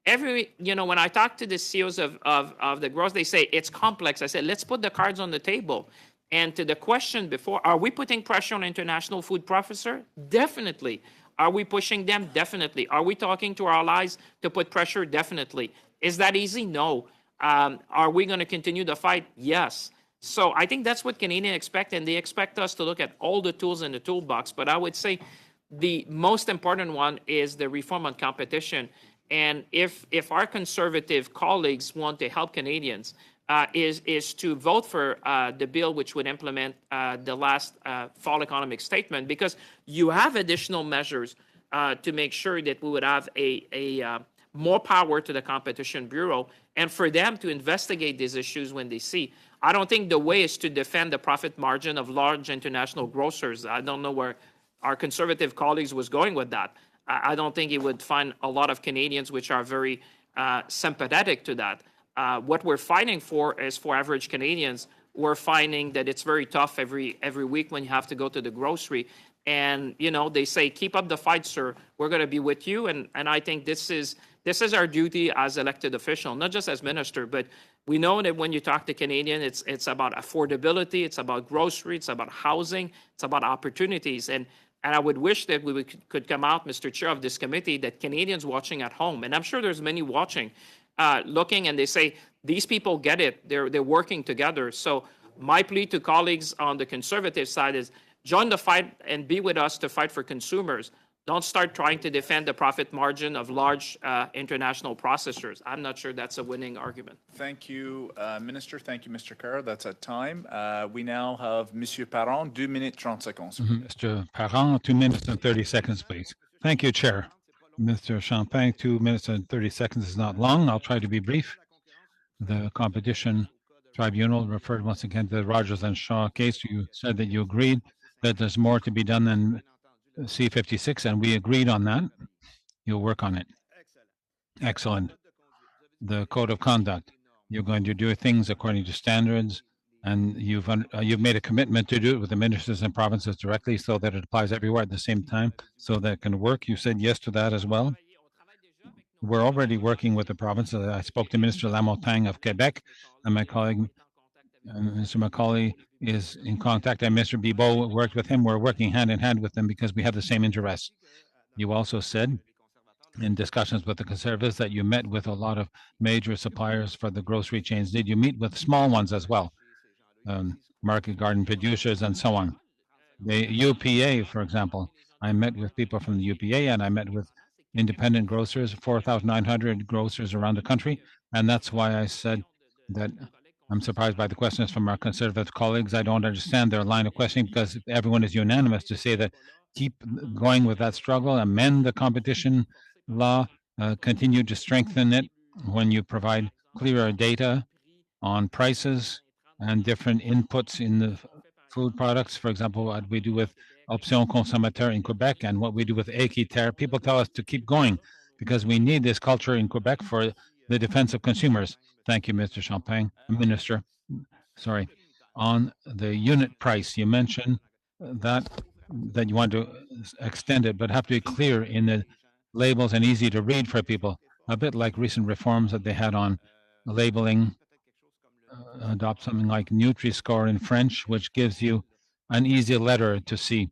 when I talk to the CEOs of the growth, they say it's complex. I said, let's put the cards on the table. And to the question before, are we putting pressure on international food processor? Definitely. Are we pushing them? Definitely. Are we talking to our allies to put pressure? Definitely. Is that easy? No. Are we going to continue the fight? Yes. So I think that's what Canadians expect, and they expect us to look at all the tools in the toolbox. But I would say the most important one is the reform on competition. And if our Conservative colleagues want to help Canadians, is to vote for the bill which would implement the last fall economic statement, because you have additional measures to make sure that we would have a more power to the Competition Bureau and for them to investigate these issues when they see. I don't think the way is to defend the profit margin of large international grocers. I don't know where our Conservative colleagues was going with that. I don't think he would find a lot of Canadians which are very sympathetic to that. What we're fighting for is for average Canadians. We're finding that it's very tough every week when you have to go to the grocery. And, they say, keep up the fight, sir. We're going to be with you. And I think this is our duty as elected official, not just as minister, but we know that when you talk to Canadian, it's about affordability, it's about grocery, it's about housing, it's about opportunities. And I would wish that we could come out, Mr. Chair of this committee, that Canadians watching at home, and I'm sure there's many watching, looking, and they say, these people get it. They're working together. So my plea to colleagues on the Conservative side is join the fight and be with us to fight for consumers. Don't start trying to defend the profit margin of large international processors. I'm not sure that's a winning argument. Thank you, Minister. Thank you, Mr. Kerr. That's at time. We now have Monsieur Parent, 2 minutes 30 seconds. Mr. Parent, 2 minutes and 30 seconds, please. Thank you, Chair. Mr. Champagne, 2 minutes and 30 seconds is not long. I'll try to be brief. The Competition Tribunal referred once again to the Rogers and Shaw case. You said that you agreed that there's more to be done than C-56, and we agreed on that. You'll work on it. Excellent. The code of conduct. You're going to do things according to standards, and you've made a commitment to do it with the ministers and provinces directly so that it applies everywhere at the same time, so that it can work. You said yes to that as well. We're already working with the provinces. I spoke to Minister Lamontagne of Quebec, and my colleague, Mr. Macaulay, is in contact, and Mr. Bibeau worked with him. We're working hand in hand with them because we have the same interests. You also said in discussions with the Conservatives that you met with a lot of major suppliers for the grocery chains. Did you meet with small ones as well? Market garden producers and so on. The UPA, for example, I met with people from the UPA and I met with independent grocers, 4,900 grocers around the country. And that's why I said that I'm surprised by the questions from our Conservative colleagues. I don't understand their line of questioning because everyone is unanimous to say that keep going with that struggle, amend the competition law, continue to strengthen it when you provide clearer data on prices and different inputs in the food products. For example, what we do with Option Consommateur in Quebec and what we do with Équiterre. People tell us to keep going because we need this culture in Quebec for the defense of consumers. Thank you, Mr. Champagne. Minister, sorry. On the unit price, you mentioned that you want to extend it, but have to be clear in the labels and easy to read for people, a bit like recent reforms that they had on labeling. Adopt something like Nutri-Score in French, which gives you an easy letter to see.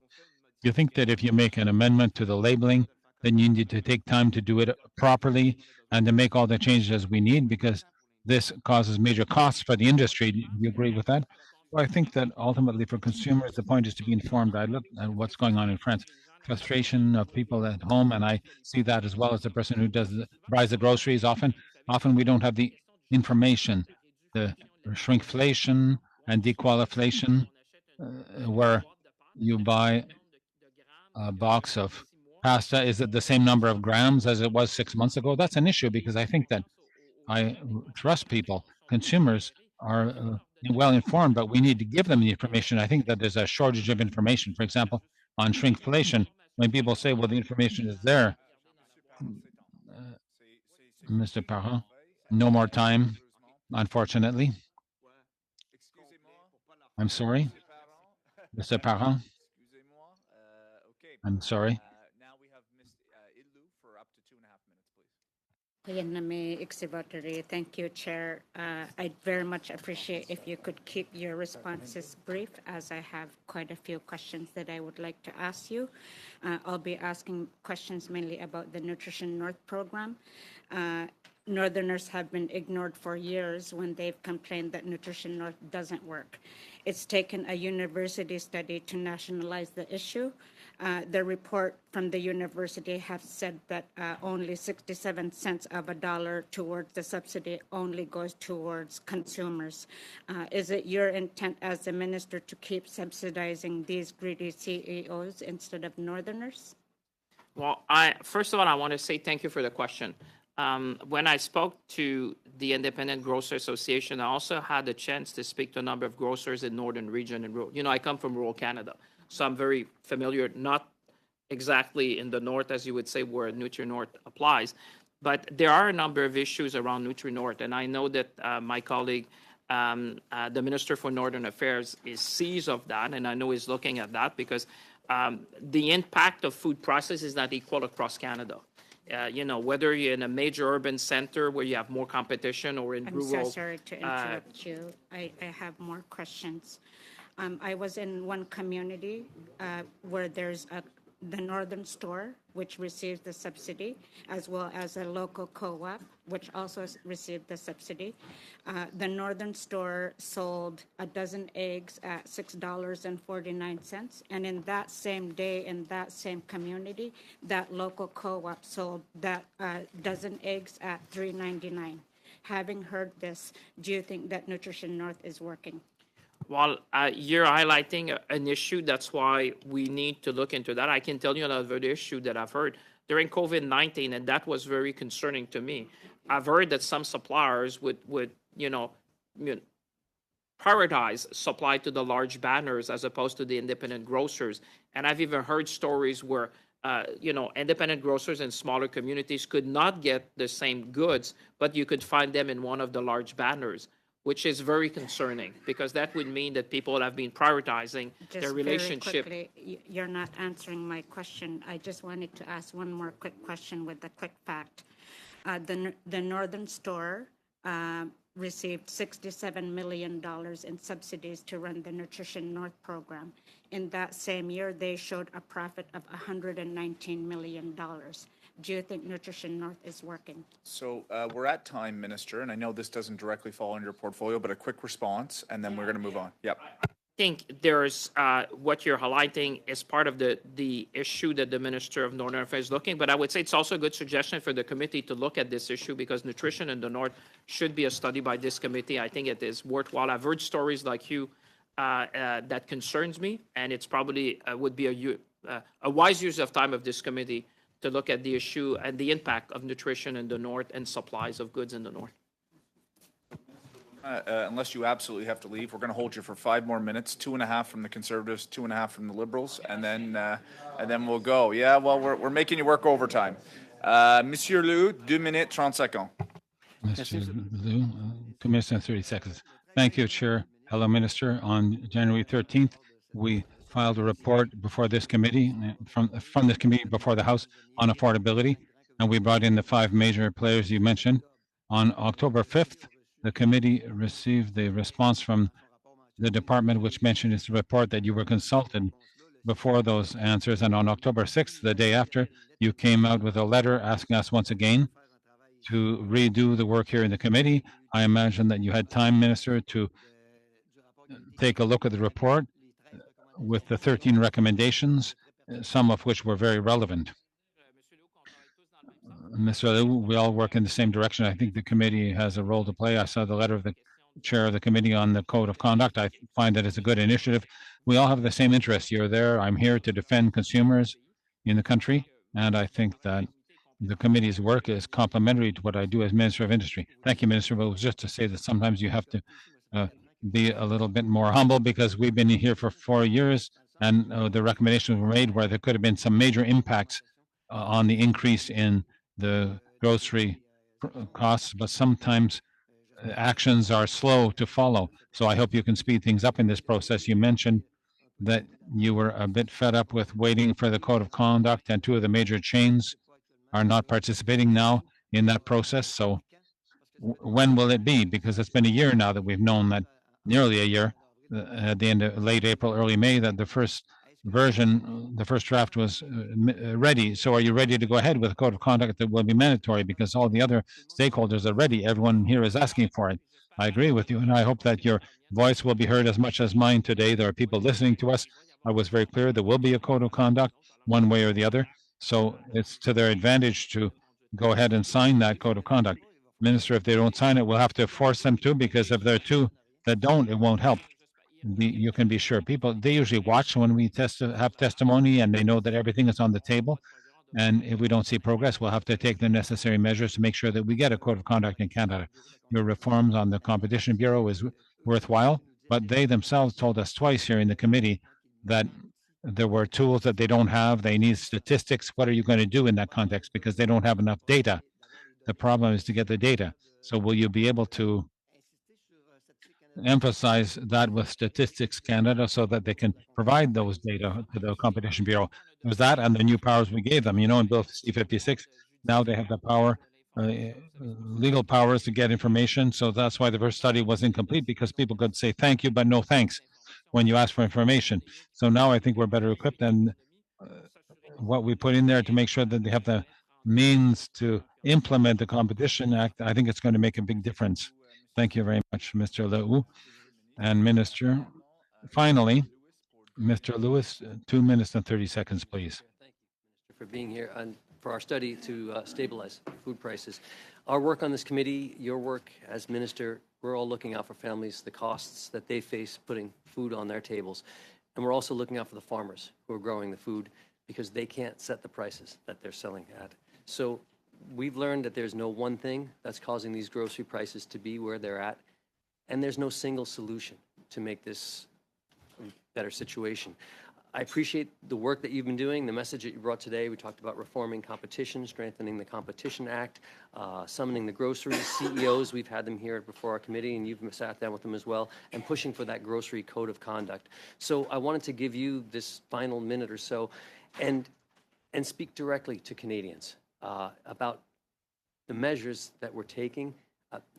You think that if you make an amendment to the labeling, then you need to take time to do it properly and to make all the changes we need, because this causes major costs for the industry. Do you agree with that? Well, I think that ultimately for consumers, the point is to be informed. I look at what's going on in France, frustration of people at home, and I see that as well as the person who buys the groceries. Often we don't have the information, the shrinkflation and dequaliflation, where you buy a box of pasta. Is it the same number of grams as it was 6 months ago? That's an issue because I think that I trust people. Consumers are well informed, but we need to give them the information. I think that there's a shortage of information. For example, on shrinkflation, when people say, well, the information is there. Mr. Parent, no more time, unfortunately. I'm sorry. Mr. Parent. I'm sorry. Now we have Ms. Idlou for up to 2.5 minutes, please. Thank you, Chair. I'd very much appreciate if you could keep your responses brief, as I have quite a few questions that I would like to ask you. I'll be asking questions mainly about the Nutrition North program. Northerners have been ignored for years when they've complained that Nutrition North doesn't work. It's taken a university study to nationalize the issue. The report from the university has said that only 67 cents of a dollar towards the subsidy only goes towards consumers. Is it your intent as the minister to keep subsidizing these greedy CEOs instead of Northerners? Well, first of all, I want to say thank you for the question. When I spoke to the Independent Grocer Association, I also had the chance to speak to a number of grocers in Northern region and rural. I come from rural Canada, so I'm very familiar, not exactly in the north, as you would say, where Nutri-North applies, but there are a number of issues around Nutri-North, and I know that my colleague, the Minister for Northern Affairs, is seized of that, and I know he's looking at that because the impact of food prices is not equal across Canada. Whether you're in a major urban center where you have more competition or in I'm rural. so sorry to interrupt you. I have more questions. I was in one community where there's the Northern Store, which receives the subsidy, as well as a local co-op, which also received the subsidy. The Northern Store sold a dozen eggs at $6.49, and in that same day, in that same community, that local co-op sold that dozen eggs at $3.99. Having heard this, do you think that Nutrition North is working? Well, you're highlighting an issue. That's why we need to look into that. I can tell you another issue that I've heard during COVID-19, and that was very concerning to me. I've heard that some suppliers would prioritize supply to the large banners as opposed to the independent grocers. And I've even heard stories where independent grocers in smaller communities could not get the same goods, but you could find them in one of the large banners, which is very concerning because that would mean that people have been prioritizing their relationship. Very quickly, you're not answering my question. I just wanted to ask one more quick question with a quick fact. The Northern Store received $67 million in subsidies to run the Nutrition North program. In that same year, they showed a profit of $119 million. Do you think Nutrition North is working? So we're at time, Minister, and I know this doesn't directly fall in your portfolio, but a quick response, and then we're going to move on. Yep. I think there's what you're highlighting is part of the issue that the Minister of Northern Affairs is looking, but I would say it's also a good suggestion for the committee to look at this issue because nutrition in the North should be a study by this committee. I think it is worthwhile. I've heard stories like you that concerns me, and it's probably would be a wise use of time of this committee to look at the issue and the impact of nutrition in the North and supplies of goods in the North. Unless you absolutely have to leave, we're going to hold you for 5 more minutes, 2.5 from the Conservatives, 2.5 from the Liberals, and then we'll go. Yeah, well, we're making you work overtime. Monsieur Liu, 2 minutes, 30 seconds. Mr. Liu, 2 minutes and 30 seconds. Thank you, Chair. Hello, Minister. On January 13th, we filed a report before this committee, from this committee before the House on affordability, and we brought in the 5 major players you mentioned. On October 5th, the committee received the response from the department, which mentioned its report that you were consulted before those answers. And on October 6th, the day after, you came out with a letter asking us once again to redo the work here in the committee. I imagine that you had time, Minister, to take a look at the report with the 13 recommendations, some of which were very relevant. Mr. Liu, we all work in the same direction. I think the committee has a role to play. I saw the letter of the chair of the committee on the code of conduct. I find that it's a good initiative. We all have the same interest. You're there. I'm here to defend consumers in the country. And I think that the committee's work is complementary to what I do as Minister of Industry. Thank you, Minister. But it was just to say that sometimes you have to be a little bit more humble because we've been here for 4 years and the recommendations were made where there could have been some major impacts on the increase in the grocery costs, but sometimes actions are slow to follow. So I hope you can speed things up in this process. You mentioned that you were a bit fed up with waiting for the code of conduct, and 2 of the major chains are not participating now in that process. So when will it be? Because it's been a year now that we've known that, nearly a year, at the end of late April, early May, that the first version, the first draft was ready. So are you ready to go ahead with a code of conduct that will be mandatory? Because all the other stakeholders are ready. Everyone here is asking for it. I agree with you, and I hope that your voice will be heard as much as mine today. There are people listening to us. I was very clear there will be a code of conduct one way or the other. So it's to their advantage to go ahead and sign that code of conduct. Minister, if they don't sign it, we'll have to force them to, because if there are 2 that don't, it won't help. You can be sure. People, they usually watch when we have testimony, and they know that everything is on the table. And if we don't see progress, we'll have to take the necessary measures to make sure that we get a code of conduct in Canada. Your reforms on the Competition Bureau is worthwhile, but they themselves told us twice here in the committee that there were tools that they don't have. They need statistics. What are you going to do in that context? Because they don't have enough data. The problem is to get the data. So will you be able to emphasize that with Statistics Canada so that they can provide those data to the Competition Bureau. It was that and the new powers we gave them. You know, in Bill C-56, now they have the power, legal powers to get information. So that's why the first study was incomplete, because people could say thank you, but no thanks when you ask for information. So now I think we're better equipped, and what we put in there to make sure that they have the means to implement the Competition Act, I think it's going to make a big difference. Thank you very much, Mr. Lehoux and Minister. Finally, Mr. Lewis, 2 minutes and 30 seconds, please. Thank you, Minister, for being here and for our study to stabilize food prices. Our work on this committee, your work as Minister, we're all looking out for families, the costs that they face putting food on their tables. And we're also looking out for the farmers who are growing the food because they can't set the prices that they're selling at. So we've learned that there's no one thing that's causing these grocery prices to be where they're at. And there's no single solution to make this a better situation. I appreciate the work that you've been doing, the message that you brought today. We talked about reforming competition, strengthening the Competition Act, summoning the grocery CEOs. We've had them here before our committee, and you've sat down with them as well, and pushing for that grocery code of conduct. So I wanted to give you this final minute or so and speak directly to Canadians about the measures that we're taking,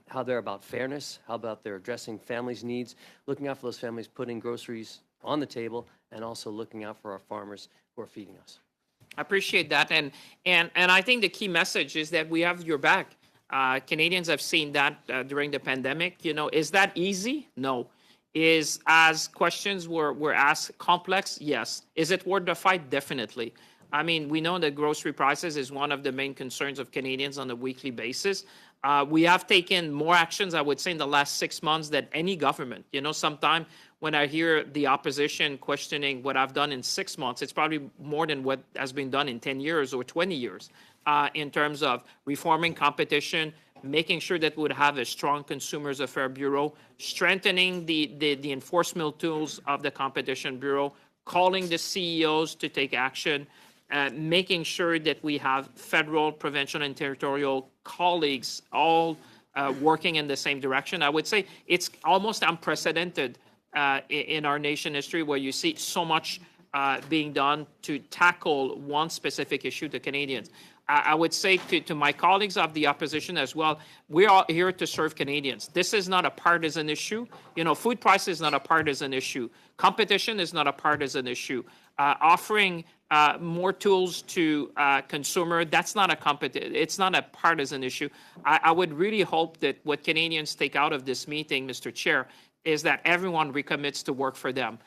how they're about fairness, how about they're addressing families' needs, looking out for those families, putting groceries on the table, and also looking out for our farmers who are feeding us. I appreciate that. And I think the key message is that we have your back. Canadians have seen that during the pandemic. You know, is that easy? No. As questions were asked, complex? Yes. Is it worth the fight? Definitely. I mean, we know that grocery prices is one of the main concerns of Canadians on a weekly basis. We have taken more actions, I would say, in the last 6 months than any government. You know, sometimes when I hear the opposition questioning what I've done in 6 months, it's probably more than what has been done in 10 years or 20 years in terms of reforming competition, making sure that we would have a strong Consumers Affairs Bureau, strengthening the enforcement tools of the Competition Bureau, calling the CEOs to take action, making sure that we have federal, provincial, and territorial colleagues all working in the same direction. I would say it's almost unprecedented in our nation history where you see so much being done to tackle one specific issue to Canadians. I would say to my colleagues of the opposition as well, we are here to serve Canadians. This is not a partisan issue. You know, food price is not a partisan issue. Competition is not a partisan issue. Offering more tools to consumer, that's not it's not a partisan issue. I would really hope that what Canadians take out of this meeting, Mr. Chair, is that everyone recommits to work for them.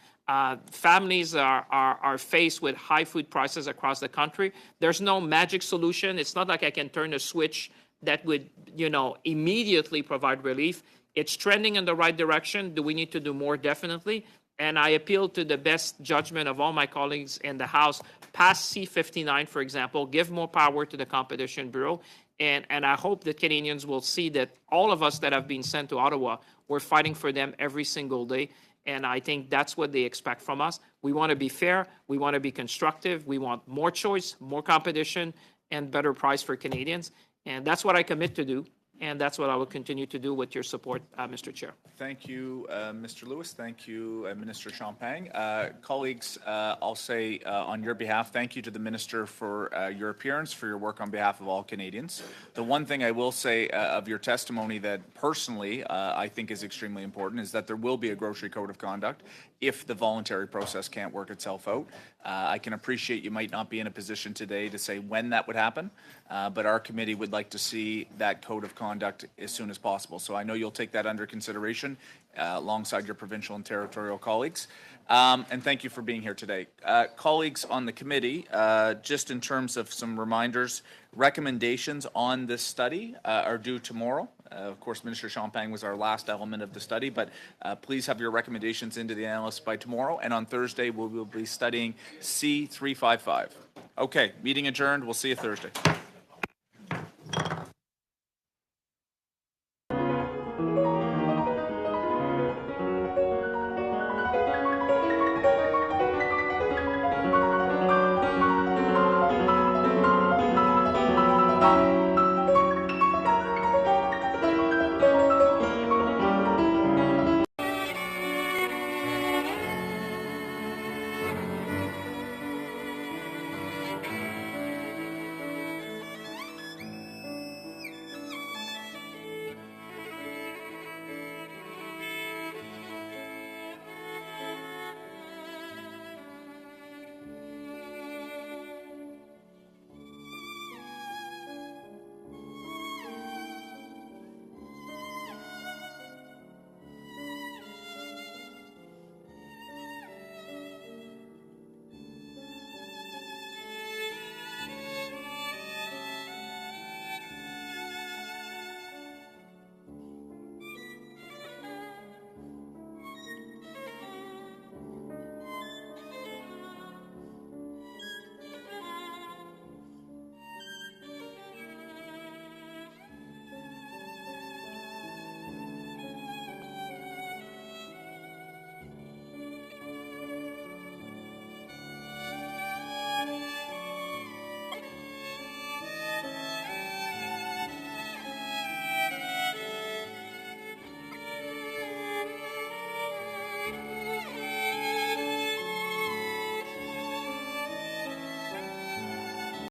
Families are faced with high food prices across the country. There's no magic solution. It's not like I can turn a switch that would, you know, immediately provide relief. It's trending in the right direction. Do we need to do more? Definitely. And I appeal to the best judgment of all my colleagues in the House. Pass C-59, for example, give more power to the Competition Bureau. And I hope that Canadians will see that all of us that have been sent to Ottawa, we're fighting for them every single day. And I think that's what they expect from us. We want to be fair. We want to be constructive. We want more choice, more competition, and better price for Canadians. And that's what I commit to do. And that's what I will continue to do with your support, Mr. Chair. Thank you, Mr. Lewis. Thank you, Minister Champagne. Colleagues, I'll say on your behalf, thank you to the Minister for your appearance, for your work on behalf of all Canadians. The one thing I will say of your testimony that personally I think is extremely important is that there will be a grocery code of conduct if the voluntary process can't work itself out. I can appreciate you might not be in a position today to say when that would happen, but our committee would like to see that code of conduct as soon as possible. So I know you'll take that under consideration alongside your provincial and territorial colleagues. And thank you for being here today. Colleagues on the committee, just in terms of some reminders, recommendations on this study are due tomorrow. Of course, Minister Champagne was our last element of the study, but please have your recommendations into the analysts by tomorrow. And on Thursday, we will be studying C-355. Okay, meeting adjourned. We'll see you Thursday.